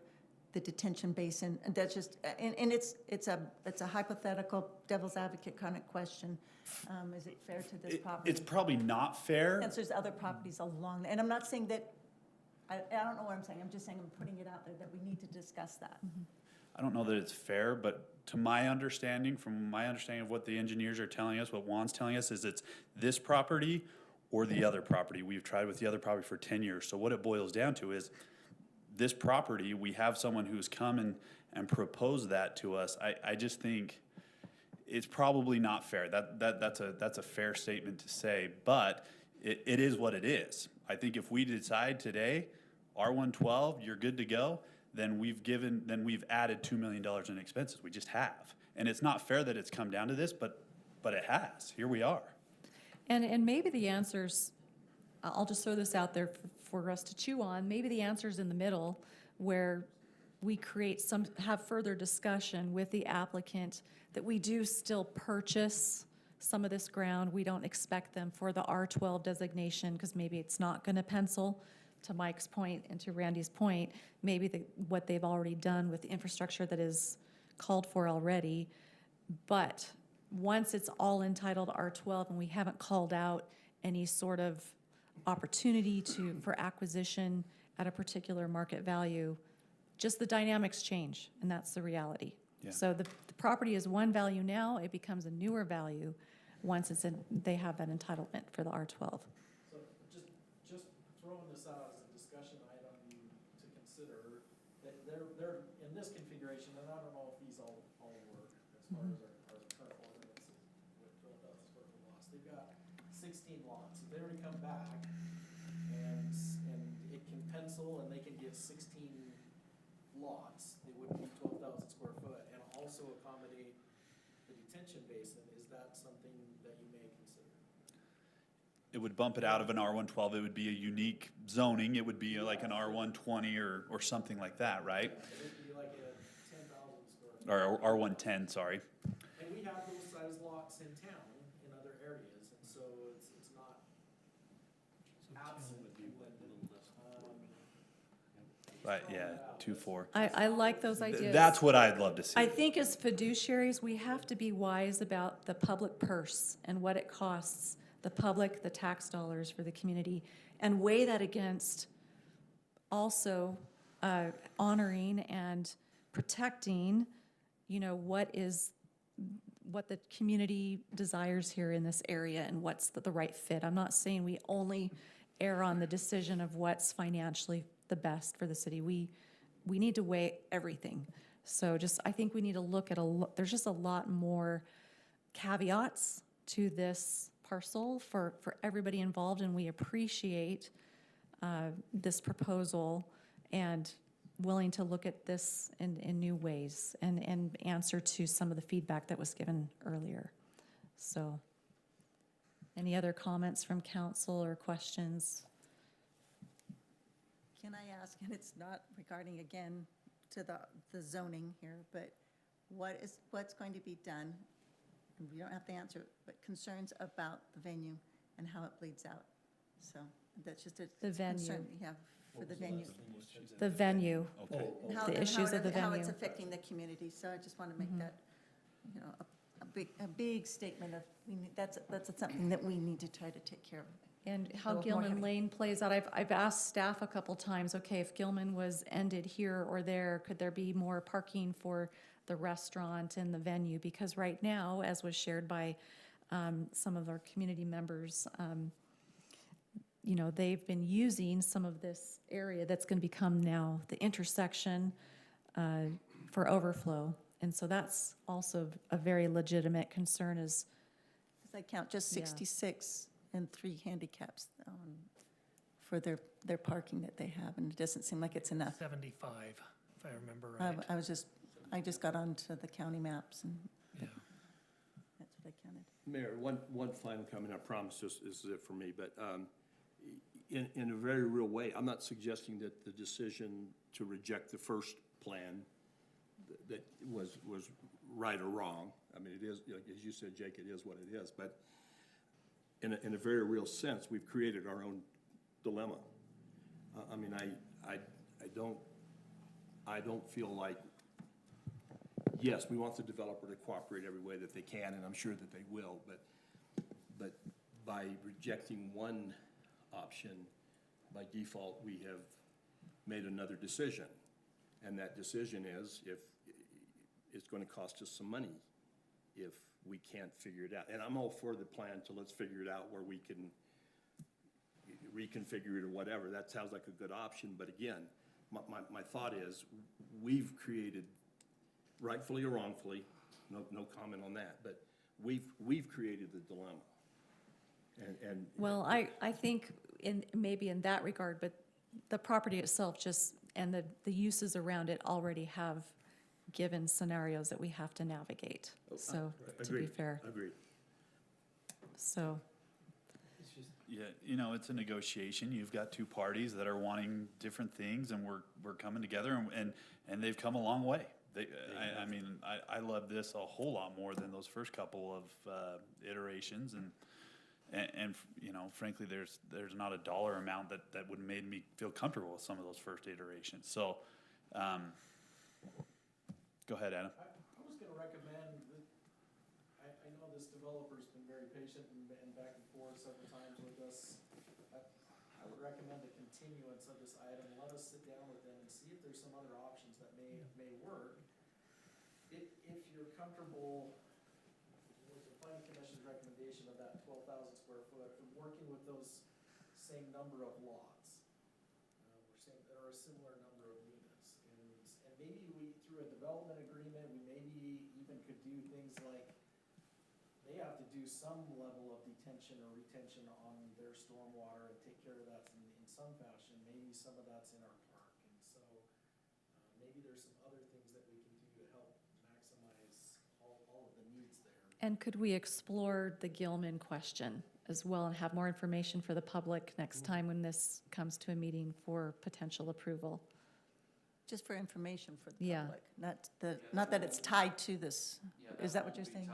the detention basin? And that's just, and it's a hypothetical devil's advocate kind of question. Is it fair to this property? It's probably not fair. Since there's other properties along, and I'm not saying that, I don't know what I'm saying, I'm just saying I'm putting it out there that we need to discuss that. I don't know that it's fair, but from my understanding of what the engineers are telling us, what Juan's telling us, is it's this property or the other property. We've tried with the other property for 10 years. So what it boils down to is this property, we have someone who's come and proposed that to us. I just think it's probably not fair. That's a fair statement to say, but it is what it is. I think if we decide today, R112, you're good to go, then we've added $2 million in expenses. We just have. And it's not fair that it's come down to this, but it has. Here we are. And maybe the answers, I'll just throw this out there for us to chew on. Maybe the answer's in the middle, where we have further discussion with the applicant that we do still purchase some of this ground. We don't expect them for the R12 designation because maybe it's not going to pencil. To Mike's point and to Randy's point, maybe what they've already done with the infrastructure that is called for already. But once it's all entitled R12 and we haven't called out any sort of opportunity for acquisition at a particular market value, just the dynamics change, and that's the reality. Yeah. So the property is one value now, it becomes a newer value once they have that entitlement for the R12. So just throwing this out as a discussion item to consider, that they're in this configuration, and I don't know if these all work as far as our current ordinances with 12,000 square foot lots. They've got 16 lots. If they were to come back and it can pencil and they can get 16 lots, it would be 12,000 square foot and also accommodate the detention basin. Is that something that you may consider? It would bump it out of an R112. It would be a unique zoning. It would be like an R120 or something like that, right? It would be like a 10,000 square foot. Or R110, sorry. And we have those size lots in town in other areas, and so it's not absent in Lindon. But yeah, 2-4. I like those ideas. That's what I'd love to see. I think as fiduciaries, we have to be wise about the public purse and what it costs the public, the tax dollars for the community, and weigh that against also honoring and protecting, you know, what the community desires here in this area and what's the right fit. I'm not saying we only err on the decision of what's financially the best for the city. We need to weigh everything. So I think we need to look at there's just a lot more caveats to this parcel for everybody involved, and we appreciate this proposal and willing to look at this in new ways and answer to some of the feedback that was given earlier. So, any other comments from council or questions? Can I ask, and it's not regarding, again, to the zoning here, but what's going to be done, and we don't have to answer it, but concerns about the venue and how it bleeds out? So that's just a concern we have for the venue. The venue, And how- the and issues of the How it's venue. affecting the community, so I just want to make that, you know, a big statement of, that's something that we need to try to take care of. And how Little more Gilman heavy. Lane plays out, I've asked staff a couple times, okay, if Gilman was ended here or there, could there be more parking for the restaurant and the venue? Because right now, as was shared by some of our community members, you know, they've been using some of this area that's going to become now the intersection for overflow. And so that's also a very legitimate concern is, Because I count just Yeah. 66 and 3 handicaps for their parking that they have, and it doesn't seem like it's enough. 75, if I remember right. I just got onto the county maps, and Yeah. that's what I counted. Mayor, one final comment, I promise this is it for me, but in a very real way, I'm not suggesting that the decision to reject the first plan that was right or wrong. I mean, it is, like, as you said, Jake, it is what it is, but in a very real sense, we've created our own dilemma. I mean, I don't feel like, yes, we want the developer to cooperate every way that they can, and I'm sure that they will, but by rejecting one option, by default, we have made another decision. And that decision is if it's going to cost us some money if we can't figure it out. And I'm all for the plan to let's figure it out where we can reconfigure it or whatever. That sounds like a good option, but again, my thought is we've created, rightfully or wrongfully, no comment on that, but we've created the dilemma. And well, I think maybe in that regard, but the property itself just, and the uses around it already have given scenarios that we have to navigate. So, to be fair. Agreed. So, Yeah, you know, it's a negotiation. You've got two parties that are wanting different things, and we're coming together, and they've come a long way. I mean, I love this a whole lot more than those first couple of iterations, and you know, frankly, there's not a dollar amount that would have made me feel comfortable with some of those first iterations. So, go ahead, Adam. I was gonna recommend, I know this developer's been very patient and back and forth several times with us. I would recommend a continuance of this item. Let us sit down with them and see if there's some other options that may work. If you're comfortable with the planning commission's recommendation of that 12,000 square foot, and working with those same number of lots, there are a similar number of units. And maybe we, through a development agreement, we maybe even could do things like, they have to do some level of detention or retention on their stormwater and take care of that in some fashion. Maybe some of that's in our park. And so maybe there's some other things that we can do to help maximize all of the needs there. and could we explore the Gilman question as well and have more information for the public next time when this comes to a meeting for potential approval? Just for information for the Yeah. public, not that it's tied to this. Is that what you're saying?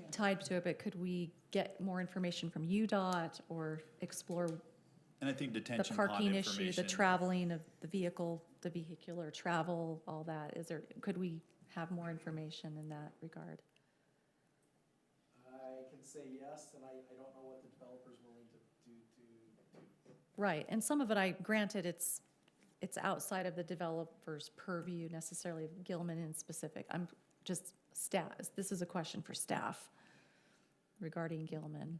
Tied to it, but could we get more information from UDOT or explore And I think the detention pond parking issue, the information. traveling of the vehicle, the vehicular travel, all that? Could we have more information in that regard? I can say yes, and I don't know what the developer's willing to do. Right, and some of it, granted, it's it's outside of the developer's purview necessarily of Gilman in specific. I'm just staff, this is a question for staff regarding Gilman.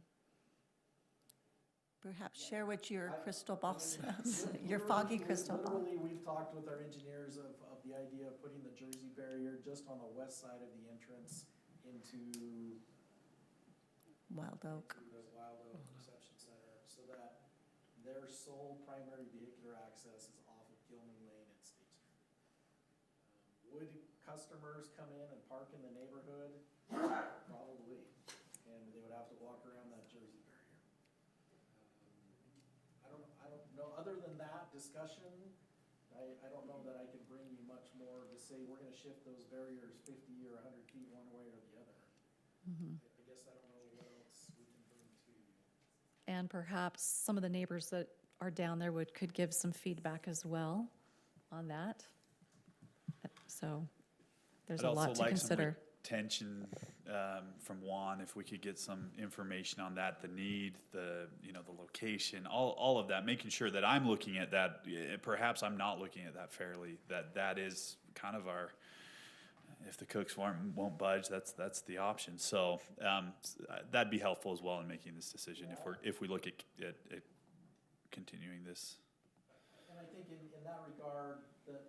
Perhaps share what your crystal ball says, your foggy crystal ball. Literally, we've talked with our engineers of the idea of putting the Jersey barrier just on the west side of the entrance into Wild Oak. the Wild Oak Reception Center, so that their sole primary vehicular access is off of Gilman Lane and State Street. Would customers come in and park in the neighborhood? Probably, and they would have to walk around that Jersey barrier. I don't know, other than that discussion, I don't know that I can bring you much more to say we're gonna shift those barriers 50 or 100 feet one way or the other. I guess I don't know what else we can bring to you. And perhaps some of the neighbors that are down there could give some feedback as well on that. So there's a lot to consider. Retention from Juan, if we could get some information on that, the need, the location, all of that, making sure that I'm looking at that, perhaps I'm not looking at that fairly, that is kind of our, if the cooks won't budge, that's the option. So that'd be helpful as well in making this decision if we look at continuing this. And I think in that regard, the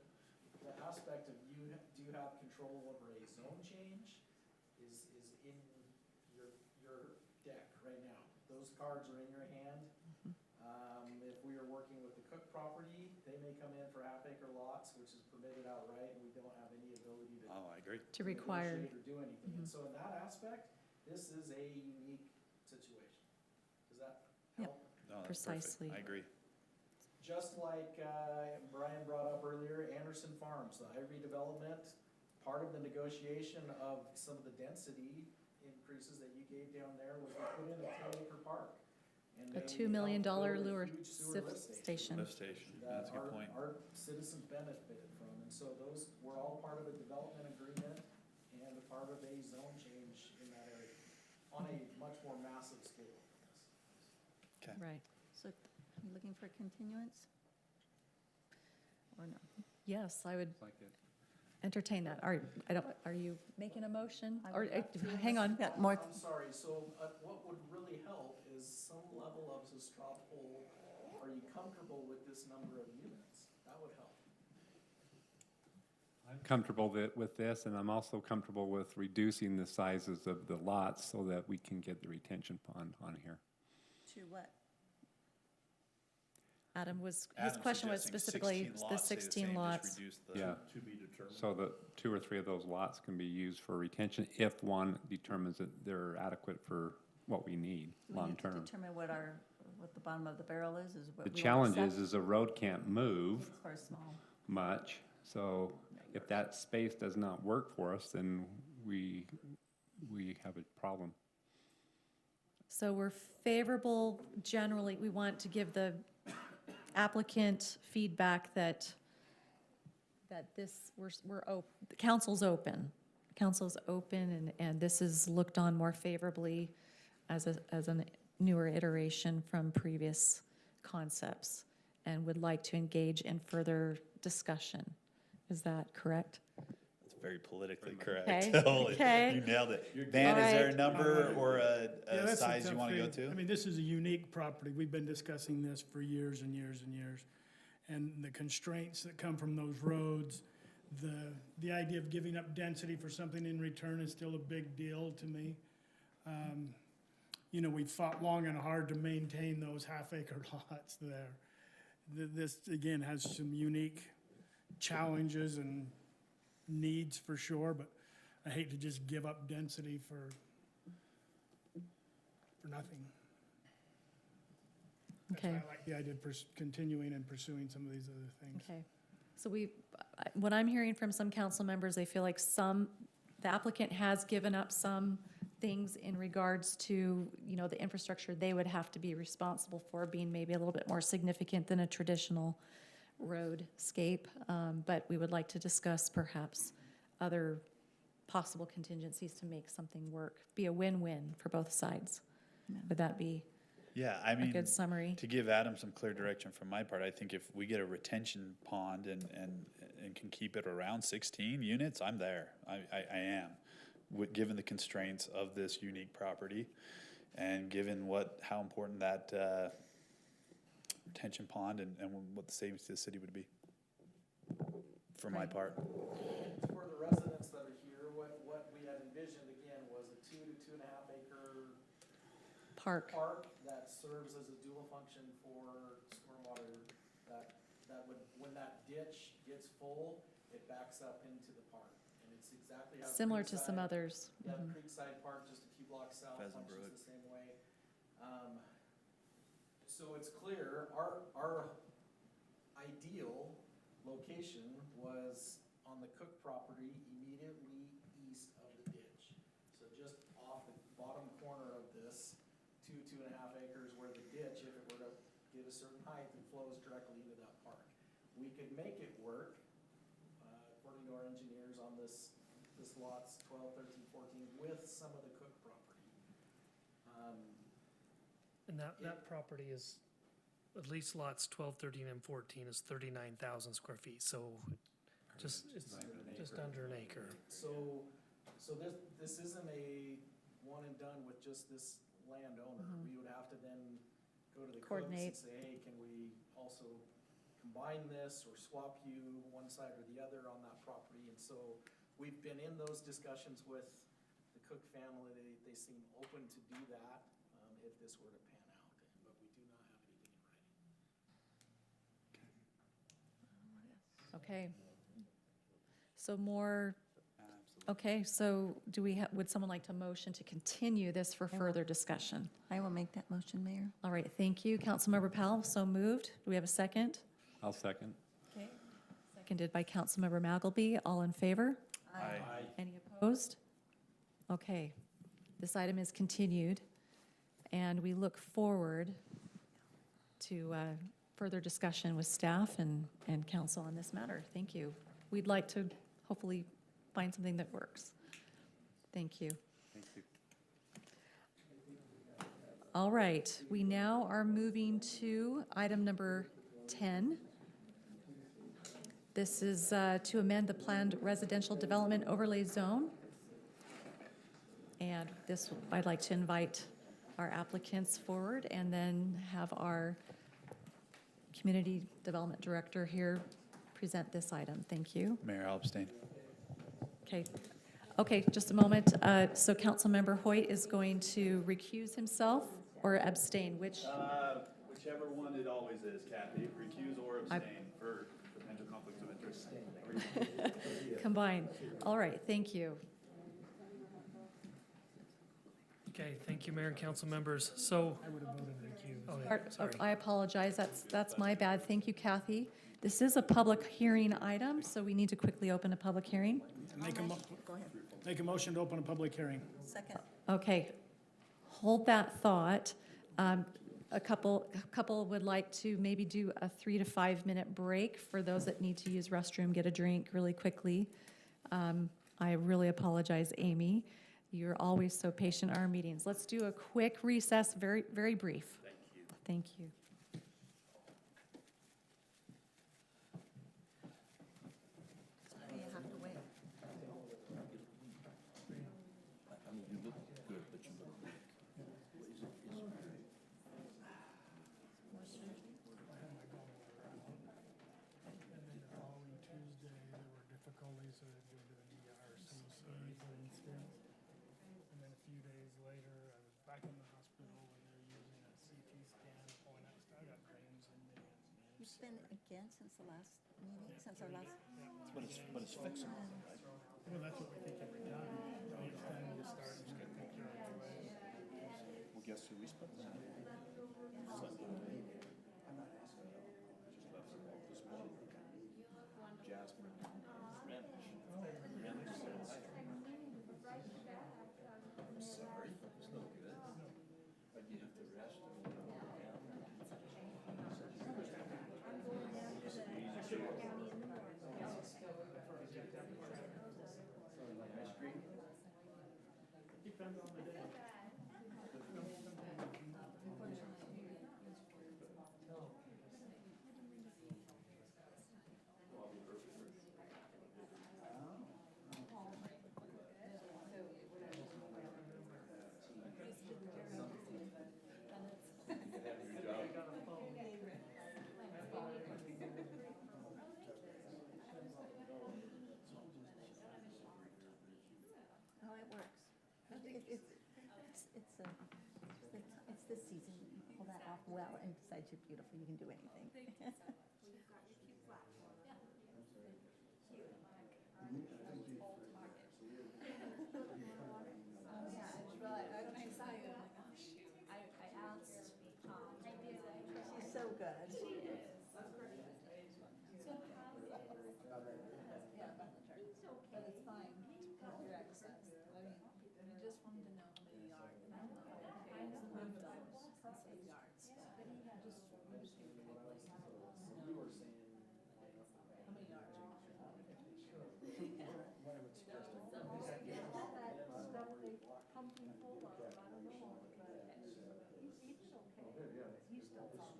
aspect of you do have control over a zone change is in your deck right now. Those cards are in your hand. If we are working with the Cook property, they may come in for half-acre lots, which is permitted outright, and we don't have any ability to. Oh, I agree. To require. Or do anything. And so in that aspect, this is a unique situation. Does that help? No, that's Precisely. perfect. I agree. Just like Brian brought up earlier, Anderson Farms, the Ivory development, part of the negotiation of some of the density increases that you gave down there was to put in a 10-acre park. And A they $2 million helped build a lure huge sewer lift station. Lift station, that that's a good point. our citizens benefited from. And so those were all part of a development agreement and a part of a zone change in that area on a much more massive scale than this. Okay. Right. So are you looking for continuance? Or no? Yes, I would Like it. entertain that. Are you making a motion? I Or, would like to. hang on. Yeah, more, I'm sorry, so what would really help is some level of a straw poll. Are you comfortable with this number of units? That would help. I'm comfortable with this, and I'm also comfortable with reducing the sizes of the lots so that we can get the retention pond on here. to what? His Adam's question was suggesting specifically 16 the lots, stay 16 same, just lots. reduce the- Yeah. To be determined. So that 2 or 3 of those lots can be used for retention if one determines that they're adequate for what we need Do we need to long-term. determine what the bottom of the barrel is what The we want to challenge set? is a road can't move Or small. much, so if that space does not work for us, then we have a problem. So we're favorable, generally, we want to give the applicant feedback that this, the council's open. Council's open and this is looked on more favorably as a newer iteration from previous concepts and would like to engage in further discussion. Is that correct? That's very politically correct. Okay, Holy, okay. you nailed it. Van, is there a Alright. number or Yeah, a that's a size you tough want to go thing. to? I mean, this is a unique property. We've been discussing this for years and years and years. And the constraints that come from those roads, the idea of giving up density for something in return is still a big deal to me. We fought long and hard to maintain those half-acre lots there. This, again, has some unique challenges and needs for sure, but I hate to just give up density for nothing. That's why Okay. I like the idea of continuing and pursuing some of these other things. Okay, so what I'm hearing from some council members, they feel like the applicant has given up some things in regards to, the infrastructure they would have to be responsible for being maybe a little bit more significant than a traditional roadscape. But we would like to discuss perhaps other possible contingencies to make something work, be a win-win for both sides. Would that be Yeah, I a mean, good summary. to give Adam some clear direction from my part, I think if we get a retention pond and can keep it around 16 units, I'm there. I am, given the constraints of this unique property and given how important that retention pond and what the savings to the city would be, for my part. For the residents that are here, what we had envisioned again was a 2 to 2.5 acre Park. that serves as a dual function for stormwater, that would, when that ditch gets full, it backs up into the park. And it's exactly how. Similar to some Creekside- others. Yeah, Mhm. Creekside Park, just a few blocks south, Pheasant functions Brook. the same way. So it's clear, our ideal location was on the Cook property immediately east of the ditch. So just off the bottom corner of this, 2.5 acres where the ditch, if it were to get a certain height, it flows directly into that park. We could make it work, according to our engineers on this lots 12, 13, 14, with some of the Cook property. And that property is, at least lots 12, 13, and 14 is 39,000 square feet, so it's just under an acre. So this isn't a one and done with just this landowner. We would have to then go to the Cooks and Coordinate. say, hey, can we also combine this or swap you one side or the other on that property? And so we've been in those discussions with the Cook family. They seem open to do that, if this were to pan out, but we do not have anything in writing. Okay. So more, okay, so would someone like to motion to continue this for further discussion? I will make that motion, Mayor. All right, thank you. Councilmember Powell, so moved. Do we have a second? I'll second. Okay. Seconded by Councilmember Magalby. All in favor? Aye. Any opposed? Okay, this item is continued, and we look forward to further discussion with staff and council on this matter. Thank you. We'd like to hopefully find something that works. Thank you. Thank you. All right, we now are moving to item number 10. This is to amend the planned residential development overlay zone. And this, I'd like to invite our applicants forward and then have our Community Development Director here present this item. Thank you. Mayor, I'll abstain. Okay, just a moment. So Councilmember Hoyt is going to recuse himself or abstain, which? Whichever one it always is, Kathy, recuse or abstain for potential conflicts of interest. Combined. All right, thank you. Okay, thank you, Mayor and council members. So, I would have voted recused. oh, yeah, sorry. I apologize. That's my bad. Thank you, Kathy. This is a public hearing item, so we need to quickly open a public hearing. Make a motion to open a public hearing. Second. Okay, hold that thought. A couple would like to maybe do a 3 to 5 minute break for those that need to use restroom, get a drink really quickly. I really apologize, Amy. You're always so patient in our meetings. Let's do a quick recess, very, very brief. Thank you. Sorry, you have to wait. I mean, you look good, but you look weak. And then the following Tuesday, there were difficulties due to the arson, for instance. And then a few days later, I was back in the hospital when they were using a CT scan, pulling out, I got drains in me. You've been again since the last meeting, since our last. But it's fixable, right? Well, that's what we think every time. Each time you start, just get picture right away. Well, guess who we spent the night with? Jasmine Renish. Renish says, I'm sorry, it's no good. But you have to rest and Depends on the day. It's this season. You pull that off well, and besides, you're beautiful. You can do anything. She's so good. She is. So how is but it's fine to put your excess. I mean, you just wanted to know how many yards. I know. I know. Moved those instead of yards. But you just calculate how many yards. Pumping full of, I don't know, but you did okay. You still thought.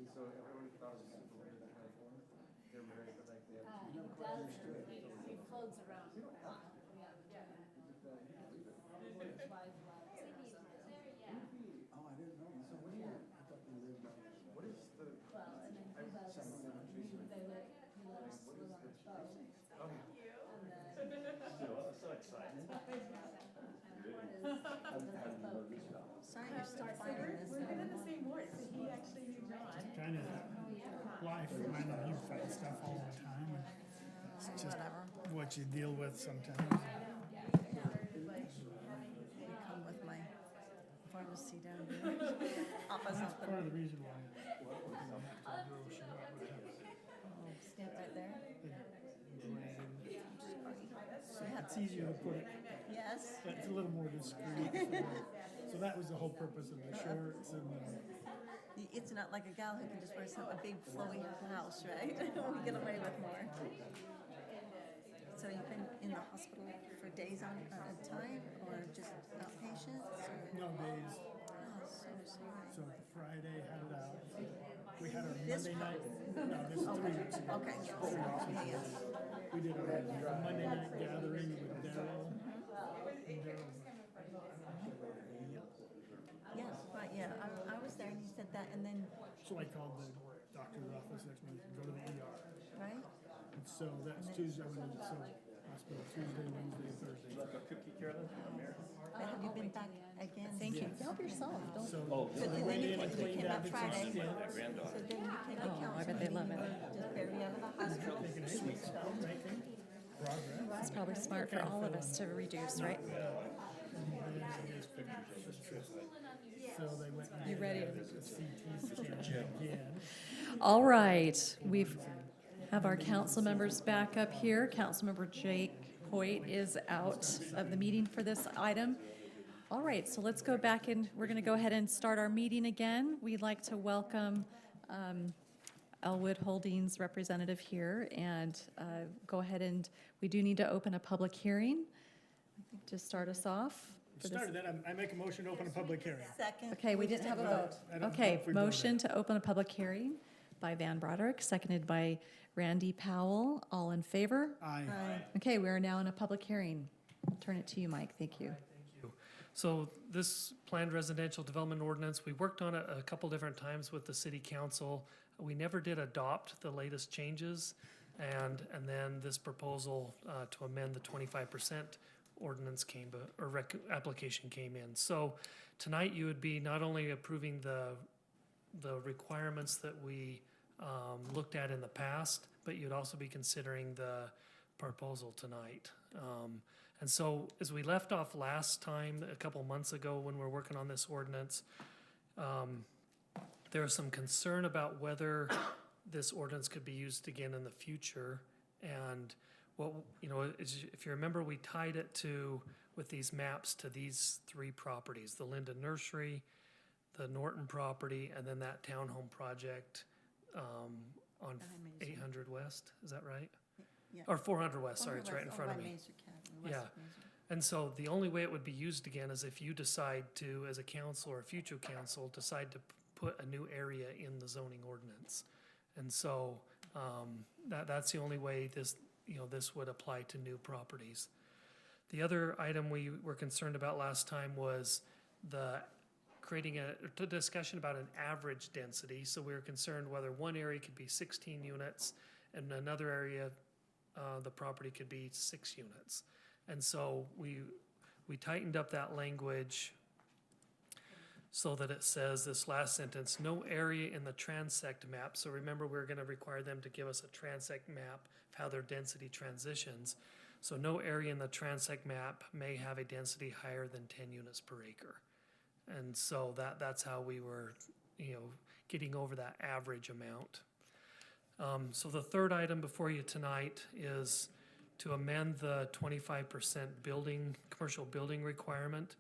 So everybody thought it was super weird that they're married, but like they have. He does, he floats around. Oh, I didn't know. So what do you, I thought they lived on, what is the? Well, and then he loves, he loves swimming on the boat. And then. So excited. Sorry, you're still finding this. We're in the same ward, so he actually knew John. Kind of life. I know you fight stuff all the time. And it's just what you deal with sometimes. You come with my pharmacy down here. That's part of the reason why. Stamp right there. It's easier to put it. Yes. It's a little more discreet. So that was the whole purpose of the shorts and It's not like a gal who can just wear a big flowy blouse, right? We get away with more. So you've been in the hospital for days on at a time, or just outpatients? no days. Oh, so sorry. So Friday had it out. We had our Monday night. No, this is 3 weeks ago. Okay. 3 weeks ago. Yes. We did our Monday night gathering with Daryl. And Daryl was like, Yes, right, yeah, I was there and he said that, and then, so I called the doctor's office next month and go to the ER. right? And so that's Tuesday, so hospital Tuesday, Wednesday, Thursday. Like a cookie, Carolyn? But have you been back again? Thank you. Help yourself, don't. So So they then went you in and came cleaned out out the Friday. skin. That granddaughter. So then you came to council. I bet they love it. Just barely out of the hospital. Making sweet stuff, making progress. It's probably smart for all of us to reduce, right? So they went and You did ready? a CT scan again. All right, have our council members back up here. Councilmember Jake Hoyt is out of the meeting for this item. All right, so let's go back and we're going to go ahead and start our meeting again. We'd like to welcome Elwood Holdings representative here and go ahead and we do need to open a public hearing. I think to start us off. for this- Started that, I make a motion to open a public hearing. Second. Okay, we didn't have a vote. I don't know Okay, if we voted. motion to open a public hearing by Van Broderick, seconded by Randy Powell. All in favor? Aye. Okay, we are now in a public hearing. I'll turn it to you, Mike. Thank you. Thank you. So this planned residential development ordinance, we worked on it a couple different times with the city council. We never did adopt the latest changes. And then this proposal to amend the 25% ordinance application came in. So tonight you would be not only approving the requirements that we looked at in the past, but you'd also be considering the proposal tonight. And so as we left off last time, a couple months ago when we were working on this ordinance, there was some concern about whether this ordinance could be used again in the future. And what, if you remember, we tied it with these maps to these 3 properties, the Lindon Nursery, the Norton property, and then that townhome project on 800 West, is that right? Yeah. Or 400 West, sorry, it's right in front of me. Yeah, and so the only way it would be used again is if you decide to, as a council or a future council, decide to put a new area in the zoning ordinance. And so that's the only way this would apply to new properties. The other item we were concerned about last time was creating a discussion about an average density. So we were concerned whether one area could be 16 units and another area, the property could be 6 units. And so we tightened up that language so that it says this last sentence, no area in the transect map. So remember, we're going to require them to give us a transect map of how their density transitions. So no area in the transect map may have a density higher than 10 units per acre. And so that's how we were, getting over that average amount. So the third item before you tonight is to amend the 25% commercial building requirement.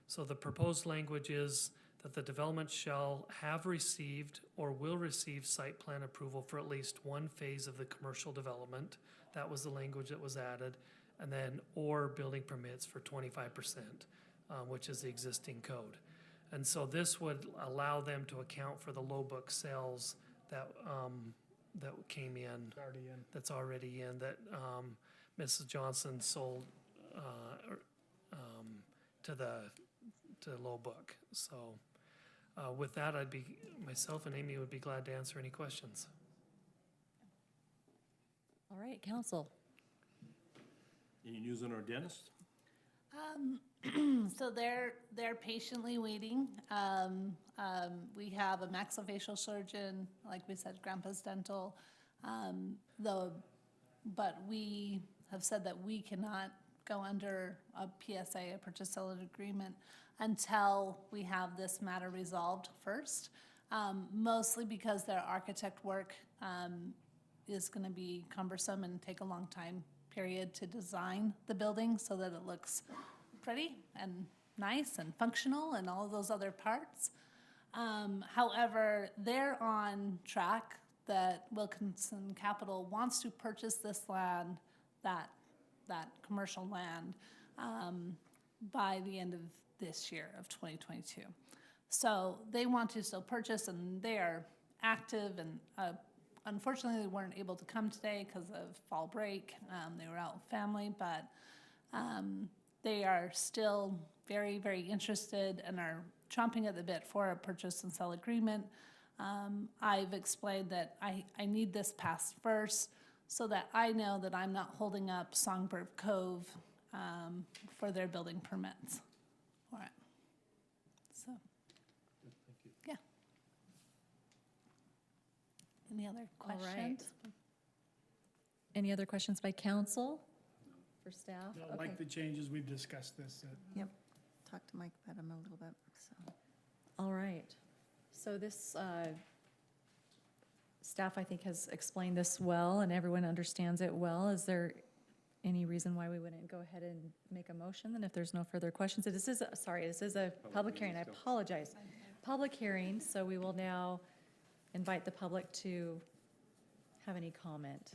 So the proposed language is that the development shall have received or will receive site plan approval for at least one phase of the commercial development. That was the language that was added. And then, or building permits for 25%, which is the existing code. And so this would allow them to account for the low book sales that came in. That's already in, that Mrs. Johnson sold to low book. So with that, myself and Amy would be glad to answer any questions. All right, council. Any news on our dentist? So they're patiently waiting. We have a maxillofacial surgeon, like we said, Grandpa's Dental. But we have said that we cannot go under a PSA, a purchase sale agreement, until we have this matter resolved first. Mostly because their architect work is going to be cumbersome and take a long time period to design the building so that it looks pretty and nice and functional and all of those other parts. However, they're on track that Wilkinson Capital wants to purchase this land, that commercial land, by the end of this year of 2022. So they want to still purchase, and they are active, and unfortunately they weren't able to come today because of fall break. They were out with family, but they are still very, very interested and are chomping at the bit for a purchase and sell agreement. I've explained that I need this passed first so that I know that I'm not holding up Songbird Cove for their building permits. All right. So, yeah. Any other All right. questions? Any other questions by council for staff? No, like the changes, we've discussed this. Yep, talked to Mike about him a little bit, so. All right. So this, staff, I think, has explained this well, and everyone understands it well. Is there any reason why we wouldn't go ahead and make a motion, then, if there's no further questions? This is a public hearing. I apologize. Public hearing, so we will now invite the public to have any comment.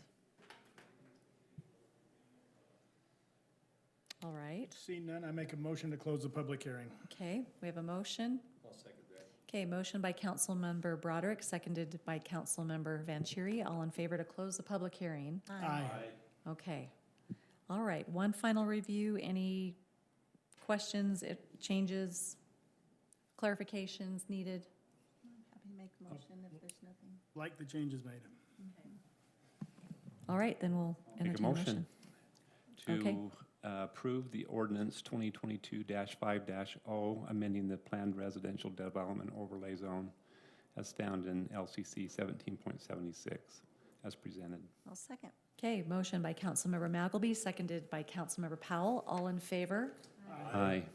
All right. Seeing none, I make a motion to close the public hearing. Okay, we have a motion. I'll second that. Okay, motion by Councilmember Broderick, seconded by Councilmember Vanchery. All in favor to close the public hearing? Aye. Okay. All right, one final review. Any questions, changes, clarifications needed? I'm happy to make a motion if there's nothing. Like the changes made. All right, then we'll Make a entertain a motion motion. Okay. to approve the ordinance 2022-5-0, amending the planned residential development overlay zone as found in LCC 17.76, as presented. I'll second. Okay, motion by Councilmember Magalby, seconded by Councilmember Powell. All in favor? Aye. Any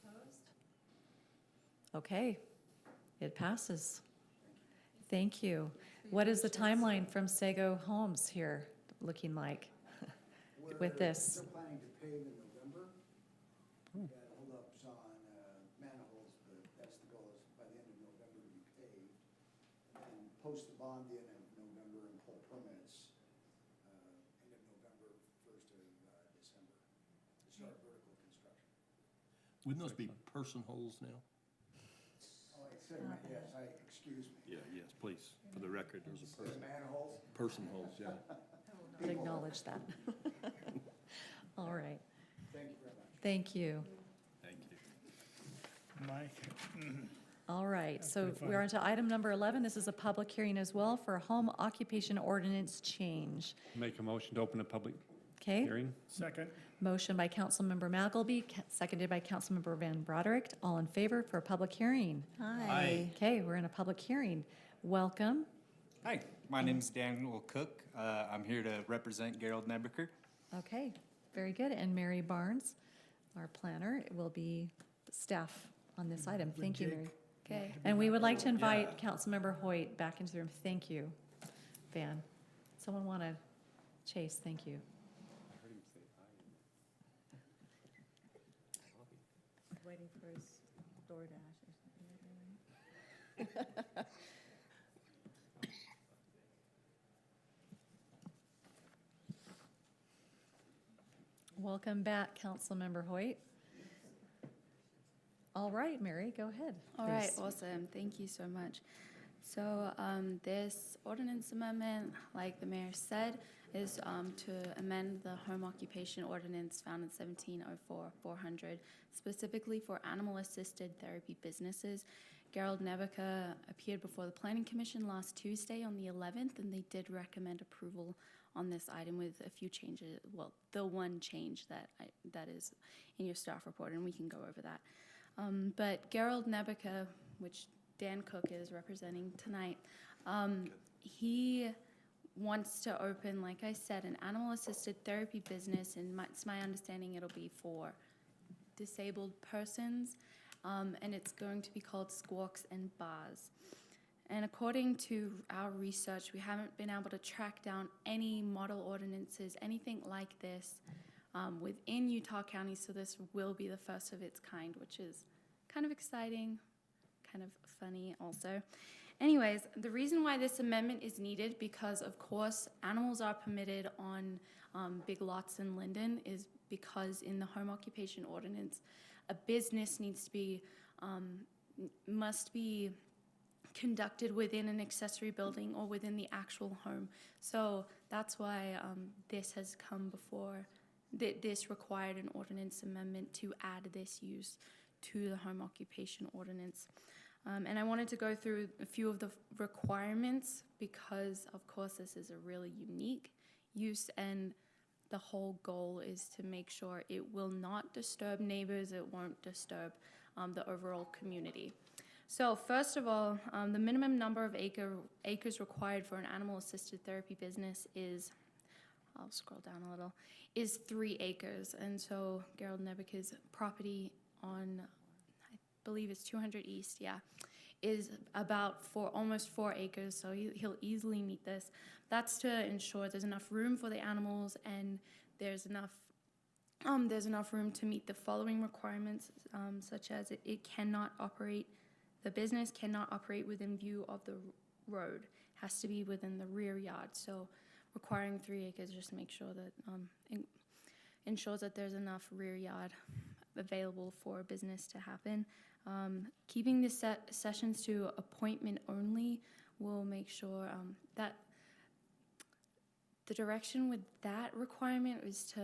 opposed? Okay, it passes. Thank you. What is the timeline from Sago Homes here looking like with this? We're planning to pave in November. We've got holdups on manholes, but that's the goal, is by the end of November to be paved. And post the bond in November and pull permits end of November, 1st of December, to start vertical construction. Wouldn't those be person holes now? Oh, I said, yes, excuse me. Yeah, yes, please, for the record, those are Said manholes? person holes, yeah. Acknowledge that. All right. Thank you very much. Thank you. Thank you. Mike? All right, so pretty we're funny. on to item number 11. This is a public hearing as well for a home occupation ordinance change. Make a motion to open a public Okay? hearing. Second. Motion by Councilmember Magalby, seconded by Councilmember Van Broderick. All in favor for a public hearing? Aye. Okay, we're in a public hearing. Welcome. Hi, my name is Daniel Cook. I'm here to represent Gerald Nebeker. Okay, very good. And Mary Barnes, our planner, will be staff on this item. Thank you, Mary. Okay. And we would like to invite Councilmember Hoyt back into the room. Thank you, Van. Someone want to, Chase, thank you. Waiting for his DoorDash or something. Welcome back, Councilmember Hoyt. All right, Mary, go ahead. All right, please. awesome. Thank you so much. So this ordinance amendment, like the mayor said, is to amend the home occupation ordinance found in 1704-400, specifically for animal-assisted therapy businesses. Gerald Nebeker appeared before the Planning Commission last Tuesday on the 11th, and they did recommend approval on this item with a few changes. Well, the one change that is in your staff report, and we can go over that. But Gerald Nebeker, which Dan Cook is representing tonight, he wants to open, like I said, an animal-assisted therapy business, and it's my understanding it'll be for disabled persons, and it's going to be called Squawks and Bars. And according to our research, we haven't been able to track down any model ordinances, anything like this, within Utah County, so this will be the first of its kind, which is kind of exciting, kind of funny also. Anyways, the reason why this amendment is needed, because of course animals are permitted on big lots in Lindon, is because in the home occupation ordinance, a business needs to be, must be conducted within an accessory building or within the actual home. So that's why this has come before. This required an ordinance amendment to add this use to the home occupation ordinance. And I wanted to go through a few of the requirements because, of course, this is a really unique use, and the whole goal is to make sure it will not disturb neighbors, it won't disturb the overall community. So first of all, the minimum number of acres required for an animal-assisted therapy business is, I'll scroll down a little, is 3 acres. And so Gerald Nebeker's property on, I believe it's 200 East, yeah, is about almost 4 acres, so he'll easily meet this. That's to ensure there's enough room for the animals and there's enough room to meet the following requirements, such as it cannot operate, the business cannot operate within view of the road, has to be within the rear yard. So requiring 3 acres just to make sure that ensures that there's enough rear yard available for business to happen. Keeping the sessions to appointment only will make sure that the direction with that requirement is to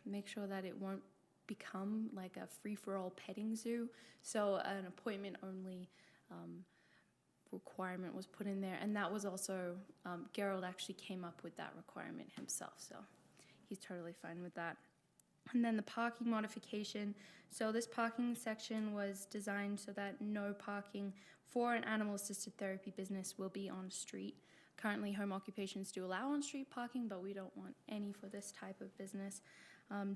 make sure that it won't become like a free-for-all petting zoo. So an appointment-only requirement was put in there, and that was also, Gerald actually came up with that requirement himself, so he's totally fine with that. And then the parking modification. So this parking section was designed so that no parking for an animal-assisted therapy business will be on street. Currently, home occupations do allow on-street parking, but we don't want any for this type of business.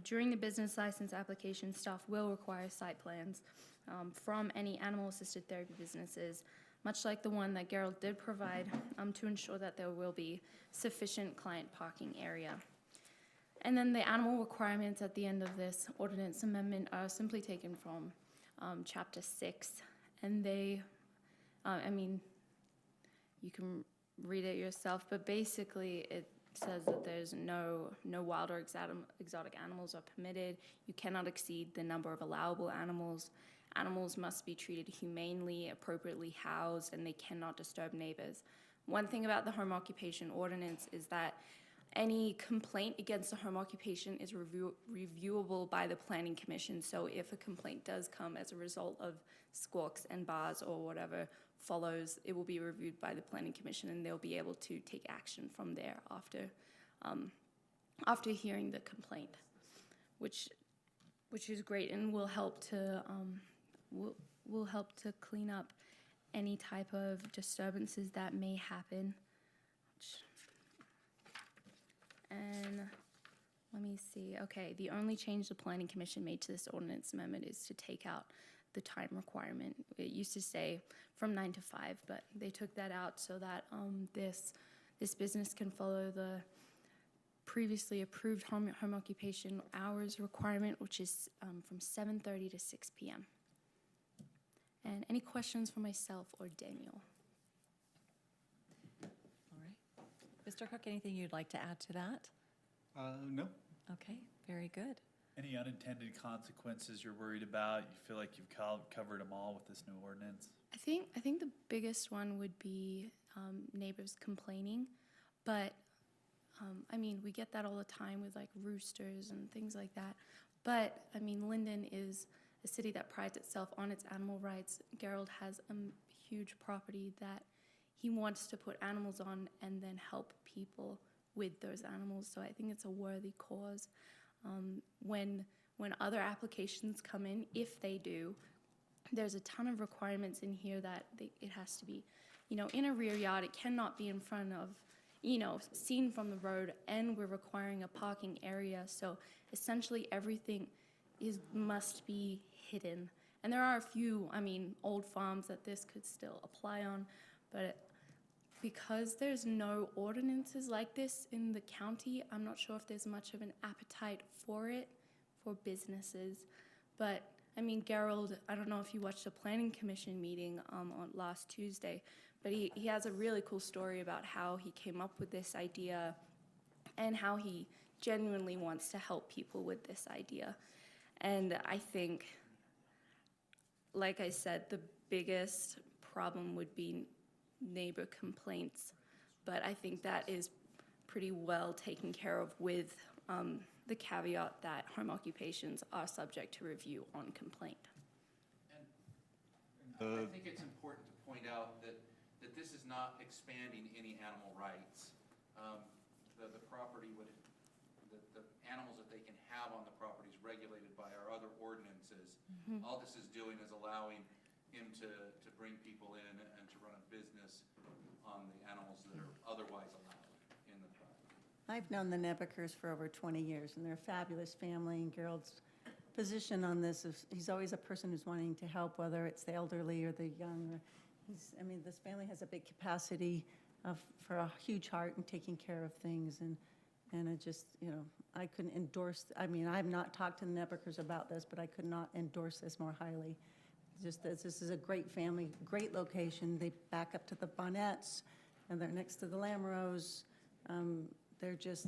During the business license application, staff will require site plans from any animal-assisted therapy businesses, much like the one that Gerald did provide, to ensure that there will be sufficient client parking area. And then the animal requirements at the end of this ordinance amendment are simply taken from Chapter 6, and they, I mean, you can read it yourself, but basically it says that there's no wild or exotic animals are permitted. You cannot exceed the number of allowable animals. Animals must be treated humanely, appropriately housed, and they cannot disturb neighbors. One thing about the home occupation ordinance is that any complaint against a home occupation is reviewable by the Planning Commission. So if a complaint does come as a result of squawks and bars or whatever follows, it will be reviewed by the Planning Commission, and they'll be able to take action from there after hearing the complaint, which is great and will help to clean up any type of disturbances that may happen. And let me see. Okay, the only change the Planning Commission made to this ordinance amendment is to take out the time requirement. It used to say from 9 to 5, but they took that out so that this business can follow the previously approved home occupation hours requirement, which is from 7:30 to 6 p.m. And any questions for myself or Daniel? All right. Mr. Cook, anything you'd like to add to that? No. Okay, very good. Any unintended consequences you're worried about? You feel like you've covered them all with this new ordinance? I think the biggest one would be neighbors complaining, but I mean, we get that all the time with like roosters and things like that. But I mean, Lindon is a city that prides itself on its animal rights. Gerald has a huge property that he wants to put animals on and then help people with those animals. So I think it's a worthy cause. When other applications come in, if they do, there's a ton of requirements in here that it has to be, in a rear yard. It cannot be in front of, seen from the road, and we're requiring a parking area. So essentially everything must be hidden. And there are a few, old farms that this could still apply on, but because there's no ordinances like this in the county, I'm not sure if there's much of an appetite for it for businesses. But Gerald, I don't know if you watched the Planning Commission meeting on last Tuesday, but he has a really cool story about how he came up with this idea and how he genuinely wants to help people with this idea. And I think, like I said, the biggest problem would be neighbor complaints, but I think that is pretty well taken care of with the caveat that home occupations are subject to review on complaint. I think it's important to point out that this is not expanding any animal rights. The property would, the animals that they can have on the property is regulated by our other ordinances. Mhm. All this is doing is allowing him to bring people in and to run a business on the animals that are otherwise allowed in the property. I've known the Nebekers for over 20 years, and they're a fabulous family, and Gerald's position on this is he's always a person who's wanting to help, whether it's the elderly or the young. This family has a big capacity for a huge heart and taking care of things, and it just, I couldn't endorse, I've not talked to the Nebekers about this, but I could not endorse this more highly. Just this is a great family, great location. They back up to the Bonnettes, and they're next to the Lamoureux. They're just,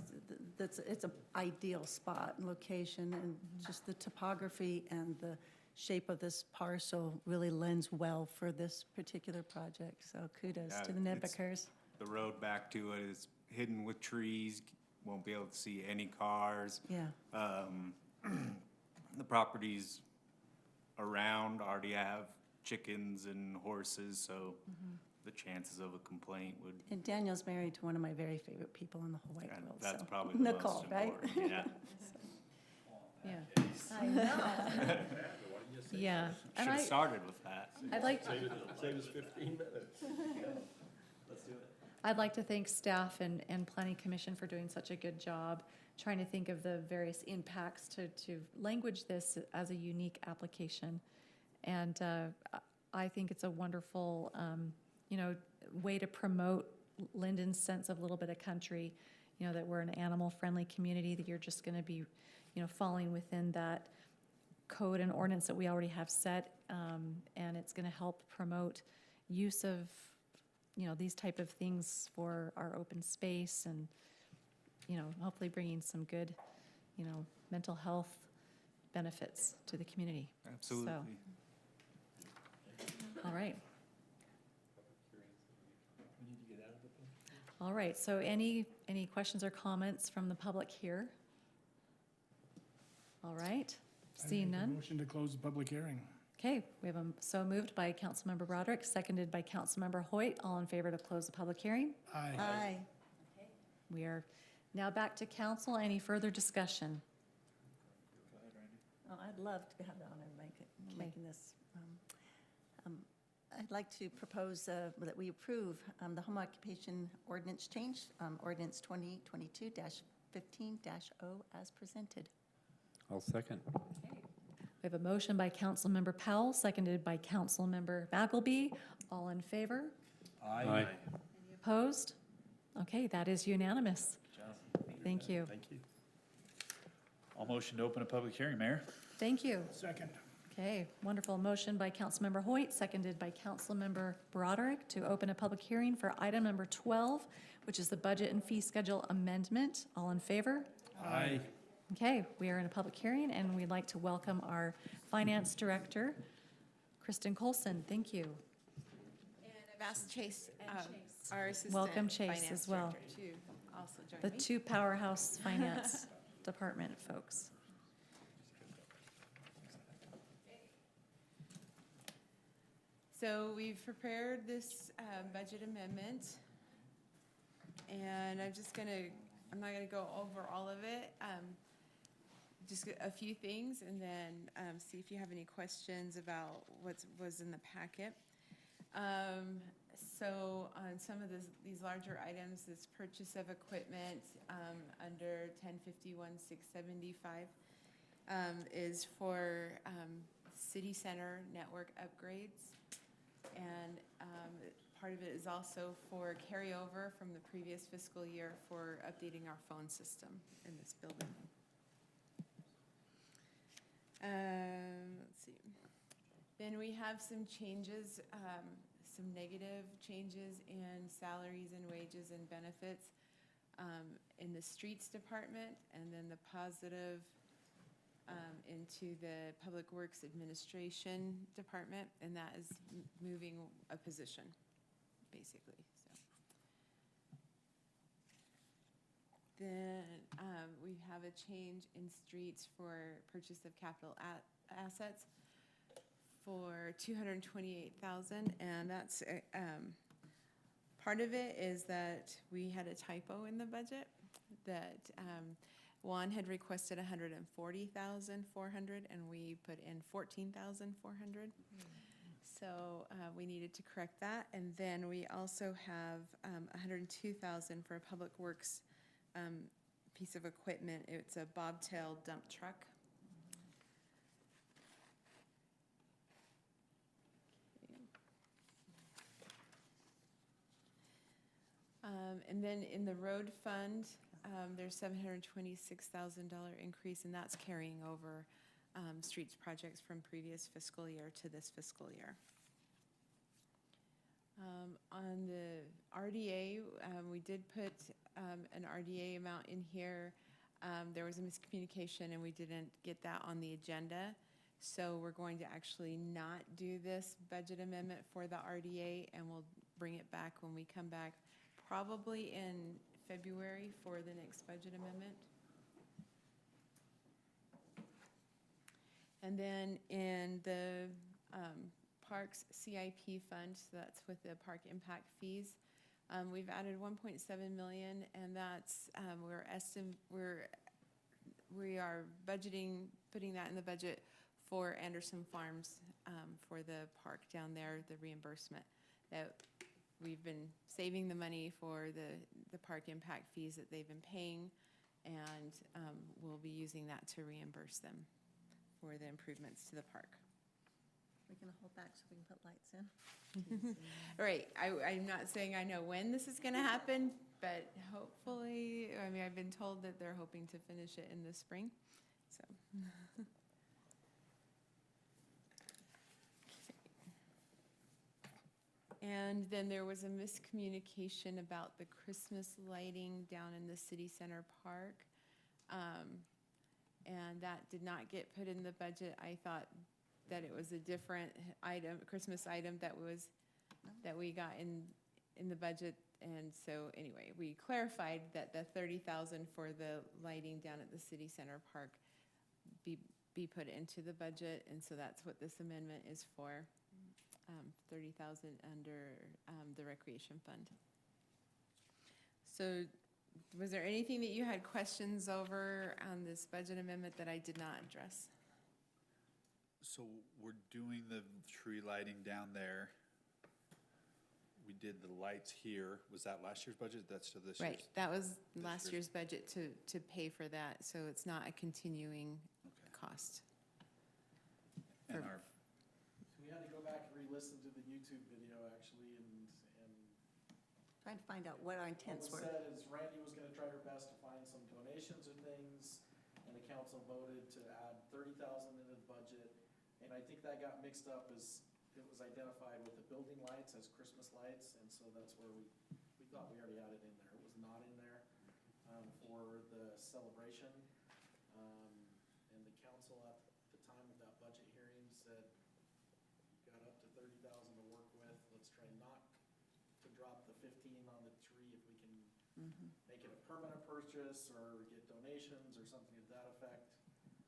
it's an ideal spot and location, and just the topography and the shape of this parcel really lends well for this particular project. So kudos to the Nebekers. The road back to it is hidden with trees, won't be able to see any cars. Yeah. The properties around already have chickens and horses, so the chances of a complaint would, And Daniel's married to one of my very favorite people in the whole wide and world, that's so. probably the Nicole, most right? important, yeah. Yeah. I know. Yeah. And Should've started with that. I'd like, Save us 15 minutes. Let's do it. I'd like to thank staff and Planning Commission for doing such a good job, trying to think of the various impacts to language this as a unique application. And I think it's a wonderful, way to promote Lindon's sense of a little bit of country, that we're an animal-friendly community, that you're just going to be, falling within that code and ordinance that we already have set, and it's going to help promote use of, these type of things for our open space and, hopefully bringing some good, mental health benefits to the community. Absolutely. All right. All right, so any questions or comments from the public here? All right, seeing I make a none. motion to close the public hearing. Okay, we have so moved by Councilmember Broderick, seconded by Councilmember Hoyt. All in favor to close the public hearing? Aye. Aye. We are now back to council. Any further discussion? Oh, I'd love to have the honor of making this. I'd like to propose that we approve the home occupation ordinance change, ordinance 2022-15-0 as presented. I'll second. We have a motion by Councilmember Powell, seconded by Councilmember Baggleby. All in favor? Aye. Any opposed? Okay, that is unanimous. Thank you. Thank you. I'll motion to open a public hearing, Mayor. Thank you. Second. Okay, wonderful motion by Councilmember Hoyt, seconded by Councilmember Broderick to open a public hearing for item number 12, which is the budget and fee schedule amendment. All in favor? Aye. Okay, we are in a public hearing, and we'd like to welcome our Finance Director, Kristen Colson. Thank you. And I've asked Chase, our assistant Welcome, Chase, finance as well. director, to also join The me. two powerhouse finance department folks. So we've prepared this budget amendment, and I'm not gonna go over all of it. Just a few things, and then see if you have any questions about what was in the packet. So on some of these larger items, this purchase of equipment under 1051-675 is for city center network upgrades. And part of it is also for carryover from the previous fiscal year for updating our phone system in this building. Let's see. Then we have some changes, some negative changes in salaries and wages and benefits in the streets department, and then the positive into the Public Works Administration Department, and that is moving a position, basically, so. Then we have a change in streets for purchase of capital assets for $228,000, and that's, part of it is that we had a typo in the budget, that Juan had requested $140,400, and we put in $14,400. So we needed to correct that. And then we also have $102,000 for a Public Works piece of equipment. It's a bobtail dump truck. And then in the road fund, there's $726,000 increase, and that's carrying over streets projects from previous fiscal year to this fiscal year. On the RDA, we did put an RDA amount in here. There was a miscommunication, and we didn't get that on the agenda. So we're going to actually not do this budget amendment for the RDA, and we'll bring it back when we come back, probably in February for the next budget amendment. And then in the Parks CIP fund, so that's with the park impact fees, we've added 1.7 million, and that's, we are budgeting, putting that in the budget for Anderson Farms, for the park down there, the reimbursement. That we've been saving the money for the park impact fees that they've been paying, and we'll be using that to reimburse them for the improvements to the park. We're going to hold back so we can put lights in. Right, I'm not saying I know when this is gonna happen, but hopefully, I mean, I've been told that they're hoping to finish it in the spring, so. And then there was a miscommunication about the Christmas lighting down in the city center park. And that did not get put in the budget. I thought that it was a different item, Christmas item that we got in the budget. And so anyway, we clarified that the 30,000 for the lighting down at the city center park be put into the budget. And so that's what this amendment is for. 30,000 under the recreation fund. So was there anything that you had questions over on this budget amendment that I did not address? So we're doing the tree lighting down there. We did the lights here. Was that last year's budget? That's still this year's? Right, that was last year's budget to pay for that, so it's not a continuing cost. And so we had to go back and re-listen to the YouTube video, actually, and Trying to find out what our intents were. what was said is Randy was gonna try her best to find some donations or things, and the council voted to add 30,000 into the budget. And I think that got mixed up as it was identified with the building lights as Christmas lights, and so that's where we thought we already had it in there. It was not in there for the celebration. And the council at the time of that budget hearing said, you've got up to 30,000 to work with. Let's try not to drop the 15 on the tree if we can make it a permanent purchase or get donations or something to that effect.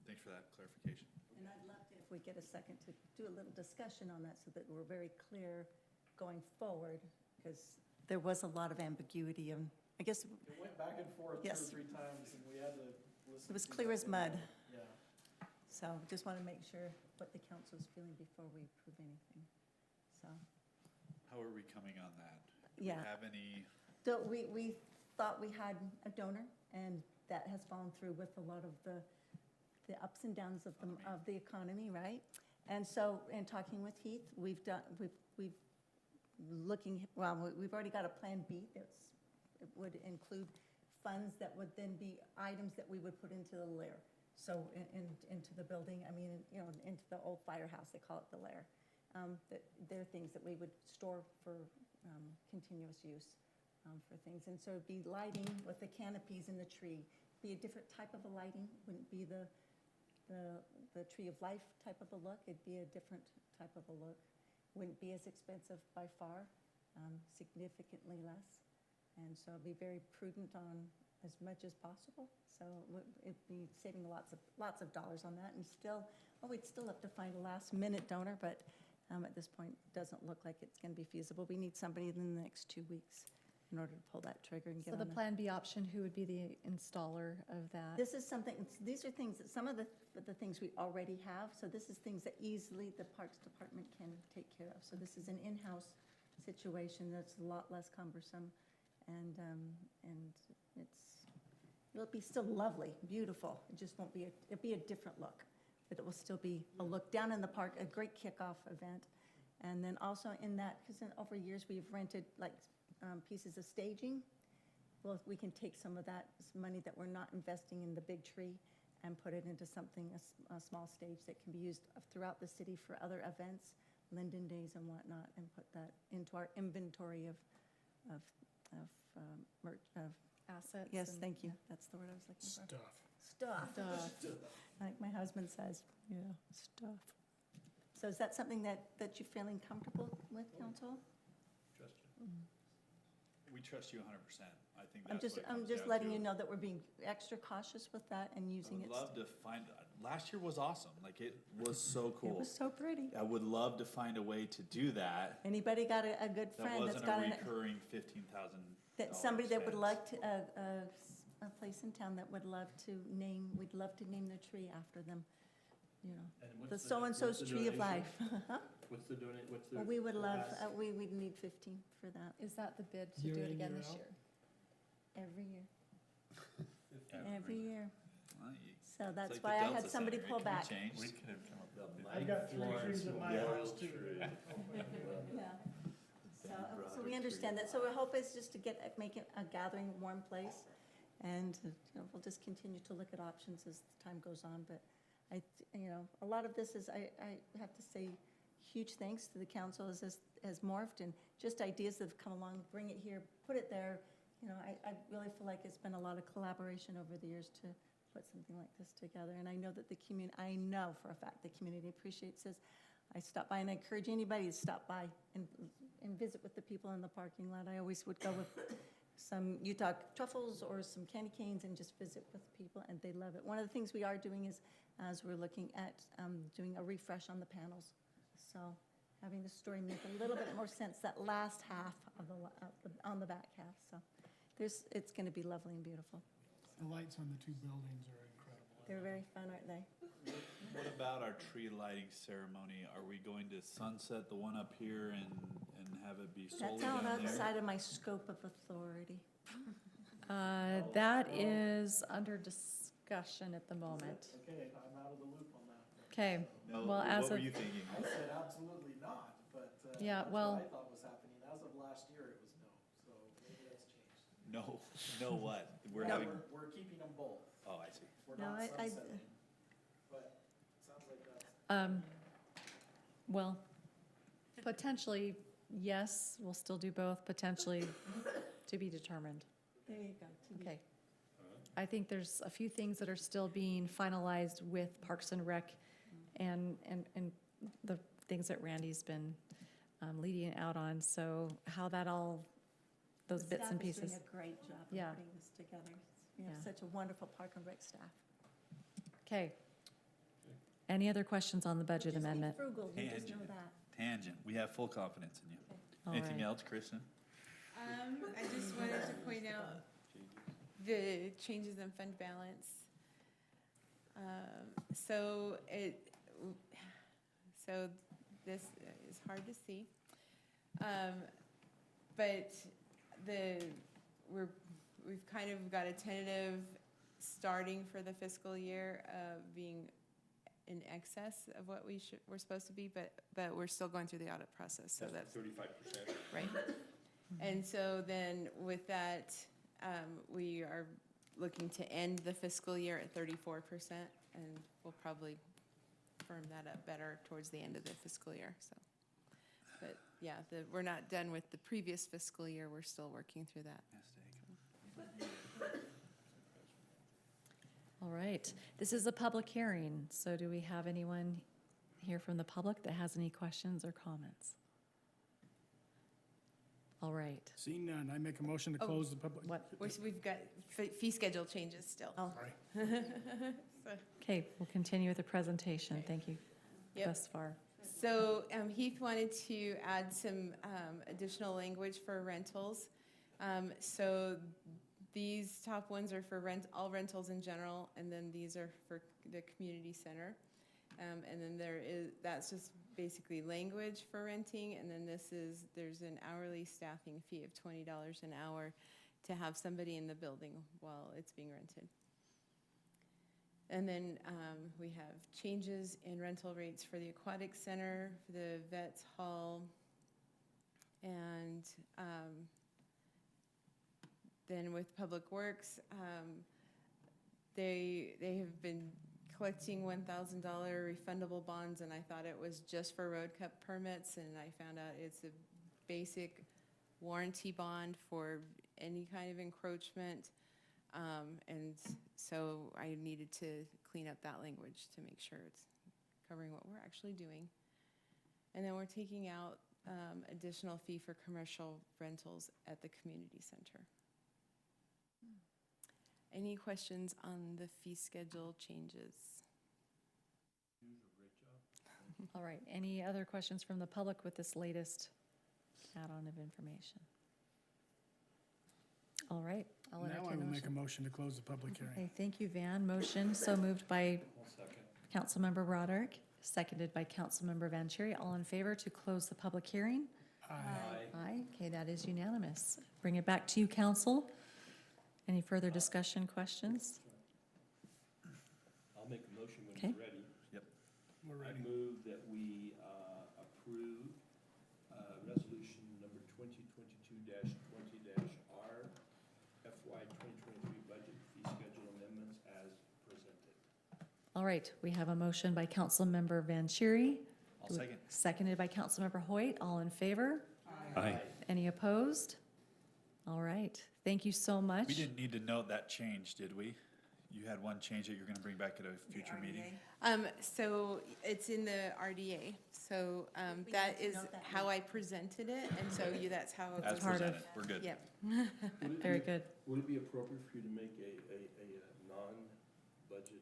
Thanks for that clarification. And I'd love to, if we get a second, to do a little discussion on that so that we're very clear going forward, because there was a lot of ambiguity, and I guess It went back and forth Yes. 2 or 3 times, and we had to listen. it was to clear that as mud. Yeah. So just want to make sure what the council's feeling before we approve anything. So, How are we coming on that? Yeah. Do we have any? we thought we had a donor, and that has fallen through with a lot of the ups and downs of the economy, right? And so, in talking with Heath, we've already got a Plan B it would include funds that would then be items that we would put into the lair. So into the building, into the old firehouse, they call it the lair. They're things that we would store for continuous use for things. And so it'd be lighting with the canopies in the tree, be a different type of a lighting, wouldn't be the Tree of Life type of a look, it'd be a different type of a look. Wouldn't be as expensive by far, significantly less. And so be very prudent on as much as possible. So it'd be saving lots of dollars on that, and we'd still have to find a last minute donor, but at this point, doesn't look like it's gonna be feasible. We need somebody in the next 2 weeks in order to pull that trigger and get So on the it. Plan B option, who would be the installer of that? This is something, these are things that, some of the things we already have, so this is things that easily the Parks Department can take care of. So this is an in-house situation that's a lot less cumbersome, and it'll be still lovely, beautiful. It just won't be, it'll be a different look, but it will still be a look down in the park, a great kickoff event. And then also in that, because over years we've rented like pieces of staging. Well, we can take some of that money that we're not investing in the big tree and put it into something, a small stage that can be used throughout the city for other events, Lindon Days and whatnot, and put that into our inventory of Assets? Yes, and- thank you. That's the word I was looking for. Stuff. Stuff. Like my husband says, yeah, stuff. So is that something that you're feeling comfortable with, council? Trust you. We trust you 100%. I think I'm that's just, what it I'm comes just down letting to. you know that we're being extra cautious with that and using it. I'd love to find, last year was awesome. Like, it was so cool. It was so pretty. I would love to find a way to do that. Anybody got a good That friend that's wasn't got a an, recurring $15,000. that somebody that would like to, a place in town that would love to name, we'd love to name their tree after them, you know. The so-and-so's tree of life. What's the donate, what's the? Well, we would love, we'd need 15 for that, Is that the bid to Year do it in, again year this out? year? every year, Every every year. Well, So it's that's like the why I Delta had somebody Center. pull It can be back. changed. We could have come up with that. I've got 3 trees at my house too. Yeah. So we understand that. So our hope is just to make it a gathering, warm place. And, we'll just continue to look at options as time goes on. But a lot of this is, I have to say, huge thanks to the council has morphed and just ideas that have come along, bring it here, put it there. I really feel like it's been a lot of collaboration over the years to put something like this together. And I know that I know for a fact the community appreciates this. I stop by and I encourage anybody to stop by and visit with the people in the parking lot. I always would go with some Utah truffles or some candy canes and just visit with people, and they love it. One of the things we are doing is, as we're looking at doing a refresh on the panels. So having the story make a little bit more sense, that last half of on the back half. So it's going to be lovely and beautiful. The lights on the 2 buildings are incredible. They're very fun, aren't they? What about our tree lighting ceremony? Are we going to sunset the one up here and have it be solely That's down there? outside of my scope of authority. That is under discussion at the moment. Okay, I'm out of the loop on that. Okay, No, well, as what were of, you thinking? I said absolutely not, but Yeah, that's well- what I thought was happening. As of last year, it was no, so maybe that's changed. No, what? We're No. having, We're keeping them both. oh, I see. We're No, not I- sunsetting, but it sounds like that's. well, potentially, yes, we'll still do both, potentially to be determined. There you go. Okay. I think there's a few things that are still being finalized with Parks and Rec and the things that Randy's been leading out on. So how that all, those The bits and staff is pieces. doing a great job of Yeah. putting this together. We have Yeah. such a wonderful Park and Rec staff. Okay. Any other questions on the budget Just be amendment? frugal, you just know Tangent. that. Tangent. We have full confidence in you. All Anything right. else, Kristen? I just wanted to point out the changes in fund balance. So this is hard to see. But we've kind of got a tentative starting for the fiscal year of being in excess of what we're supposed to be, but we're still going through the audit process, so that's. 35%. Right. And so then with that, we are looking to end the fiscal year at 34%, and we'll probably firm that up better towards the end of the fiscal year, so. But yeah, we're not done with the previous fiscal year, we're still working through that. All right. This is a public hearing, so do we have anyone here from the public that has any questions or comments? All right. Seeing none, I make a motion to Oh. close the public. We've got fee schedule changes still. Oh. Sorry. So- Okay, we'll continue with the presentation. Thank you Yep. thus far. So Heath wanted to add some additional language for rentals. So these top ones are for all rentals in general, and then these are for the community center. And then that's just basically language for renting, and then there's an hourly staffing fee of $20 an hour to have somebody in the building while it's being rented. And then we have changes in rental rates for the aquatic center, for the vets hall, and then with Public Works, they have been collecting $1,000 refundable bonds, and I thought it was just for road cut permits, and I found out it's a basic warranty bond for any kind of encroachment. And so I needed to clean up that language to make sure it's covering what we're actually doing. And then we're taking out additional fee for commercial rentals at the community center. Any questions on the fee schedule changes? All right, any other questions from the public with this latest add-on of information? All right, I'll Now I entertain will a make a motion. motion to close the public hearing. Okay, thank you, Van. Motion so moved by Councilmember Broderick, seconded by Councilmember Vanchery. All in favor to close the public hearing? Aye. Aye. Okay, that is unanimous. Bring it back to you, council. Any further discussion, questions? I'll make a motion when Okay. you're ready. Yep. We're I ready. move that we approve resolution number 2022-20-R, FY 2023 budget fee schedule amendments as presented. All right, we have a motion by Councilmember Vanchery. I'll second. Seconded by Councilmember Hoyt. All in favor? Aye. Any opposed? All right, thank you so much. We didn't need to note that change, did we? You had one change that you're gonna bring back at a future meeting? So it's in the RDA, so We that need to is note that. how I presented it, and so that's how it As was. part of- presented, we're good. Yep. Very good. Would it be appropriate for you to make a non-budget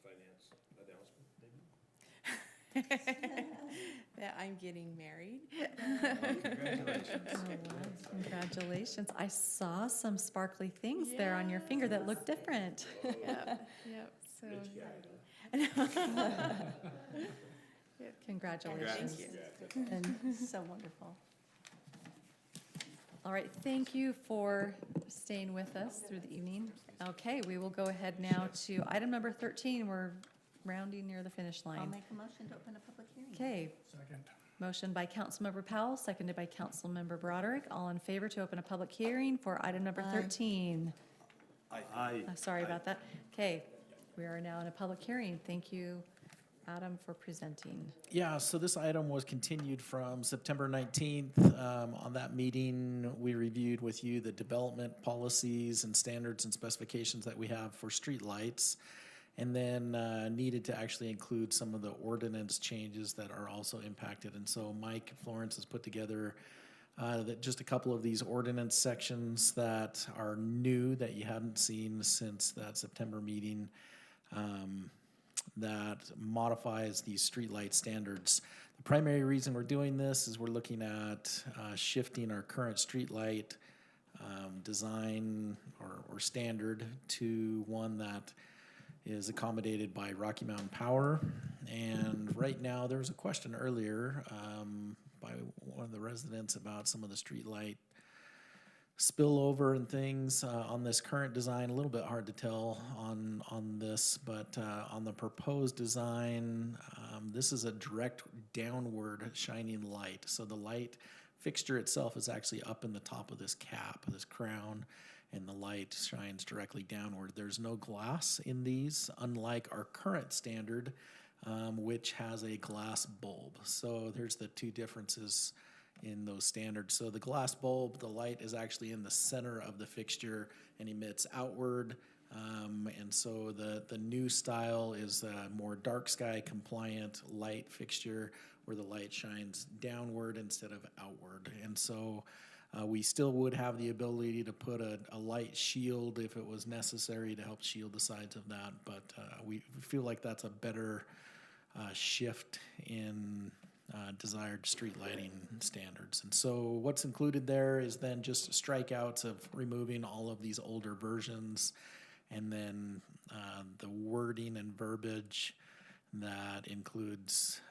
finance announcement, maybe? That I'm getting married. Congratulations. Oh, wow. Congratulations. I saw some sparkly things there on your finger that look different. Yep, so. Congratulations. Thank you. And So wonderful. all right, thank you for staying with us through the evening. Okay, we will go ahead now to item number 13. We're rounding near the finish I'll line. make a motion to open a public hearing. Okay, Second. motion by Councilmember Powell, seconded by Councilmember Broderick. All in favor to open a public hearing for item number Aye. 13. Aye. Sorry about that. Okay, we are now in a public hearing. Thank you, Adam, for presenting. Yeah, so this item was continued from September 19th. On that meeting, we reviewed with you the development policies and standards and specifications that we have for streetlights, and then needed to actually include some of the ordinance changes that are also impacted. And so Mike Florence has put together just a couple of these ordinance sections that are new that you hadn't seen since that September meeting. That modifies these streetlight standards. The primary reason we're doing this is we're looking at shifting our current streetlight design or standard to one that is accommodated by Rocky Mountain Power. And right now, there was a question earlier by one of the residents about some of the streetlight spillover and things on this current design. A little bit hard to tell on this, but on the proposed design, this is a direct downward shining light. So the light fixture itself is actually up in the top of this cap, this crown, and the light shines directly downward. There's no glass in these, unlike our current standard, which has a glass bulb. So there's the two differences in those standards. So the glass bulb, the light is actually in the center of the fixture and emits outward. And so the new style is a more dark sky compliant light fixture where the light shines downward instead of outward. And so we still would have the ability to put a light shield if it was necessary to help shield the sides of that. But we feel like that's a better shift in desired street lighting standards. And so what's included there is then just strikeouts of removing all of these older versions, and then the wording and verbiage that includes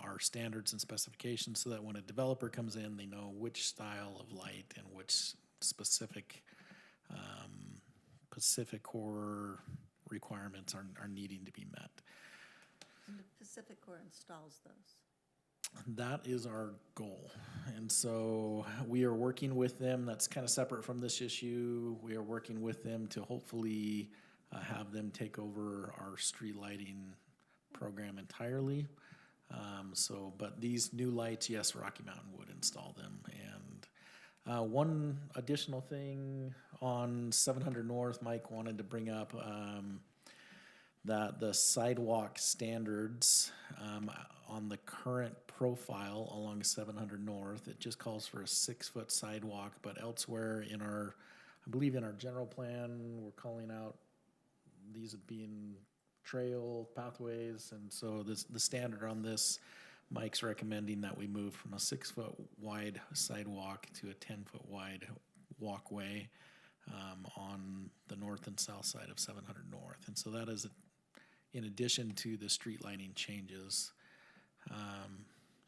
our standards and specifications, so that when a developer comes in, they know which style of light and which specific Pacific Core requirements are needing to be met. And the Pacific Core installs those. That is our goal. And so we are working with them. That's kind of separate from this issue. We are working with them to hopefully have them take over our street lighting program entirely. But these new lights, yes, Rocky Mountain would install them. And one additional thing on 700 North, Mike wanted to bring up that the sidewalk standards on the current profile along 700 North, it just calls for a 6-foot sidewalk, but elsewhere in I believe in our general plan, we're calling out these being trail pathways, and so the standard on this, Mike's recommending that we move from a 6-foot wide sidewalk to a 10-foot wide walkway on the north and south side of 700 North. And so that is in addition to the street lighting changes.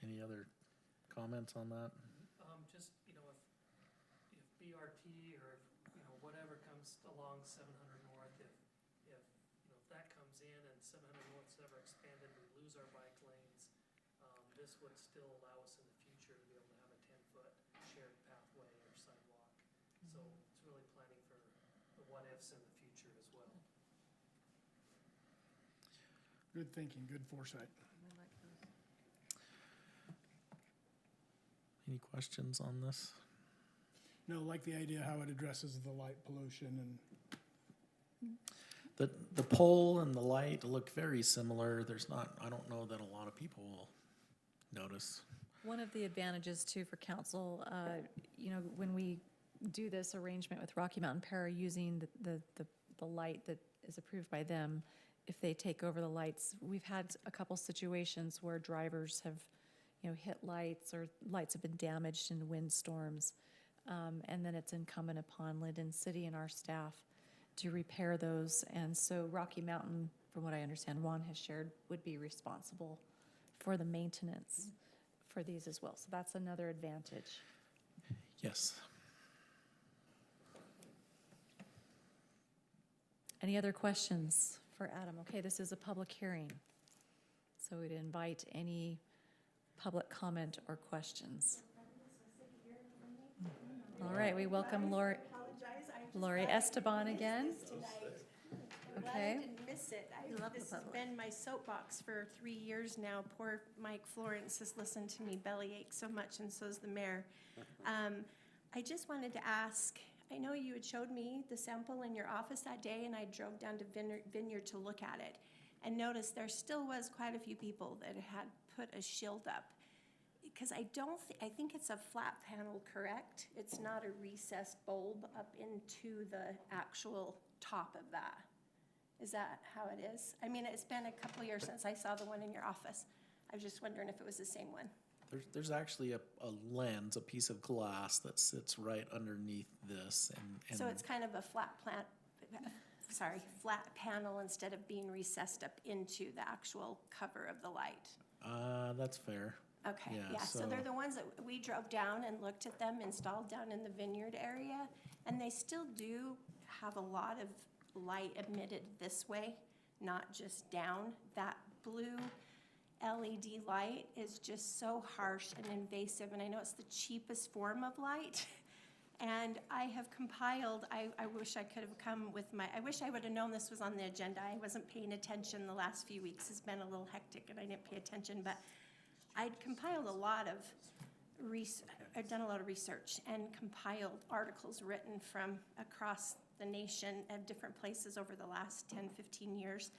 Any other comments on that? Just, you know, if BRT or, you know, whatever comes along 700 North, if, you know, if that comes in and 700 North's ever expanded, we lose our bike lanes, this would still allow us in the future to be able to have a 10-foot shared pathway or sidewalk. So it's really planning for the what-ifs in the future as well. Good thinking, good foresight. Any questions on this? No, like the idea how it addresses the light pollution and The pole and the light look very similar. I don't know that a lot of people will notice. One of the advantages too for council, you know, when we do this arrangement with Rocky Mountain Para using the light that is approved by them, if they take over the lights, we've had a couple situations where drivers have, you know, hit lights or lights have been damaged in windstorms. And then it's incumbent upon Lindon City and our staff to repair those. And so Rocky Mountain, from what I understand, Juan has shared, would be responsible for the maintenance for these as well. So that's another advantage. Yes. Any other questions for Adam? Okay, this is a public hearing. So we'd invite any public comment or questions. All right, we welcome Lori Esteban again. I'm glad Okay. I didn't miss it. This has been my soapbox for 3 years now. Poor Mike Florence has listened to me bellyache so much, and so's the mayor. I just wanted to ask, I know you had showed me the sample in your office that day, and I drove down to Vineyard to look at it, and noticed there still was quite a few people that had put a shield up. Because I think it's a flat panel, correct? It's not a recessed bulb up into the actual top of that. Is that how it is? I mean, it's been a couple of years since I saw the one in your office. I was just wondering if it was the same one. There's actually a lens, a piece of glass that sits right underneath this. And So it's kind of a flat panel instead of being recessed up into the actual cover of the light. That's fair. Okay, yeah, so they're the ones that we drove down and looked at them installed down in the Vineyard area, and they still do have a lot of light emitted this way, not just down. That blue LED light is just so harsh and invasive, and I know it's the cheapest form of light. And I have compiled, I wish I could have come with I wish I would have known this was on the agenda. I wasn't paying attention the last few weeks. It's been a little hectic and I didn't pay attention, but I'd compiled I've done a lot of research and compiled articles written from across the nation at different places over the last 10, 15 years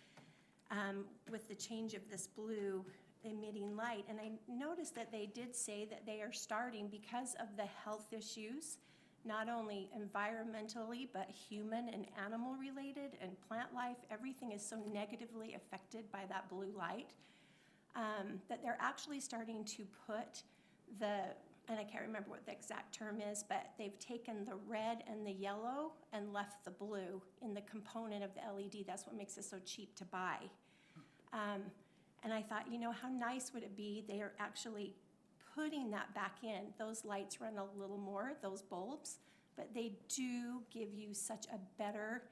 with the change of this blue emitting light. And I noticed that they did say that they are starting, because of the health issues, not only environmentally, but human and animal related and plant life, everything is so negatively affected by that blue light. That they're actually starting to put and I can't remember what the exact term is, but they've taken the red and the yellow and left the blue in the component of the LED. That's what makes it so cheap to buy. And I thought, you know, how nice would it be? They are actually putting that back in. Those lights run a little more, those bulbs, but they do give you such a better,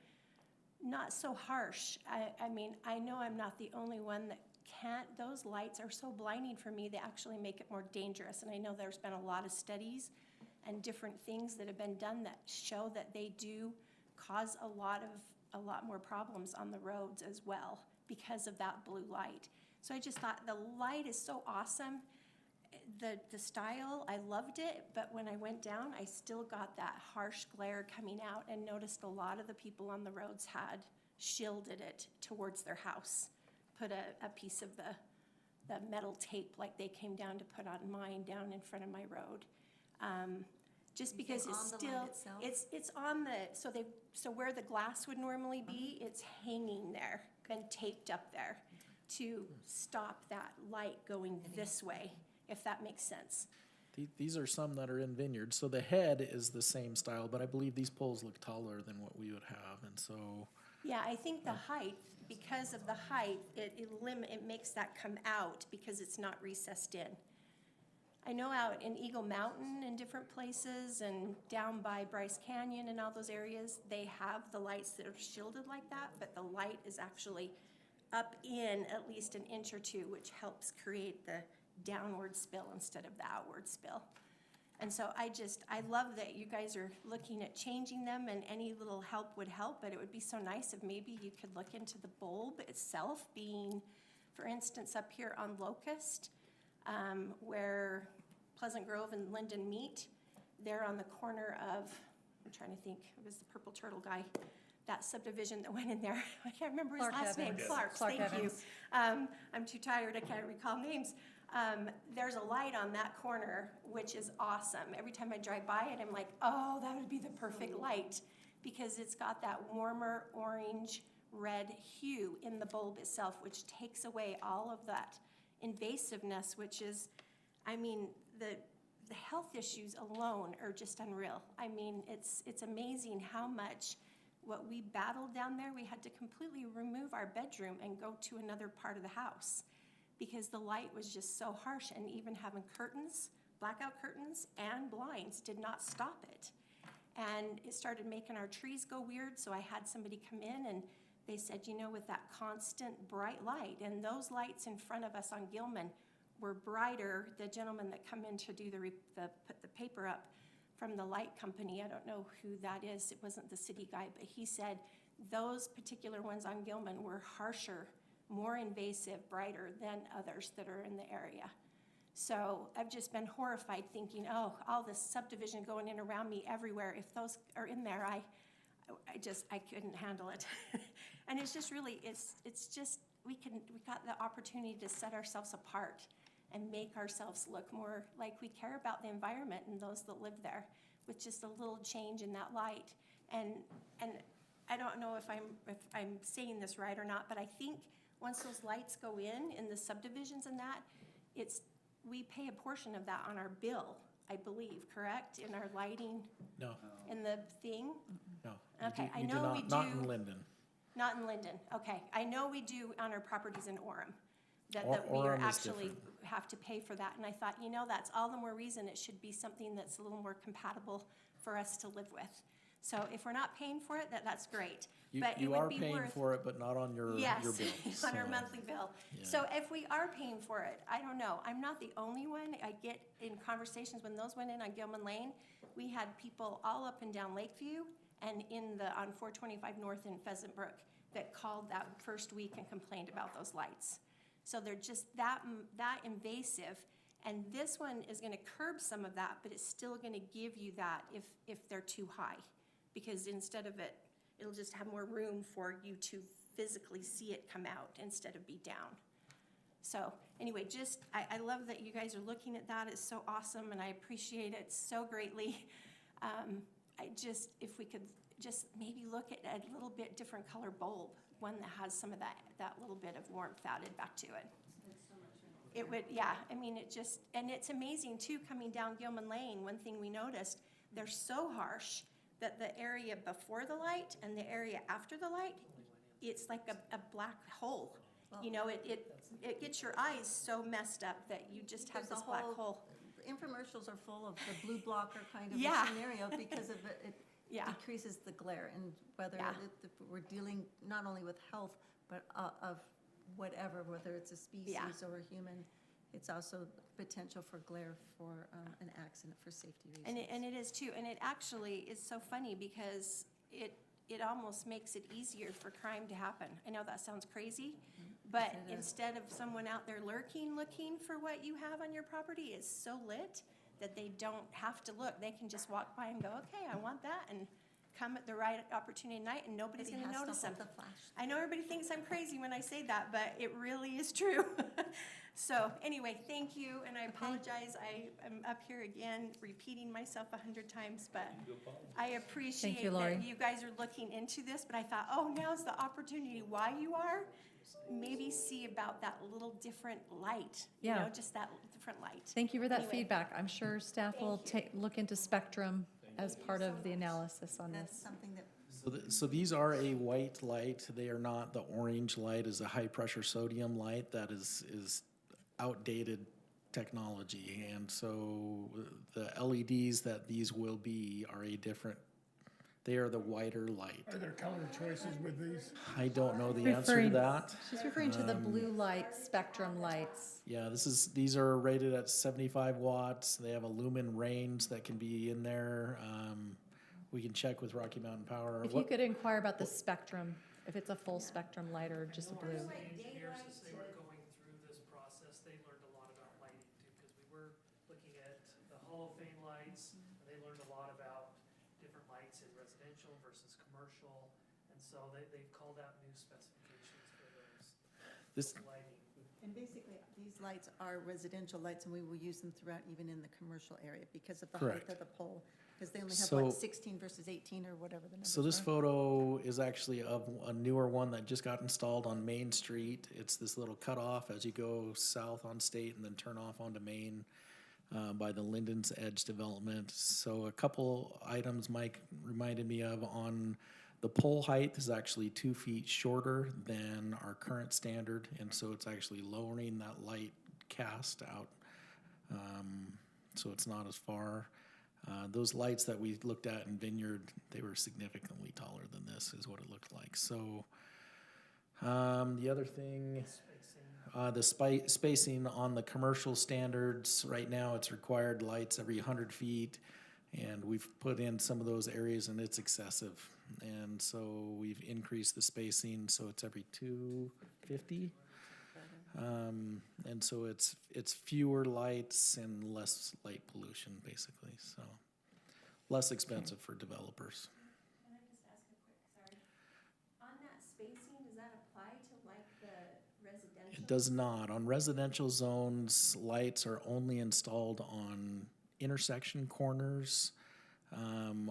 not so harsh. I mean, I know I'm not the only one that those lights are so blinding for me, they actually make it more dangerous. And I know there's been a lot of studies and different things that have been done that show that they do cause a lot more problems on the roads as well because of that blue light. So I just thought the light is so awesome. The style, I loved it, but when I went down, I still got that harsh glare coming out and noticed a lot of the people on the roads had shielded it towards their house. Put a piece of the metal tape like they came down to put on mine down in front of my road. Just because it's still, it's on so where the glass would normally be, it's hanging there. and taped up there to stop that light going this way, if that makes sense. These are some that are in vineyards, so the head is the same style, but I believe these poles look taller than what we would have, and so, Yeah, I think the height, because of the height, it makes that come out because it's not recessed in. I know out in Eagle Mountain and different places and down by Bryce Canyon and all those areas, they have the lights that are shielded like that, but the light is actually up in at least an inch or two, which helps create the downward spill instead of the outward spill. And so I love that you guys are looking at changing them, and any little help would help, but it would be so nice if maybe you could look into the bulb itself being, for instance, up here on Locust, where Pleasant Grove and Lindon meet. They're on the corner of, I'm trying to think, it was the Purple Turtle guy, that subdivision that went in there. I can't remember his last name. Clark, thank you. I'm too tired, I can't recall names. There's a light on that corner, which is awesome. Every time I drive by it, I'm like, oh, that would be the perfect light, because it's got that warmer orange red hue in the bulb itself, which takes away all of that invasiveness, which is, I mean, the health issues alone are just unreal. I mean, it's amazing how much what we battled down there. We had to completely remove our bedroom and go to another part of the house because the light was just so harsh, and even having curtains, blackout curtains and blinds did not stop it. And it started making our trees go weird, so I had somebody come in and they said, you know, with that constant bright light, and those lights in front of us on Gilman were brighter. The gentleman that come in to do put the paper up from the light company, I don't know who that is, it wasn't the city guy, but he said those particular ones on Gilman were harsher, more invasive, brighter than others that are in the area. So I've just been horrified thinking, oh, all this subdivision going in around me everywhere. If those are in there, I couldn't handle it. And it's just really, it's just, we got the opportunity to set ourselves apart and make ourselves look more like we care about the environment and those that live there, with just a little change in that light. And I don't know if I'm saying this right or not, but I think once those lights go in the subdivisions and that, we pay a portion of that on our bill, I believe, correct? In our lighting? no, In the thing? no. Okay, I You do know not- we do. Not in Lindon. Not in Lindon, okay. I know we do on our properties in Orem, that we Orem is actually different. have to pay for that. And I thought, you know, that's all the more reason it should be something that's a little more compatible for us to live with. So if we're not paying for it, that's great. But it You would are be paying worth- for it, but not on your bill. Yes, on our so, monthly bill. yeah. So if we are paying for it, I don't know, I'm not the only one. I get in conversations when those went in on Gilman Lane, we had people all up and down Lakeview and on 425 North in Pheasant Brook that called that first week and complained about those lights. So they're just that invasive, and this one is gonna curb some of that, but it's still gonna give you that if they're too high. Because instead of it'll just have more room for you to physically see it come out instead of be down. So anyway, I love that you guys are looking at that. It's so awesome, and I appreciate it so greatly. If we could just maybe look at a little bit different color bulb, one that has some of that little bit of warmth added back to it. It would, yeah, I mean, and it's amazing too, coming down Gilman Lane, one thing we noticed, they're so harsh that the area before the light and the area after the light, it's like a black hole. You know, it gets your eyes so messed up that you just have There's this a black whole- hole. Infomercials are full of the blue blocker kind of Yeah. a scenario because of it Yeah. decreases the glare, and whether Yeah. we're dealing not only with health, but of whatever, whether it's a species or a human, it's also potential for glare for an accident for safety reasons. And it is too, and it actually is so funny because it almost makes it easier for crime to happen. I know that sounds crazy, but Yes, it is. instead of someone out there lurking, looking for what you have on your property, it's so lit that they don't have to look. They can just walk by and go, okay, I want that, and come at the right opportunity at night, and nobody's Everybody gonna has to notice them. hold the flash. I know everybody thinks I'm crazy when I say that, but it really is true. So anyway, thank you, and I apologize, I am up here again, repeating myself 100 times, but I appreciate Lori. that you guys are looking into this, but I thought, oh, now's the opportunity. Why you are? Maybe see about that little different light, you Yeah. know, just that different light. Thank you for that Anyway. feedback. I'm sure staff will look into spectrum as part of the analysis on That's this. something that So these are a white light. They are not, the orange light is a high-pressure sodium light that is outdated technology. And so the LEDs that these will be are a different, they are the whiter light. Are there color choices with these? I don't know the answer to that. She's referring to the blue light spectrum lights. Yeah, these are rated at 75 watts. They have a lumen range that can be in there. We can check with Rocky Mountain Power. If you could inquire about the spectrum, if it's a full spectrum light or just a blue. Engineers, as they were going through this process, they learned a lot about lighting too, because we were looking at the Hall of Fame lights, and they learned a lot about different lights in residential versus commercial, and so they've called out new specifications for This, lighting. And basically, these lights are residential lights, and we will use them throughout, even in the commercial area, because of the height Correct. of the pole. Because they only have, So- what, 16 versus 18, or whatever the numbers So this are. photo is actually of a newer one that just got installed on Main Street. It's this little cutoff as you go south on State and then turn off onto Main by the Lindon's Edge development. So a couple items Mike reminded me of on the pole height is actually 2 feet shorter than our current standard, and so it's actually lowering that light cast out. So it's not as far. Those lights that we looked at in Vineyard, they were significantly taller than this, is what it looked like. So the other thing, the spacing on the commercial standards, right now it's required lights every 100 feet, and we've put in some of those areas and it's excessive. And so we've increased the spacing, so it's every 250. And so it's fewer lights and less light pollution, basically, so less expensive for developers. Can I just ask a quick, sorry? On that spacing, does that apply to like the residential? It does not. On residential zones, lights are only installed on intersection corners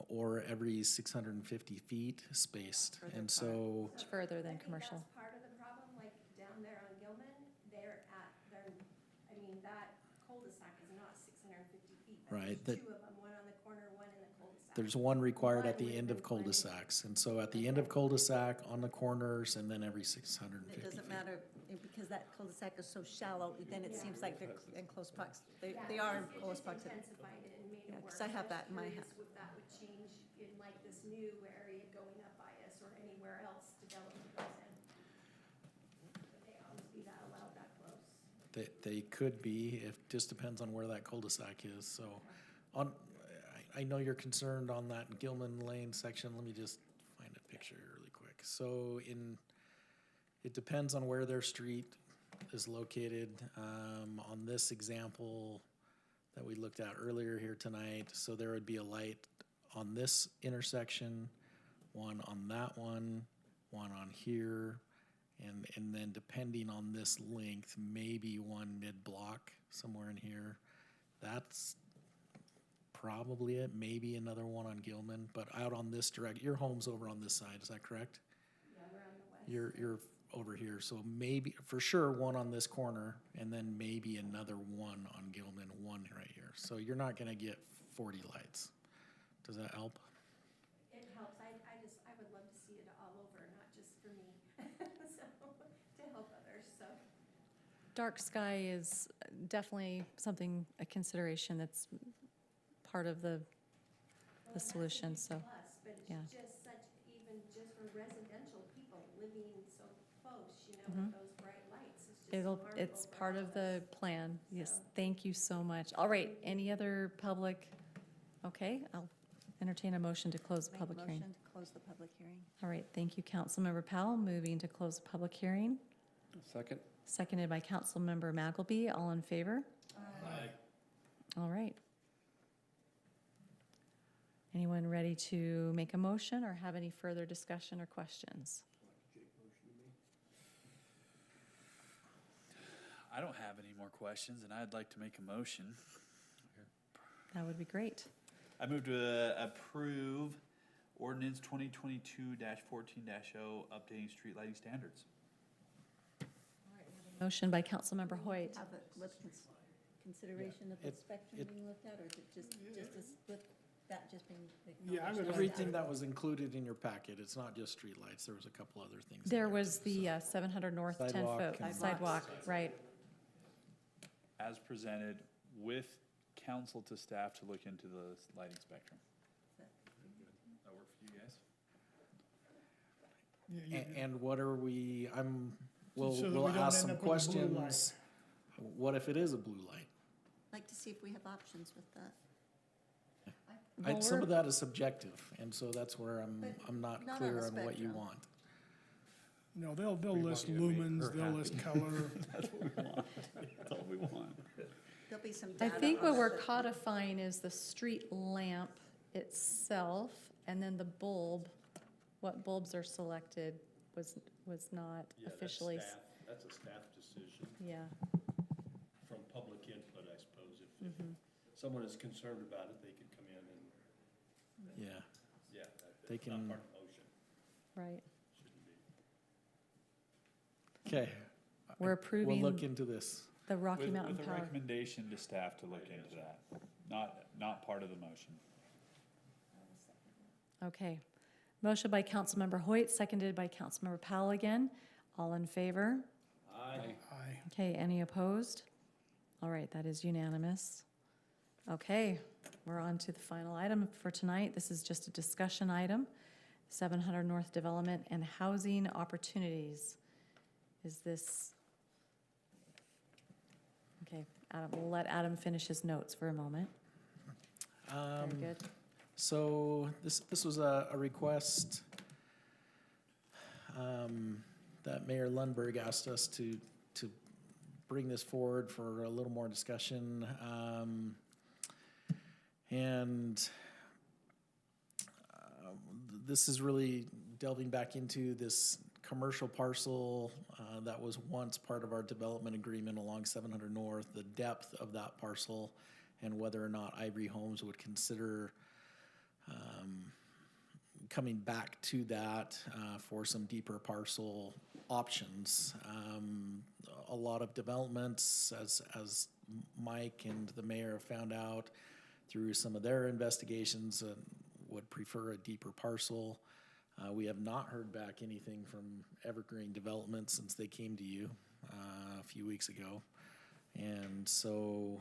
or every 650 feet spaced. And so Much further than commercial. That's part of the problem, like down there on Gilman, I mean, that cul-de-sac is not 650 feet. but Right, There's that- two of them, one on the corner, one in the cul-de-sac. there's one required at One the end of would've been plenty. cul-de-sacs. And so at the end of cul-de-sac, on the corners, and then every 650 It feet. doesn't matter, because that cul-de-sac is so shallow, then it seems like they're in close they are in close It proximity. just intensified it and made Yeah, it 'cause worse. I have that in my was house. curious if that would change in like this new area going up by us or anywhere else development goes in. Would they always be that allowed that close? They could be, it just depends on where that cul-de-sac is, so. I know you're concerned on that Gilman Lane section, let me just find a picture really quick. So it depends on where their street is located. On this example that we looked at earlier here tonight, so there would be a light on this intersection, one on that one on here, and then depending on this length, maybe one mid-block somewhere in here. That's probably it, maybe another one on Gilman, but out on this your home's over on this side, is that correct? Yeah, we're on the west. You're over here, so maybe, for sure, one on this corner, and then maybe another one on Gilman, one right here. So you're not gonna get 40 lights. Does that help? It helps. I would love to see it all over, not just for me. So, to help others, so. Dark sky is definitely something, a consideration that's part of the solution, so, Plus, but yeah. it's just such, even just for residential people living so close, you know, with those bright lights, it's just harmful. It's for part all of us. the plan. Yes, So- thank you so much. All right, any other public? Okay, I'll entertain a motion to close the Make a public hearing. motion to close the public hearing. All right, thank you, Councilmember Powell. Moving to close the public hearing. Second? Seconded by Councilmember Magalby. All in favor? Aye. All right. Anyone ready to make a motion or have any further discussion or questions? I don't have any more questions, and I'd like to make a motion. That would be great. I move to approve ordinance 2022-14-0, updating street lighting standards. Motion by Councilmember Hoyt. Have it with consideration of the spectrum being looked at, or is it just with that just being Yeah, I'm acknowledged? gonna- Everything that was included in your packet, it's not just streetlights, there was a couple other things. in There was the 700 North 10 Sidewalk foot and- sidewalk, right. As presented with council to staff to look into the lighting spectrum. That work for you guys? And what are we, we'll So that we we'll don't ask end some up with a blue light. questions. What if it is a blue light? Like to see if we have options with that. Well, Some we're- of that is subjective, and so that's where I'm not not on clear the on what you spectrum. want. No, they'll list lumens, they'll list color. That's what we want. That's all we want. There'll be some I data. think on what it, we're but- codifying is the street lamp itself, and then the bulb, what bulbs are selected was not officially. That's a staff decision Yeah. from public input, I suppose. If someone is concerned about it, they could come in and, Yeah, yeah, They that's not can- part of the motion, Right. shouldn't be. okay. We're We'll approving look into this. the Rocky Mountain With a Power. recommendation to staff to look into that, not part of the motion. Okay. Motion by Councilmember Hoyt, seconded by Councilmember Powell again. All in favor? Aye. Aye. Okay, any opposed? All right, that is unanimous. Okay, we're on to the final item for tonight. This is just a discussion item. 700 North Development and Housing Opportunities. Is this? Okay, Adam, we'll let Adam finish his notes for a moment. Very good. So this was a request that Mayor Lundberg asked us to bring this forward for a little more discussion. This is really delving back into this commercial parcel that was once part of our development agreement along 700 North, the depth of that parcel, and whether or not Ivory Homes would consider coming back to that for some deeper parcel options. A lot of developments, as Mike and the mayor have found out through some of their investigations, would prefer a deeper parcel. We have not heard back anything from Evergreen Development since they came to you a few weeks ago. And so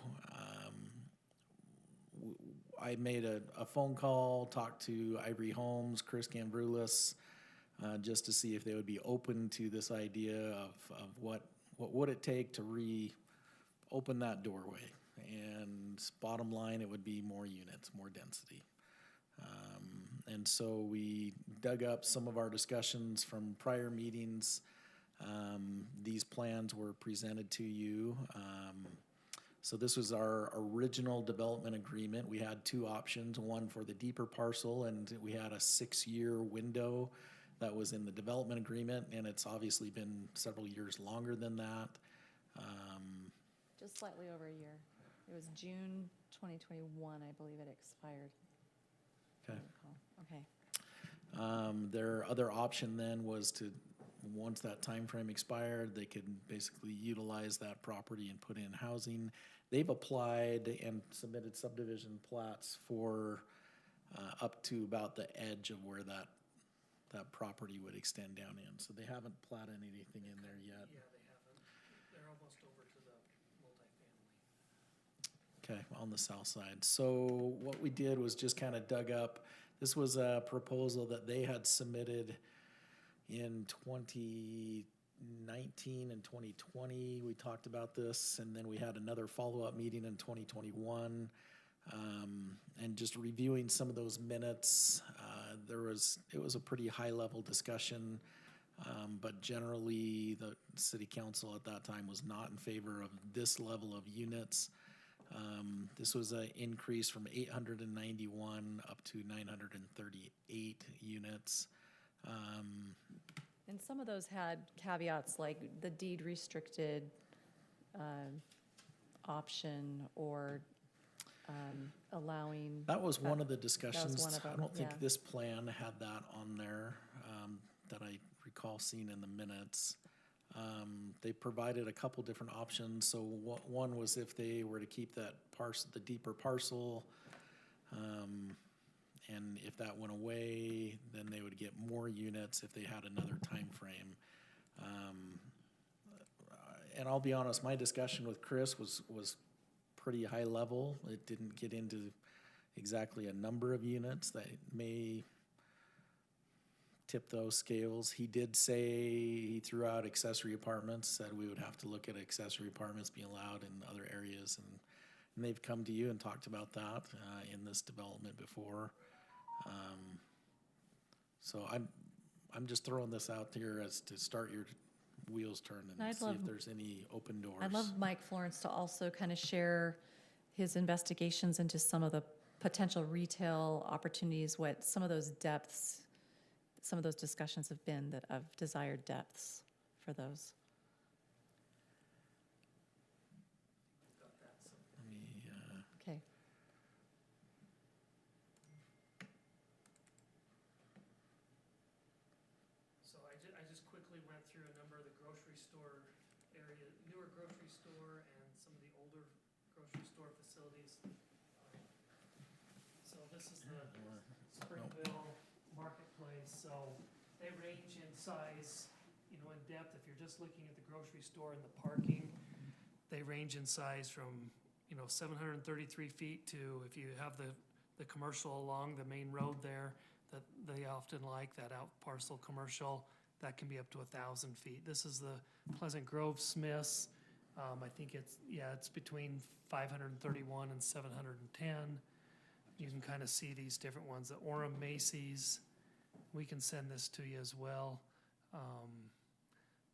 I made a phone call, talked to Ivory Homes, Chris Gambroulis, just to see if they would be open to this idea of what would it take to reopen that doorway. And bottom line, it would be more units, more density. And so we dug up some of our discussions from prior meetings. These plans were presented to you. So this was our original development agreement. We had two options, one for the deeper parcel, and we had a 6-year window that was in the development agreement, and it's obviously been several years longer than that. Just slightly over a year. It was June 2021, I believe it expired. Okay. Okay. Their other option then was to, once that time frame expired, they could basically utilize that property and put in housing. They've applied and submitted subdivision plats for up to about the edge of where that property would extend down in. So they haven't platted anything in there yet. Yeah, they haven't. They're almost over to the multifamily. Okay, on the south side. So what we did was just kind of dug up, this was a proposal that they had submitted in 2019 and 2020. We talked about this, and then we had another follow-up meeting in 2021. And just reviewing some of those minutes, it was a pretty high-level discussion, but generally the city council at that time was not in favor of this level of units. This was an increase from 891 up to 938 units. And some of those had caveats like the deed restricted option or allowing. That was one of the one discussions. of I them, don't think yeah. this plan had that on there, that I recall seeing in the minutes. They provided a couple different options, so one was if they were to keep that parcel, the deeper parcel, and if that went away, then they would get more units if they had another time frame. And I'll be honest, my discussion with Chris was pretty high level. It didn't get into exactly a number of units that may tip those scales. He did say, he threw out accessory apartments, said we would have to look at accessory apartments being allowed in other areas, and they've come to you and talked about that in this development before. So I'm just throwing this out here as to start your wheels turning and I'd see love- if there's any open doors. I'd love Mike Florence to also kind of share his investigations into some of the potential retail opportunities, what some of those depths, some of those discussions have been that of desired depths for those. Let me, Okay. So I just quickly went through a number of the grocery store area, newer grocery store and some of the older grocery store facilities. So this is the Springville Marketplace, so they range in size, you know, in depth. If you're just looking at the grocery store and the parking, they range in size from, you know, 733 feet to, if you have the commercial along the main road there, that they often like, that out parcel commercial, that can be up to 1,000 feet. This is the Pleasant Grove Smiths. I think it's between 531 and 710. You can kind of see these different ones. The Orem Macy's, we can send this to you as well.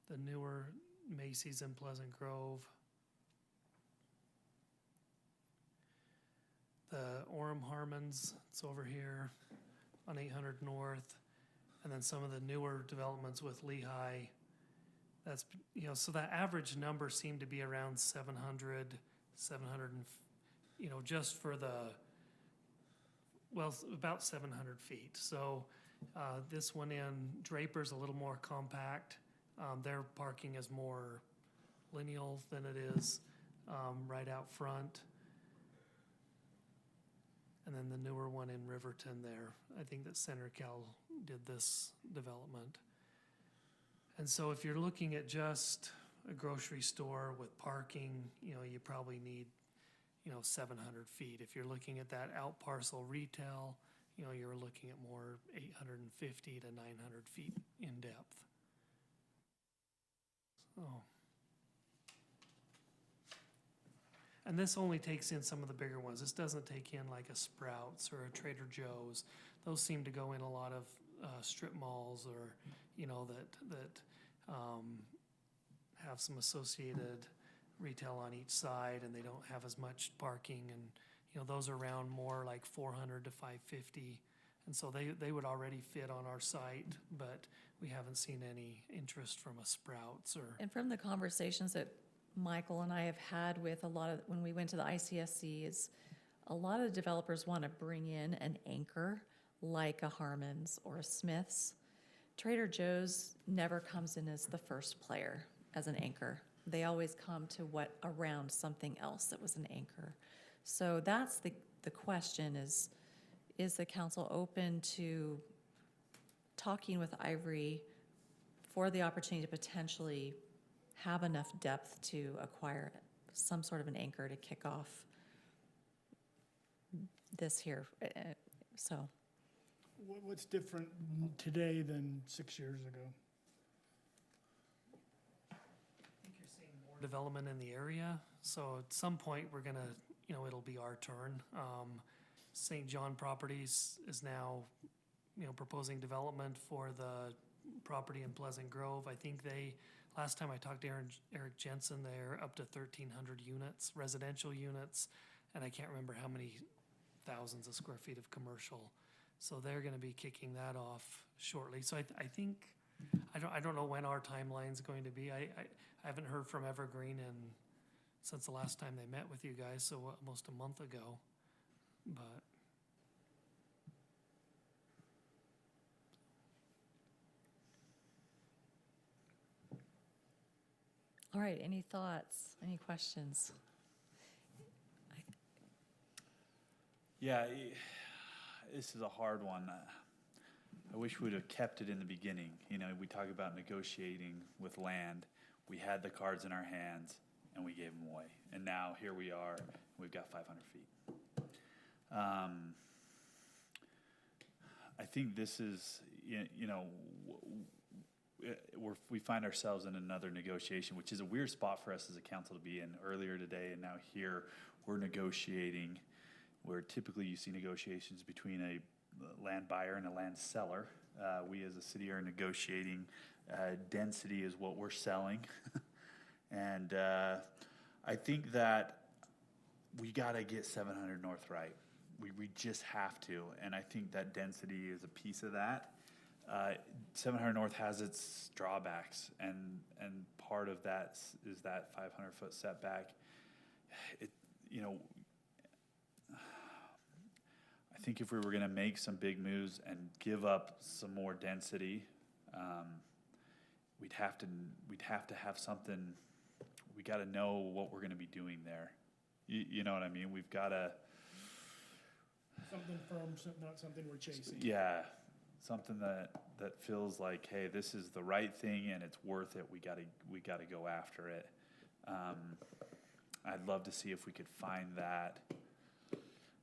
The newer Macy's in Pleasant Grove. The Orem Harmons, it's over here on 800 North. And then some of the newer developments with Lehigh. That's, you know, so that average number seemed to be around 700, you know, just for the, well, about 700 feet. So this one in Draper's a little more compact. Their parking is more lineal than it is right out front. And then the newer one in Riverton there, I think that CenterCal did this development. And so if you're looking at just a grocery store with parking, you know, you probably need, you know, 700 feet. If you're looking at that out parcel retail, you know, you're looking at more 850 to 900 feet in depth. So. And this only takes in some of the bigger ones. This doesn't take in like a Sprouts or a Trader Joe's. Those seem to go in a lot of strip malls, or, you know, that have some associated retail on each side, and they don't have as much parking, and, you know, those are around more like 400 to 550. And so they would already fit on our site, but we haven't seen any interest from a Sprouts or. And from the conversations that Michael and I have had with a lot of, when we went to the ICSC, is a lot of the developers want to bring in an anchor like a Harmon's or a Smith's. Trader Joe's never comes in as the first player as an anchor. They always come to what around something else that was an anchor. So that's the question is the council open to talking with Ivory for the opportunity to potentially have enough depth to acquire some sort of an anchor to kick off this here, so. What's different today than 6 years ago? I think you're seeing more development in the area, so at some point we're gonna, you know, it'll be our turn. St. John Properties is now, you know, proposing development for the property in Pleasant Grove. I think last time I talked to Eric Jensen, they're up to 1,300 units, residential units, and I can't remember how many thousands of square feet of commercial. So they're gonna be kicking that off shortly. So I think, I don't know when our timeline's going to be. I haven't heard from Evergreen in since the last time they met with you guys, so almost a month ago. But All right, any thoughts, any questions? Yeah, this is a hard one. I wish we'd have kept it in the beginning. You know, we talk about negotiating with land. We had the cards in our hands and we gave them away. And now here we are, we've got 500 feet. I think this is, we find ourselves in another negotiation, which is a weird spot for us as a council to be in. Earlier today and now here, we're negotiating where typically you see negotiations between a land buyer and a land seller. We as a city are negotiating density is what we're selling. And I think that we gotta get 700 North right. We just have to, and I think that density is a piece of that. 700 North has its drawbacks, and part of that is that 500-foot setback. I think if we were gonna make some big moves and give up some more density, we'd have to have something. We got to know what we're gonna be doing there. You know what I mean? We've got to. Something firm, not something we're chasing. Yeah, something that feels like, hey, this is the right thing and it's worth it. We gotta go after it. I'd love to see if we could find that.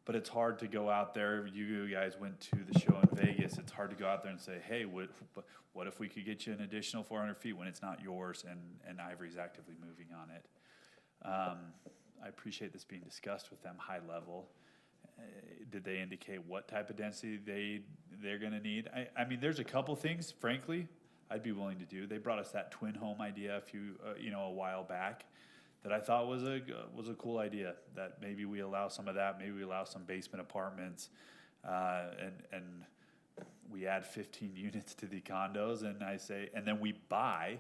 But it's hard to go out there. You guys went to the show in Vegas. It's hard to go out there and say, hey, what if we could get you an additional 400 feet when it's not yours and Ivory's actively moving on it? I appreciate this being discussed with them high level. Did they indicate what type of density they're going to need? I mean, there's a couple things, frankly, I'd be willing to do. They brought us that twin home idea a while back that I thought was a cool idea, that maybe we allow some of that, maybe we allow some basement apartments, and we add 15 units to the condos, and then we're buying,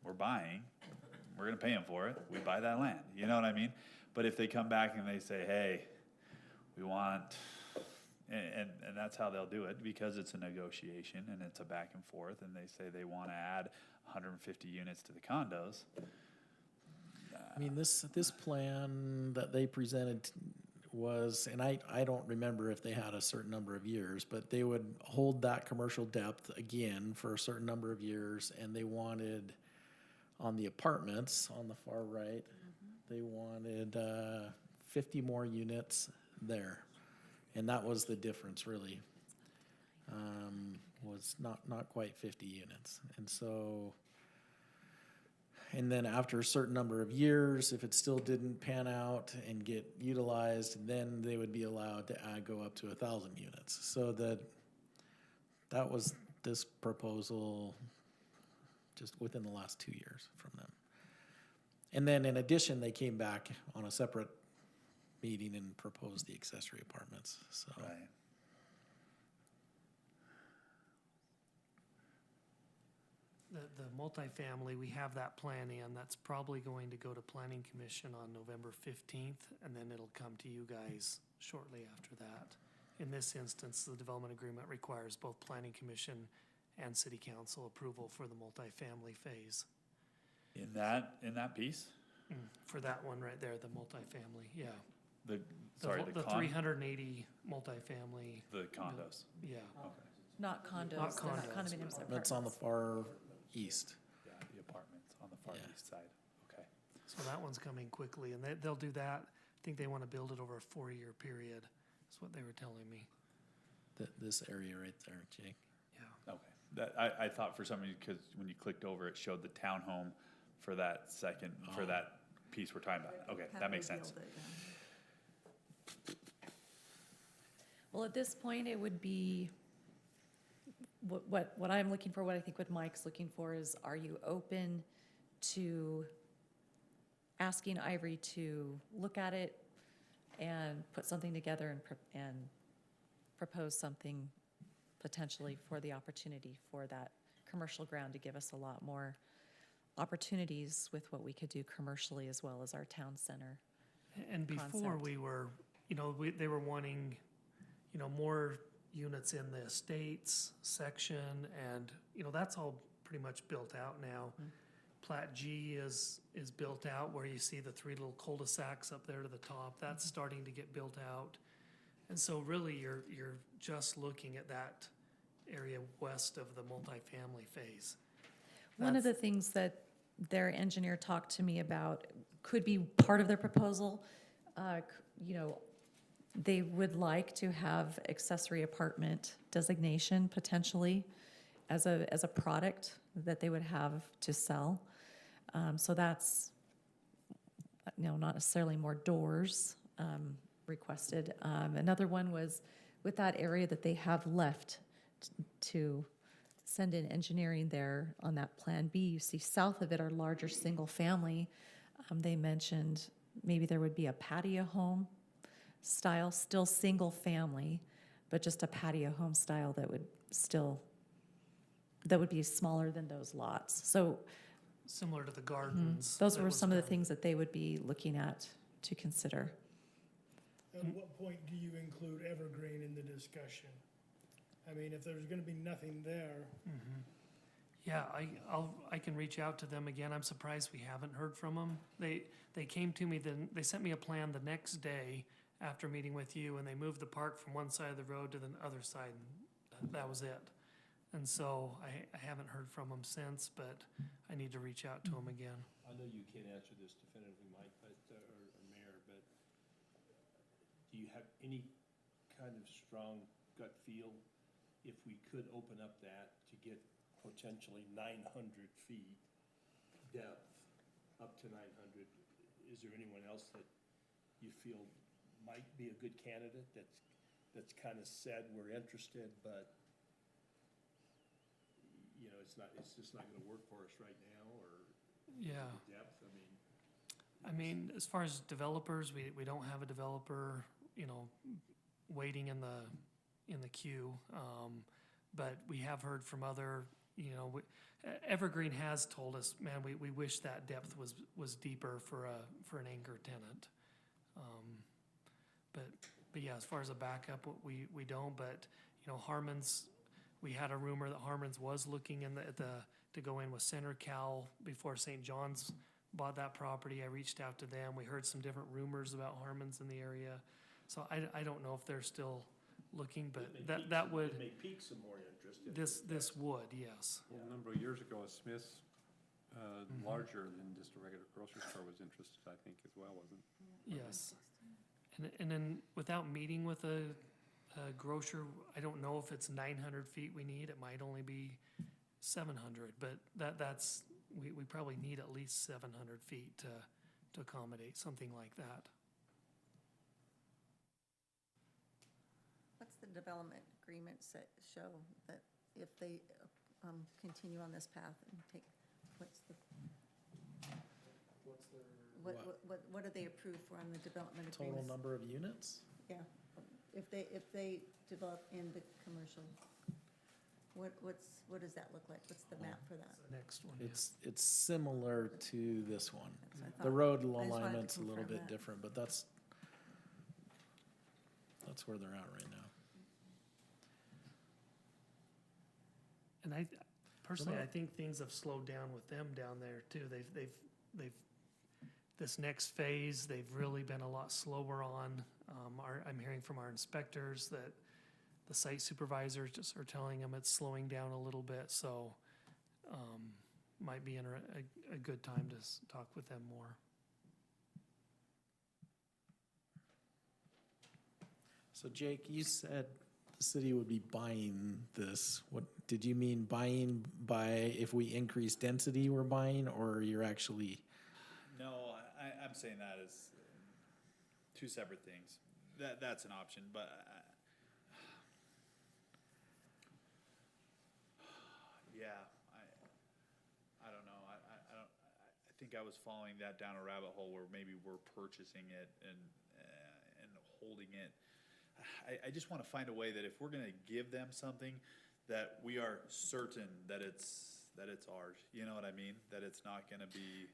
we're gonna pay them for it, we buy that land, you know what I mean? But if they come back and they say, hey, we want, and that's how they'll do it, because it's a negotiation and it's a back and forth, and they say they wanna add 150 units to the condos. I mean, this plan that they presented was, and I don't remember if they had a certain number of years, but they would hold that commercial depth again for a certain number of years, and they wanted, on the apartments on the far right, they wanted 50 more units there. And that was the difference, really, was not quite 50 units. And so, and then after a certain number of years, if it still didn't pan out and get utilized, then they would be allowed to go up to 1,000 units. So that was this proposal just within the last 2 years from them. And then in addition, they came back on a separate meeting and proposed the accessory apartments, so. Right. the multifamily, we have that plan in. That's probably going to go to Planning Commission on November 15th, and then it'll come to you guys shortly after that. In this instance, the development agreement requires both Planning Commission and City Council approval for the multifamily phase. In that piece? For that one right there, the multifamily, yeah. The 380 multifamily. The condos. Yeah. Okay. Not condos, Not they're not condos. condominiums, they're That's on the apartments. far east. Yeah, the apartments on the far east side. Okay. So that one's coming quickly, and they'll do that. I think they want to build it over a 4-year period. That's what they were telling me. This area right there, Jake. Yeah. Okay. I thought for some reason, because when you clicked over, it showed the townhome for that second, for that piece we're talking about. Okay, that makes sense. Well, at this point, it would be, what I'm looking for, what I think what Mike's looking for is, are you open to asking Ivory to look at it and put something together and propose something potentially for the opportunity for that commercial ground to give us a lot more opportunities with what we could do commercially as well as our town center. And before concept. we were, they were wanting, more units in the estates section, and, that's all pretty much built out now. Plat G is built out, where you see the 3 little cul-de-sacs up there to the top. That's starting to get built out. And so really, you're just looking at that area west of the multifamily phase. One of the things that their engineer talked to me about could be part of their proposal, they would like to have accessory apartment designation potentially as a product that they would have to sell. So that's, not necessarily more doors requested. Another one was with that area that they have left to send in engineering there on that Plan B. You see south of it are larger single family. They mentioned maybe there would be a patio home style, still single family, but just a patio home style that would be smaller than those lots. So Similar to the gardens. those that were was some of the done. things that they would be looking at to consider. At what point do you include evergreen in the discussion? I mean, if there's gonna be nothing there, Yeah, I can reach out to them again. I'm surprised we haven't heard from them. They came to me, then they sent me a plan the next day after meeting with you, and they moved the park from one side of the road to the other side. And that was it. And so I haven't heard from them since, but I need to reach out to them again. I know you can't answer this definitively, Mike, but, or Mayor, but do you have any kind of strong gut feel if we could open up that to get potentially 900 feet depth, up to 900? Is there anyone else that you feel might be a good candidate that's kind of said we're interested, but it's just not gonna work for us right now, or Yeah. the depth, I mean, as far as developers, we don't have a developer, waiting in the queue. But we have heard from other, Evergreen has told us, man, we wish that depth was deeper for an anchor tenant. But yeah, as far as a backup, we don't, but, Harmon's, we had a rumor that Harmon's was looking to go in with Center Cal before St. John's bought that property. I reached out to them. We heard some different rumors about Harmon's in the area. So I don't know if they're still looking, but that would, it may pique some more interest. this would, yes. Well, a number of years ago, a Smith's, larger than just a regular grocery store was interested, I think, as well, wasn't it? Yes. And then without meeting with a grocer, I don't know if it's 900 feet we need. It might only be 700, but that's, we probably need at least 700 feet to accommodate something like that. What's the development agreements that show that if they continue on this path and take, what do they approve for on the development agreements? Total number of units? Yeah, if they develop in the commercial, what does that look like? What's the map for that? The next one. It's similar to this one. That's what I The thought. road I just wanted to alignment's a little confirm bit that. different, but that's where they're at right now. And I, personally, Well, I think things have slowed down with them down there too. They've, this next phase, they've really been a lot slower on. I'm hearing from our inspectors that the site supervisors just are telling them it's slowing down a little bit, so, might be a good time to talk with them more. So Jake, you said the city would be buying this. What, did you mean buying by, if we increase density, we're buying, or you're actually? No, I'm saying that as two separate things. That's an option, but yeah, I don't know. I think I was following that down a rabbit hole where maybe we're purchasing it and holding it. I just want to find a way that if we're going to give them something, that we are certain that it's that it's ours, you know what I mean? That it's not gonna be,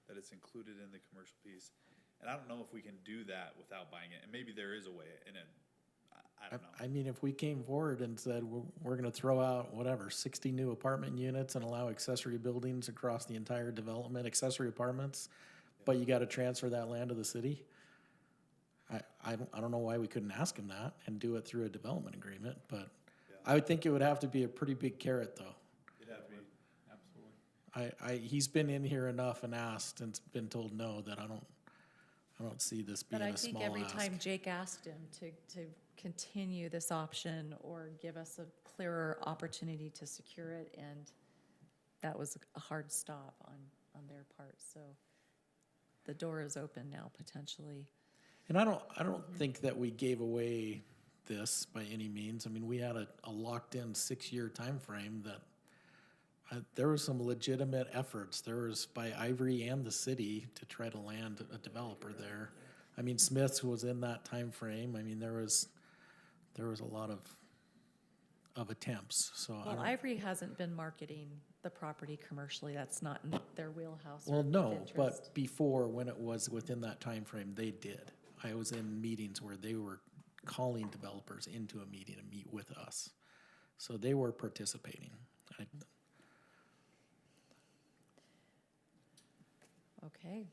that it's included in the commercial piece. And I don't know if we can do that without buying it, and maybe there is a way, and I don't know. I mean, if we came forward and said, we're gonna throw out, whatever, 60 new apartment units and allow accessory buildings across the entire development, accessory apartments, but you gotta transfer that land to the city, I don't know why we couldn't ask him that and do it through a development agreement, but I would think it would have to be a pretty big carrot, though. It'd have to be. Absolutely. He's been in here enough and asked and been told no, that I don't see this being But I a small think every ask. time Jake asked him to continue this option or give us a clearer opportunity to secure it, and that was a hard stop on their part, so the door is open now, potentially. And I don't think that we gave away this by any means. I mean, we had a locked-in 6-year time frame that there was some legitimate efforts. There was by Ivory and the city to try to land a developer there. I mean, Smith's was in that time frame. I mean, there was a lot of attempts, so I Well, don't. Ivory hasn't been marketing the property commercially. That's not in their wheelhouse. or Well, no, interest. but before, when it was within that time frame, they did. I was in meetings where they were calling developers into a meeting to meet with us. So they were participating. Okay.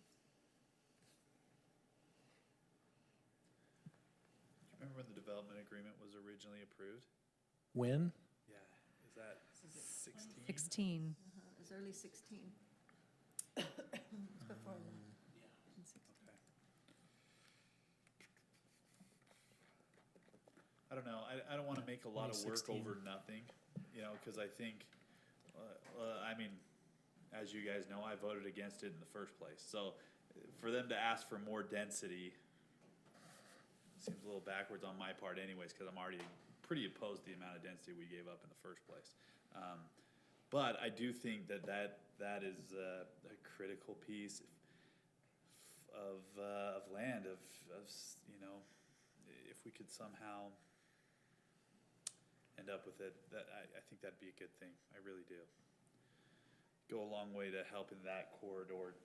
Remember when the development agreement was originally approved? When? Yeah, is that 16? 16. It was early 16. It's before that. I don't know, I don't wanna make a lot of work 2016. over nothing, you know, cause I think, I mean, as you guys know, I voted against it in the first place, so for them to ask for more density seems a little backwards on my part anyways, cause I'm already pretty opposed to the amount of density we gave up in the first place. But I do think that is a critical piece of land, you know, if we could somehow end up with it, I think that'd be a good thing, I really do. Go a long way to helping that corridor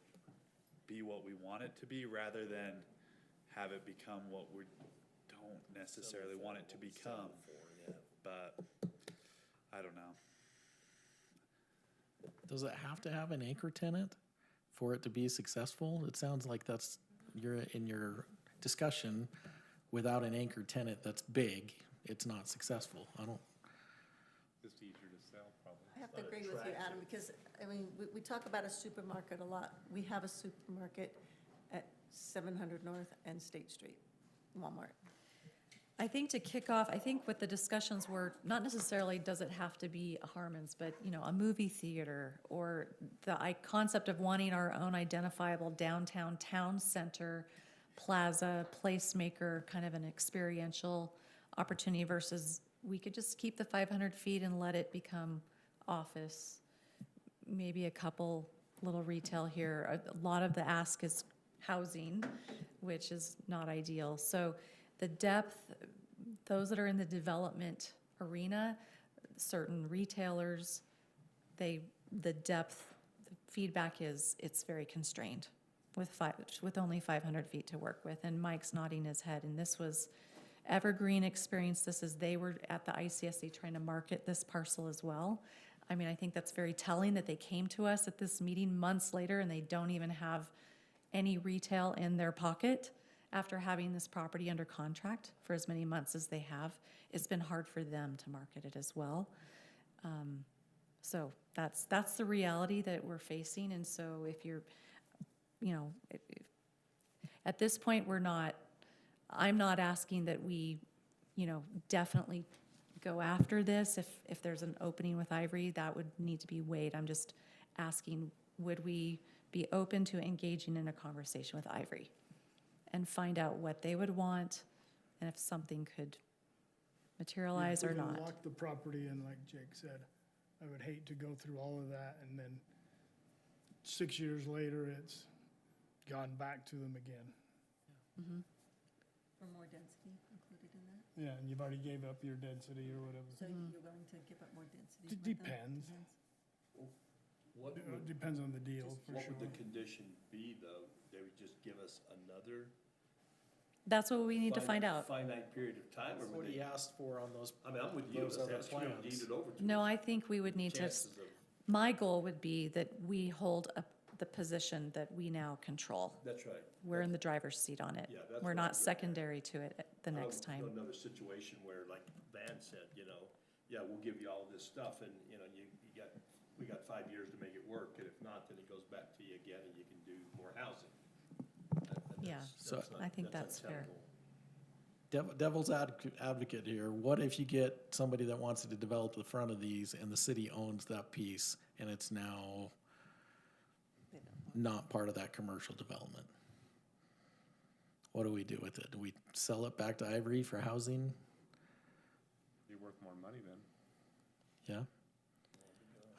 be what we want it to be, rather than have it become what we don't necessarily want it to become. But, I don't know. Does it have to have an anchor tenant for it to be successful? It sounds like that's, in your discussion, without an anchor tenant that's big, it's not successful. Just easier to sell, probably. I have to agree with you, Adam, because, I mean, we talk about a supermarket a lot. We have a supermarket at 700 North and State Street, Walmart. I think to kick off, I think what the discussions were, not necessarily does it have to be a Harmon's, but, you know, a movie theater, or the concept of wanting our own identifiable downtown town center, plaza, placemaker, kind of an experiential opportunity, versus we could just keep the 500 feet and let it become office, maybe a couple little retail here. A lot of the ask is housing, which is not ideal. So the depth, those that are in the development arena, certain retailers, the depth, the feedback is it's very constrained with only 500 feet to work with. And Mike's nodding his head, and this was Evergreen experienced this as they were at the ICSC trying to market this parcel as well. I mean, I think that's very telling that they came to us at this meeting months later and they don't even have any retail in their pocket after having this property under contract for as many months as they have. It's been hard for them to market it as well. So that's the reality that we're facing. And so if you're, you know, at this point, I'm not asking that we, you know, definitely go after this. If there's an opening with Ivory, that would need to be weighed. I'm just asking, would we be open to engaging in a conversation with Ivory and find out what they would want and if something could materialize or If we can not? lock the property in, like Jake said, I would hate to go through all of that and then 6 years later, it's gone back to them again. Mhm. For more density included in that? Yeah, and you've already gave up your density or whatever. So you're willing to give up more density? It depends. What would, Depends on the deal, for what sure. would the condition be, though? They would just give us another That's what we need to find out. finite period of time, or That's would what they? he asked for on those. I mean, I'm with you, those let's other ask him to plans. deed it over to No, us. I think we would need to, Chances of, my goal would be that we hold up the position that we now control. that's right. We're in the driver's seat on it. Yeah, that's We're what not I'm getting at. secondary to it the I don't next time. know Another situation where, like Van said, yeah, we'll give you all this stuff, and, we got 5 years to make it work, and if not, then it goes back to you again, and you can do more housing. And Yeah, that's I think that's fair. untenable. Devil's advocate here, what if you get somebody that wants to develop the front of these and the city owns that piece and it's now not part of that commercial development? What do we do with it? Do we sell it back to Ivory for housing? Be worth more money then. Yeah?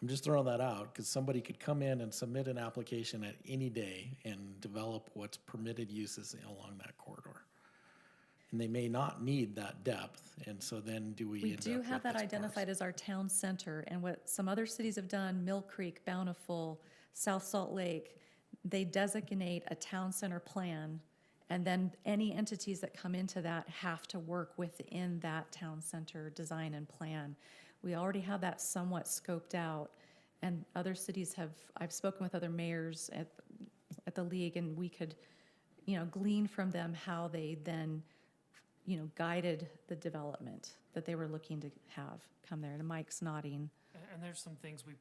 I'm just throwing that out because somebody could come in and submit an application at any day and develop what's permitted uses along that corridor. And they may not need that depth, and so then do we We end do up have with that this identified as our town center, and what some other cities have done, Mill Creek, Bountiful, South Salt Lake, they designate a town center plan, and then any entities that come into that have to work within that town center design and plan. We already have that somewhat scoped out, and other cities have, I've spoken with other mayors at the league, and we could, glean from them how they then guided the development that they were looking to have come there. And Mike's nodding. And there's some things we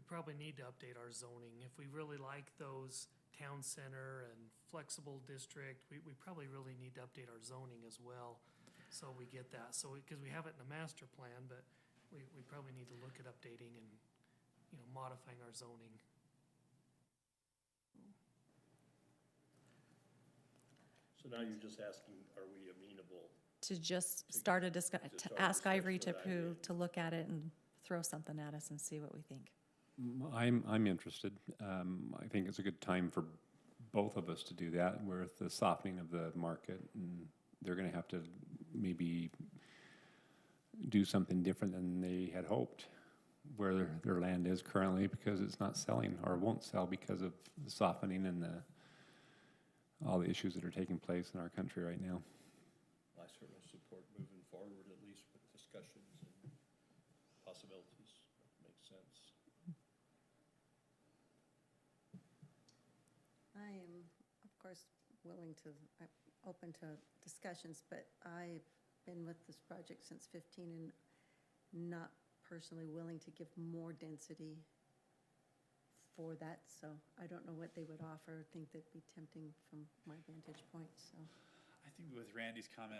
probably need to update our zoning. If we really like those town center and flexible district, we probably really need to update our zoning as well. So we get that. So, because we have it in the master plan, but we probably need to look at updating and, modifying our zoning. So now you're just asking, are we amenable? To just start a discuss, to to start a ask Ivory discussion with Ivory. to look at it and throw something at us and see what we think. I'm interested. I think it's a good time for both of us to do that with the softening of the market, and they're gonna have to maybe do something different than they had hoped where their land is currently, because it's not selling or won't sell because of the softening and all the issues that are taking place in our country right now. I certainly support moving forward, at least with discussions and possibilities. Makes sense. I am, of course, willing to, open to discussions, but I've been with this project since 15 and not personally willing to give more density for that, so I don't know what they would offer. I think that'd be tempting from my vantage point, so. I think with Randy's comment,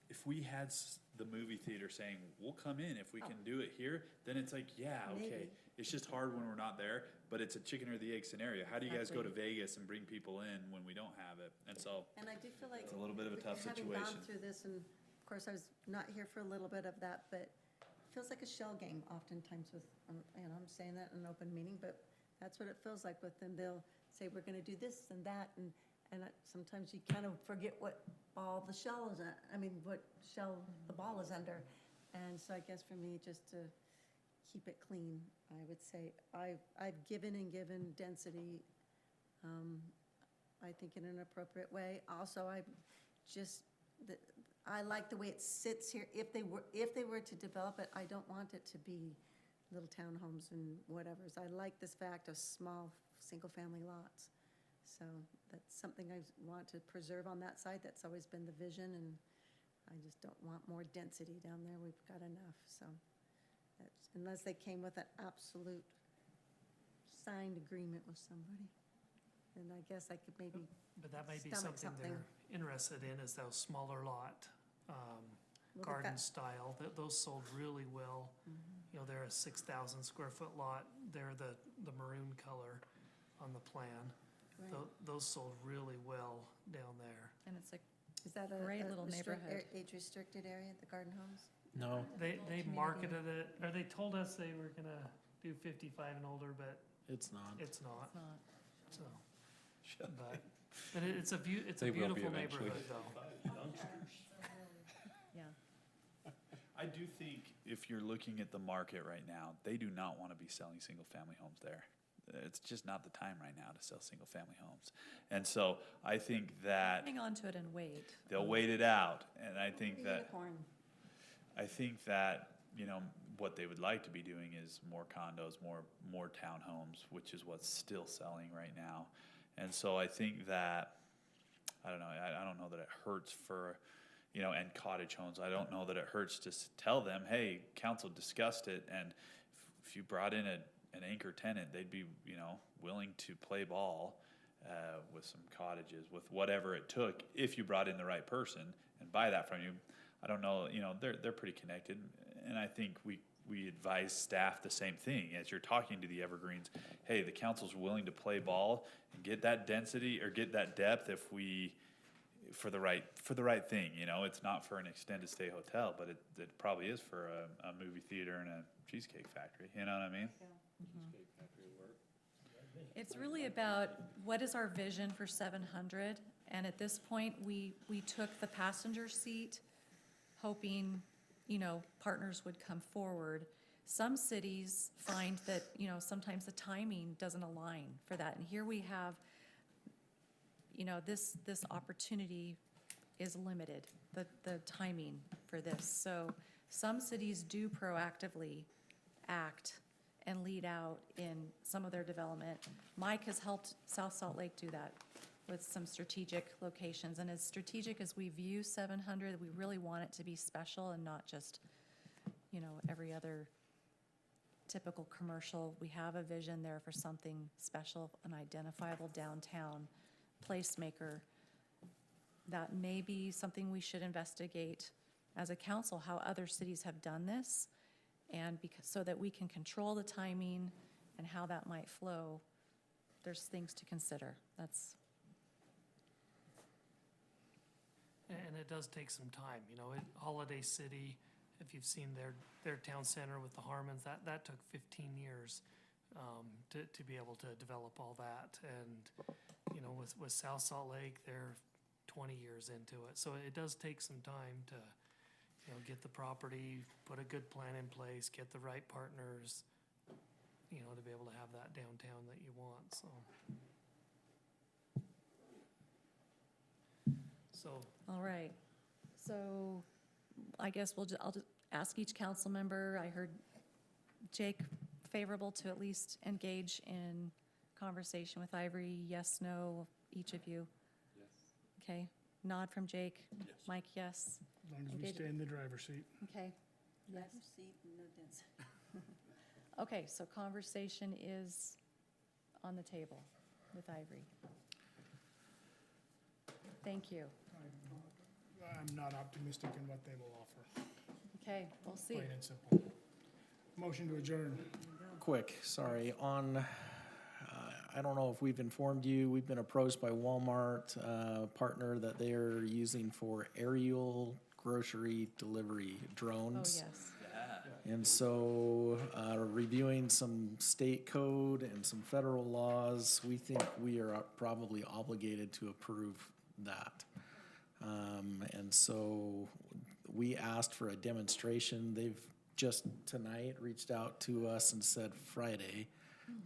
if we had the movie theater saying, we'll come in if we can do it here, then it's like, yeah, okay. Maybe. It's just hard when we're not there, but it's a chicken or the egg scenario. How do you guys go to Vegas and bring people in when we don't have it? And so, And I do feel like. It's a little bit of a tough Having situation. gone through this, and of course, I was not here for a little bit of that, but it feels like a shell game oftentimes with, I'm saying that in an open meeting, but that's what it feels like with them. They'll say, we're gonna do this and that, and sometimes you kind of forget what ball the shell is at, what shell the ball is under. And so I guess for me, just to keep it clean, I would say, I've given and given density, I think in an appropriate way. Also, I like the way it sits here. If they were to develop it, I don't want it to be little townhomes and whatevers. I like this fact of small, single-family lots. So that's something I want to preserve on that side. That's always been the vision, and I just don't want more density down there. We've got enough, so. Unless they came with an absolute signed agreement with somebody, then I guess I could maybe But that may be stomach something they're interested in, is those smaller lot, garden style. Those sold really well. They're a 6,000 square foot lot. They're the maroon color on the plan. Right. Those sold really well down there. And it's a Is that a great little neighborhood. age-restricted area, the garden homes? No. They marketed it, or they told us they were gonna do 55 and older, but It's not. it's not. It's not. So, but it's a They will be beautiful eventually. neighborhood though. Youngsters. Yeah. I do think if you're looking at the market right now, they do not want to be selling single-family homes there. It's just not the time right now to sell single-family homes. And so I think that Hang on to it and wait. they'll wait it out. And I think that, Unicorn. you know, what they would like to be doing is more condos, more townhomes, which is what's still selling right now. And so I think that, I don't know, I don't know that it hurts for, you know, and cottage homes, I don't know that it hurts to tell them, hey, council discussed it, and if you brought in an anchor tenant, they'd be, you know, willing to play ball with some cottages, with whatever it took, if you brought in the right person and buy that from you. I don't know, you know, they're pretty connected, and I think we advise staff the same thing as you're talking to the evergreens. Hey, the council's willing to play ball and get that density or get that depth if we, for the right thing. You know, it's not for an extended stay hotel, but it probably is for a movie theater and a Cheesecake Factory. You know what I mean? It's really about what is our vision for 700? And at this point, we took the passenger seat, hoping, you know, partners would come forward. Some cities find that, you know, sometimes the timing doesn't align for that. And here we have, you know, this opportunity is limited, the timing for this. So some cities do proactively act and lead out in some of their development. Mike has helped South Salt Lake do that with some strategic locations. And as strategic as we view 700, we really want it to be special and not just, you know, every other typical commercial. We have a vision there for something special, an identifiable downtown placemaker. That may be something we should investigate as a council, how other cities have done this, and so that we can control the timing and how that might flow. There's things to consider. That's. And it does take some time, you know, Holiday City, if you've seen their town center with the Harmons, that took 15 years to be able to develop all that. And, you know, with South Salt Lake, they're 20 years into it. So it does take some time to, you know, get the property, put a good plan in place, get the right partners, you know, to be able to have that downtown that you want, so. All right. So I guess I'll just ask each council member. I heard Jake favorable to at least engage in conversation with Ivory. Yes, no, each of you? Yes. Okay. Nod from Jake. Yes. Mike, yes. As long as we Engage- stay in the driver's seat. Okay. Yes. Okay, so conversation is on the table with Ivory. Thank you. I'm not optimistic in what they will offer, Okay, we'll see. plain and simple. Motion to adjourn. Quick, sorry, on, I don't know if we've informed you, we've been approached by Walmart, partner that they are using for aerial grocery delivery Oh, drones. yes. And so, reviewing some state code and some federal laws, we think we are probably obligated to approve that. And so we asked for a demonstration. They've just tonight reached out to us and said Friday.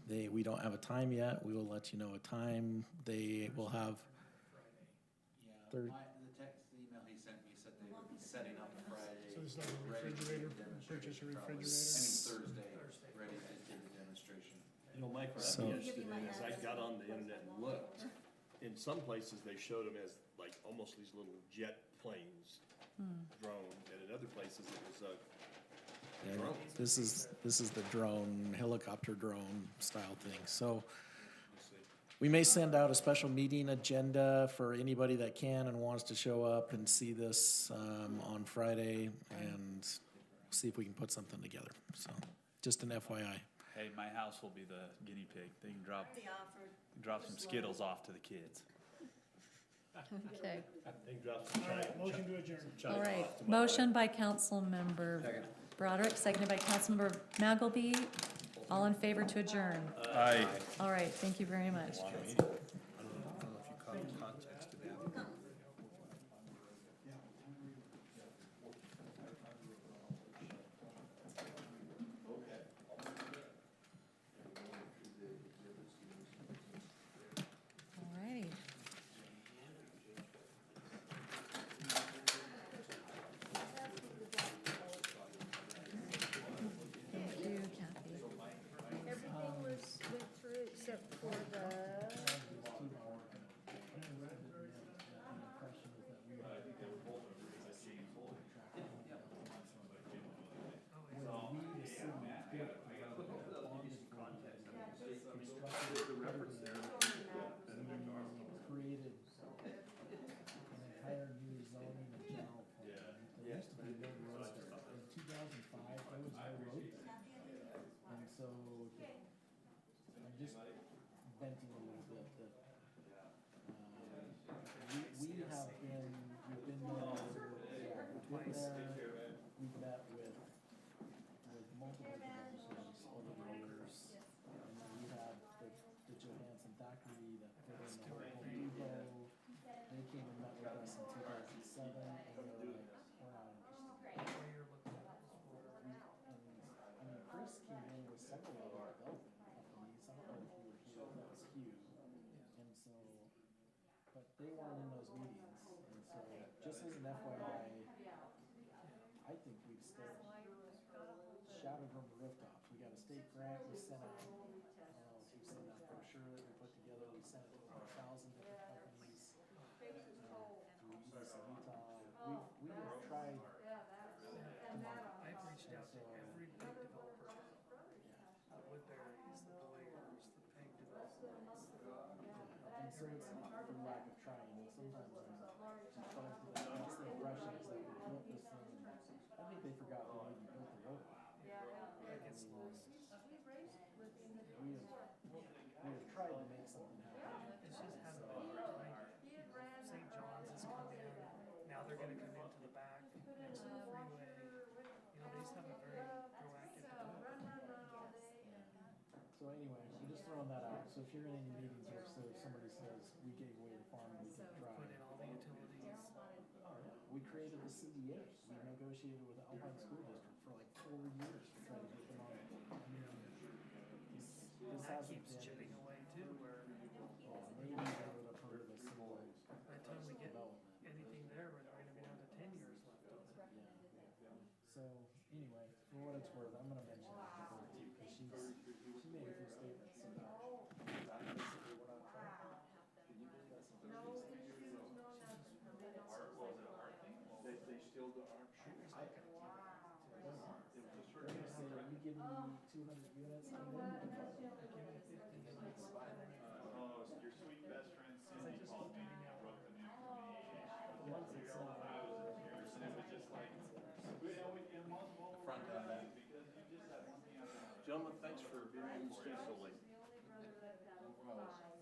We don't have a time yet. We will let you know a time. They will have. The text email he sent me said they would be setting up Friday. So it's like a ready to do refrigerator, the purchase a demonstration probably. refrigerator? Thursday, ready to do the demonstration. You know, Mike, what So- I'm interested in is I got on the internet and looked. In some places, they showed them as like almost these little jet planes, drones, and in other places, it was a Yeah, drone. This is the drone, helicopter drone style thing. So we may send out a special meeting agenda for anybody that can and wants to show up and see this on Friday, and see if we can put something together. So just an FYI. Hey, my house will be the guinea pig. They can drop some Skittles off to the kids. Okay. They dropped some All right, motion to adjourn. China All right. off to my Motion by Councilmember Broderick, seconded by Councilmember Magalby. All in favor to adjourn. Aye. All right, thank you very much. I don't know if you caught context to that. venting a little bit that, we have been, we've been there, we've met with multiple developers over the years. And then we had the Johansson Thackeray that put in the whole Home Depot. They came and met with us in 2007, and they were like, we're not interested. I mean, Chris came in with several other development companies. I don't know if you were here, that was huge. And so, but they weren't in those meetings. And so, just as an FYI, I think we've still shouted from the rooftops. We got a state grant we sent out. I don't know if you've seen that brochure that we put together. We sent it to over 1,000 different companies through EDC Utah. We have tried. I've reached out to every big developer, the Woodbury's, the Boyers, the Peg developers. And so it's not for lack of trying, and sometimes I'm collected, that's the impression is that we built this thing, and I think they forgot we even built the road. That gets lost. We have tried to make something happen. It's just having, like, St. John's has come in, now they're gonna come into the back next to the freeway. You know, they just have a very proactive development. So anyway, I'm just throwing that out, so if you're in any meetings or so if somebody says, we gave away the farm, we can try. Put in all the utilities. Oh, yeah. We created the CDA, we negotiated with the Alpine School District for like 4 years to try to get them on. And This that hasn't keeps been, chipping away too, where maybe they would have heard of a similar by the time we get development. anything there, we're gonna be down to 10 years left on it. Yeah. So, anyway, for what it's worth, I'm gonna mention that to her too, because she made a few statements about, basically, we're not trying. Can you believe that's something she said? They still aren't sure. They're gonna say, are you giving me 200 units? And then you can talk about it. Oh, your sweet best friend Cindy called me and broke the news to me. Once it's, I was in tears, and it was just like, and multiple front end. because you just had one thing after another. Gentlemen, thanks for being able to stay so late.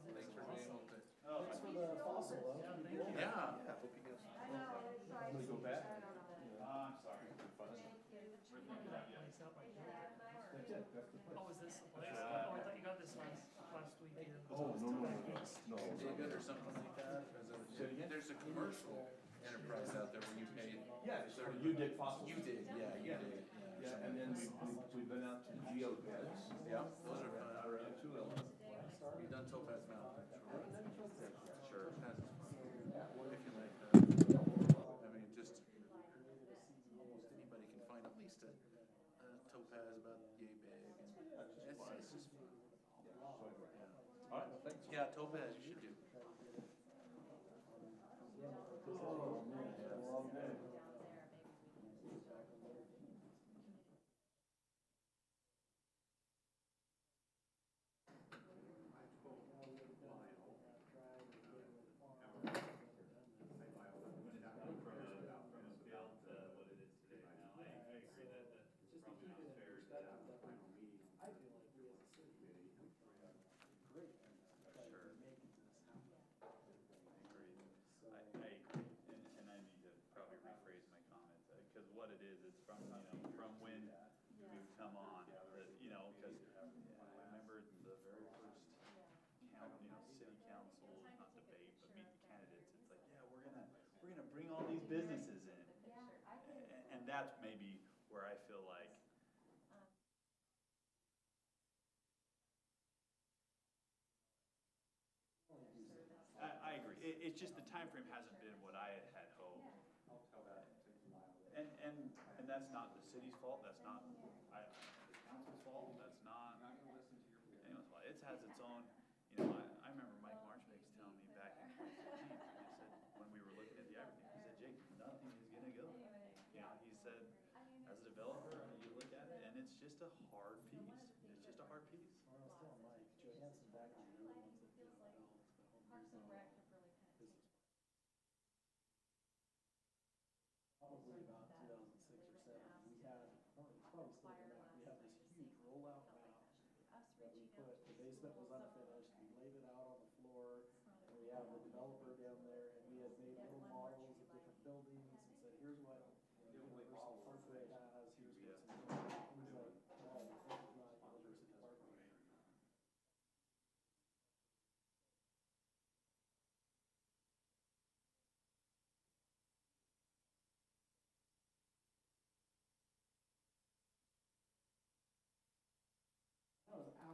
Thanks for being able to. Oh, Thanks for the fossil, though. Yeah, thank you. Yeah. hope you guys. I'm gonna go back. I'm sorry. Place out by here. That's it, that's the place. Oh, is this the place? Oh, I thought you got this last weekend. Oh, no. David or something like that? There's a commercial enterprise out there where you pay. Yeah, it's for you did fossil. You did, yeah, you Yeah. did. Yeah, and then we've been out to the geobeds. Yeah, those are fun. Around two of them. You've done Topaz Mountain. Sure. That's fun. If you like, I mean, just, almost anybody can find at least a topaz about yay big. And it's just fun. All right, well, thanks. Yeah, topaz, you should do. Oh, man, it's been a long day. And I need to probably rephrase my comments, because what it is, it's from, from when we've come on, because I remember the very first city council, not debate, but meet the candidates, it's like, yeah, we're gonna bring all these businesses in. And that's maybe where I feel like, I agree. It's just the time frame hasn't been what I had hoped. And that's not the city's fault, that's not the council's fault, that's not anyone's fault. It has its own, I remember Mike Marchbanks telling me back in 2015, he said, when we were looking at the everything, he said, Jake, nothing is gonna go. He said, as a developer, you look at it and it's just a hard piece. It's just a hard piece. I was telling Mike, Johansson Thackeray, they're the ones that developed the Home Depot business. Probably about 2006 or 7, we had, it's probably still there now, we had this huge rollout map that we put, the basement was unfinished, we laid it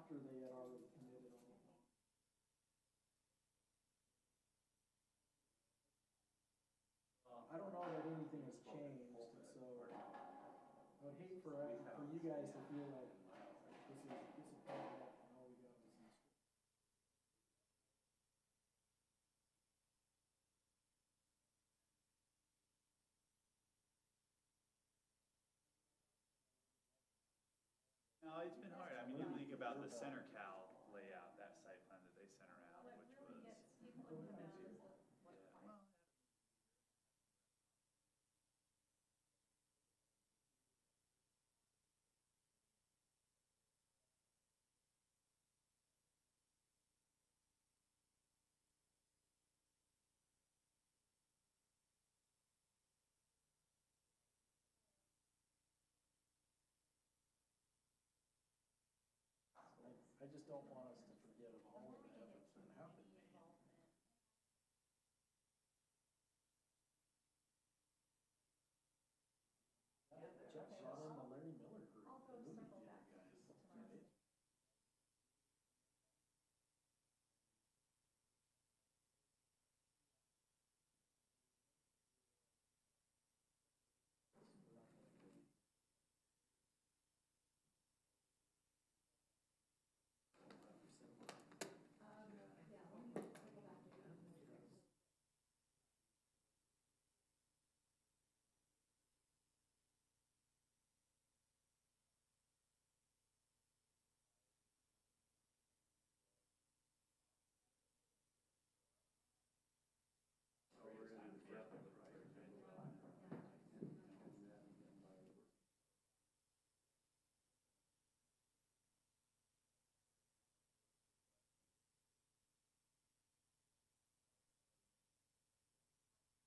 after they had already committed on it. I don't know that anything has changed, and so I would hate for you guys to feel like this is part of it, and all we got was this. No, it's been hard. I mean, you think about the Center Cal layout, that site plan that they sent around, which was. I just don't want us to forget of all of the efforts that have been made. Jeff shot in the Larry Miller group, the movie theater guys, right?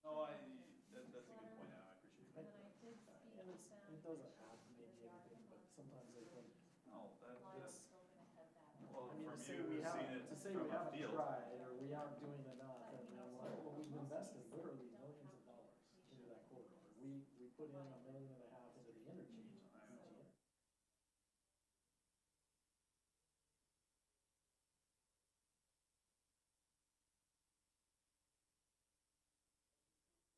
No, that's a good point, Adam, I appreciate it. And it doesn't have to be anything, but sometimes I think. No, It's, well, I mean, from to say you we who's seen haven't, it to say from we a haven't field. tried, or we aren't doing enough, and then we're like, well, we've invested literally millions of dollars into that corridor. We put in $1.5 million into the interchange on PG.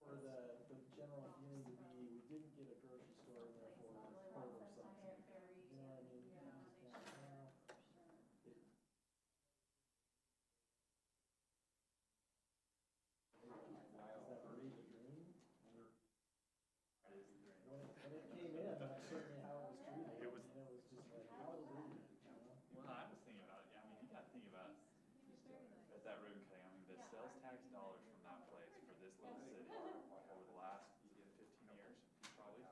Or the general feeling to be, we didn't get a grocery store in there for a quarter or something. You know what I mean? You just think, well, is that really the dream? When it came in, that's certainly how it was treated. It was. I mean, it was just like, hallelujah, you know? Well, I was thinking about it, I mean, you gotta think about, at that ribbon cutting, I mean, the sales tax dollars from that place for this little city over the last 15 years, probably.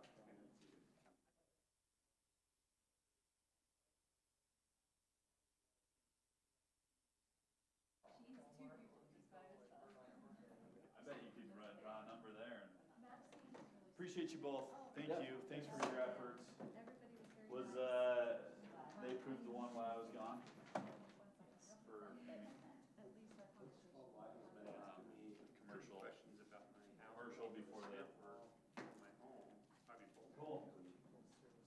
I bet you could draw a number there. Appreciate you both. Thank you. Thanks for your efforts. Was, they approved the one while I was gone?